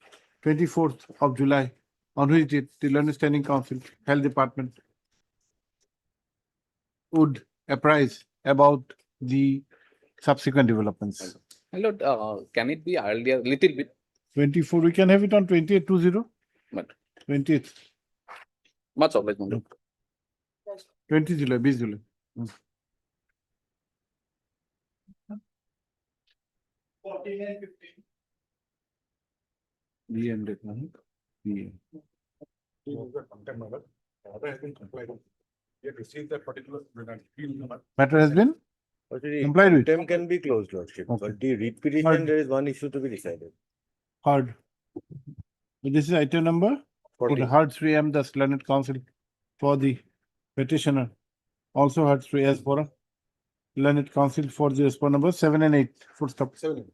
24th of July, on which the Learned Standing Council, Health Department would apprise about the subsequent developments. My lord, can it be earlier, little bit? 24, we can have it on 28/20, But 20th, much obliged, my lord. 20 July, 20 July. BM date, no? BM. Order has been complied with. We have received that particular appeal number. Matter has been Already, complied with. contempt can be closed, Lordship, Okay. but the writ petition, Heard. there is one issue to be decided. Heard. This is item number 40. heard 3M, the Learned Counsel for the petitioner. Also heard 3S for Learned Counsel for the respondent number 7 and 8. Full stop. 7.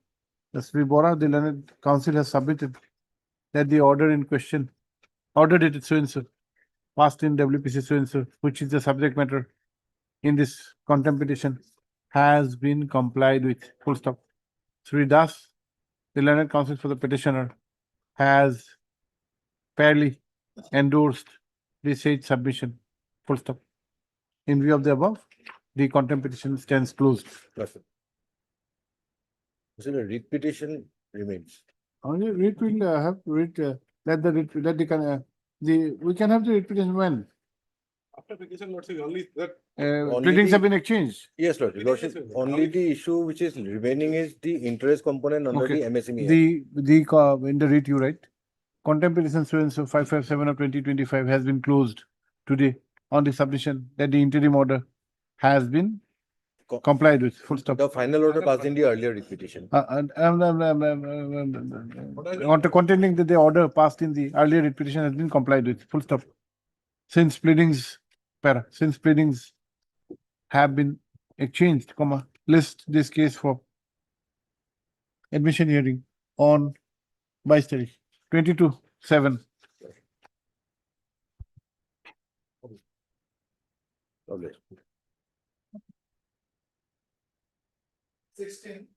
The Sri Bora, the Learned Counsel has submitted that the order in question, order dated so and so, passed in WPC so and so, which is the subject matter in this contempt petition, has been complied with. Full stop. Sri Das, the Learned Counsel for the petitioner, has fairly endorsed the said submission. Full stop. In view of the above, the contempt petition stands closed. Perfect. So the writ petition remains. Only writ will have writ, let the writ, let the we can have the writ petition when After petition, what's the only that Only pleadings the- have been exchanged. Yes, Lordship. Lordship, only the issue which is remaining is the interest component under Okay. the MSME. Act. In the writ you write, contempt petition so and so 557 of 2025 has been closed today on the submission that the interim order has been complied with, full stop. The final order passed in the earlier repetition. Contending that the order passed in the earlier repetition has been complied with, full stop. Since pleadings have been exchanged, comma, list this case for admission hearing on 22/7. Okay. 16.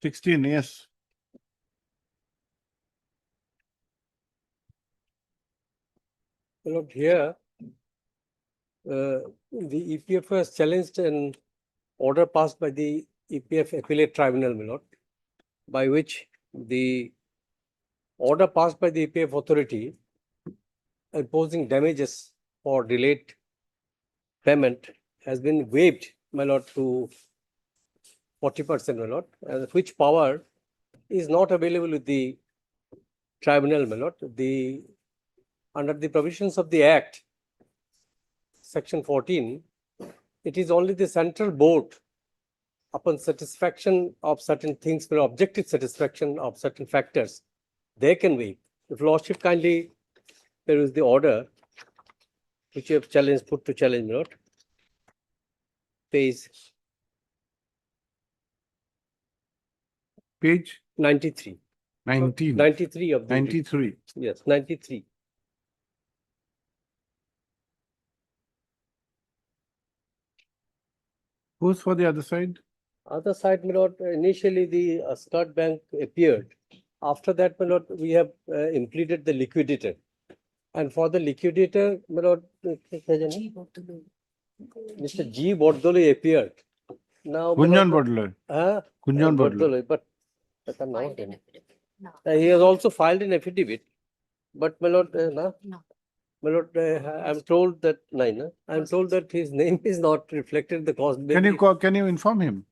16, yes. Lord, here, the EPF has challenged an order passed by the EPF appellate tribunal, my lord, by which the order passed by the EPF authority imposing damages for delayed payment has been waived, my lord, to 40%, my lord, which power is not available with the tribunal, my lord. Under the provisions of the Act, Section 14, it is only the central board, upon satisfaction of certain things, for objective satisfaction of certain factors, they can waive. If Lordship kindly peruse the order which you have challenged, put to challenge, my lord, page Page 93. 19. 93 of the 93. Yes, 93. Who's for the other side? Other side, my lord, initially the Scott Bank appeared. After that, my lord, we have implemented the liquidator. And for the liquidator, my lord, Mr. G. Bordole appeared. Now, my Gunjan lord, Bodler. Huh? Gunjan Bodler. Bordole, but not him. He has also filed an affidavit. But my lord, no? My lord, I'm told that I'm told that his name is not reflected in the cost. Can you inform him?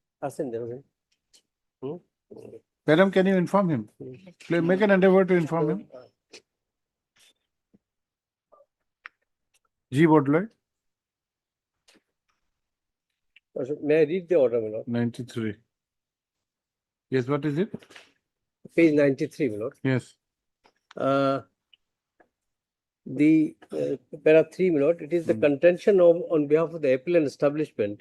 Madam, can you inform him? Make an endeavor to inform him. G. Bodler, May I read the order, my lord? 93. Yes, what is it? Page 93, my lord. Yes. The para 3, my lord, it is the contention on behalf of the appellant establishment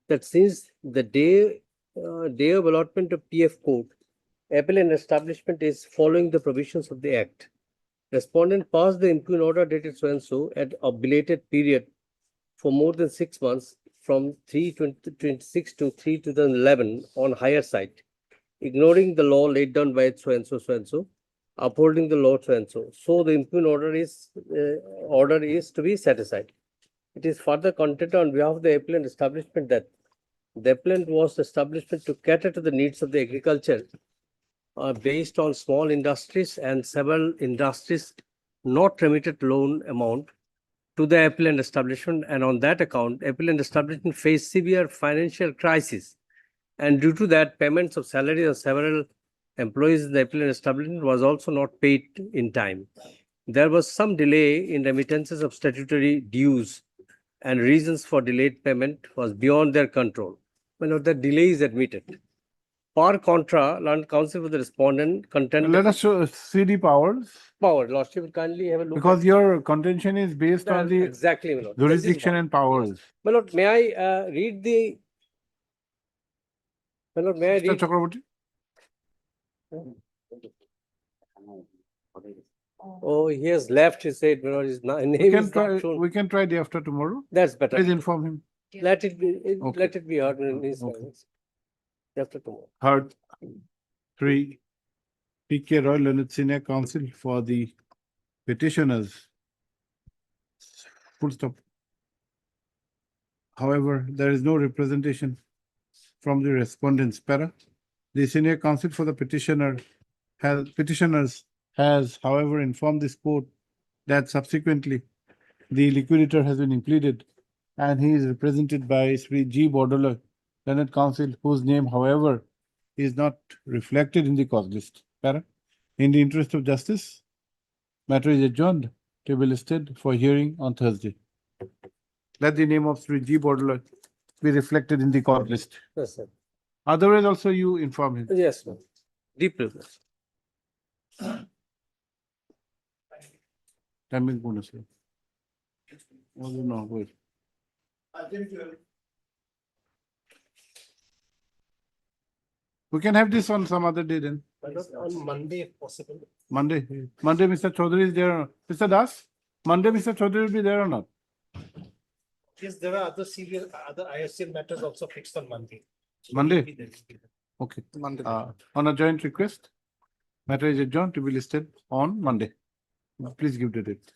that since the day of allotment of PF code, appellant establishment is following the provisions of the Act. Respondent passed the impugn order dated so and so at a belated period for more than 6 months from 3/26 to 3/2011 on higher side, ignoring the law laid down by so and so, upholding the law so and so. So the impugn order is to be set aside. It is further contended on behalf of the appellant establishment that the appellant was establishment to cater to the needs of the agriculture based on small industries and several industries not remitted loan amount to the appellant establishment, and on that account, appellant establishment faced severe financial crisis, and due to that, payments of salaries of several employees in the appellant establishment was also not paid in time. There was some delay in remittances of statutory dues, and reasons for delayed payment was beyond their control. When the delay is admitted. Par contra, Land Council for the respondent contended. Let us see the powers. Lordship will kindly have a look. Because your contention is based on the exactly, my lord. jurisdiction and powers. My lord, may I read the? My lord, may I Mr. read? Chakraborty? Oh, he has left. He said, my lord, his name is not shown. We can try day after tomorrow. That's better. Please inform him. Let it be. Okay. Let it be heard in his Okay. presence. After tomorrow. Heard. 3. PK Roy Leonard Senior Counsel for the petitioners. Full stop. However, there is no representation from the respondents. Para. The senior counsel for the petitioners has, however, informed this court that subsequently the liquidator has been impleaded and he is represented by Sri G. Bordola, Learned Counsel, whose name, however, is not reflected in the cause list. Para. In the interest of justice, matter is adjourned to be listed for hearing on Thursday. Let the name of Sri G. Bordeler be reflected in the court list. Yes, sir. Otherwise also you inform him. Yes, sir. Deep request. Timing bonus. Oh, no, wait. We can have this on some other day then. On Monday if possible. Monday, Mr. Chaudhary is there. Or not? Mr. Das, Monday, Mr. Chaudhary will be there or not? Yes, there are other other ISCL matters also fixed on Monday. Monday? Okay. Monday. On a joint request, matter is adjourned to be listed on Monday. Please give the date.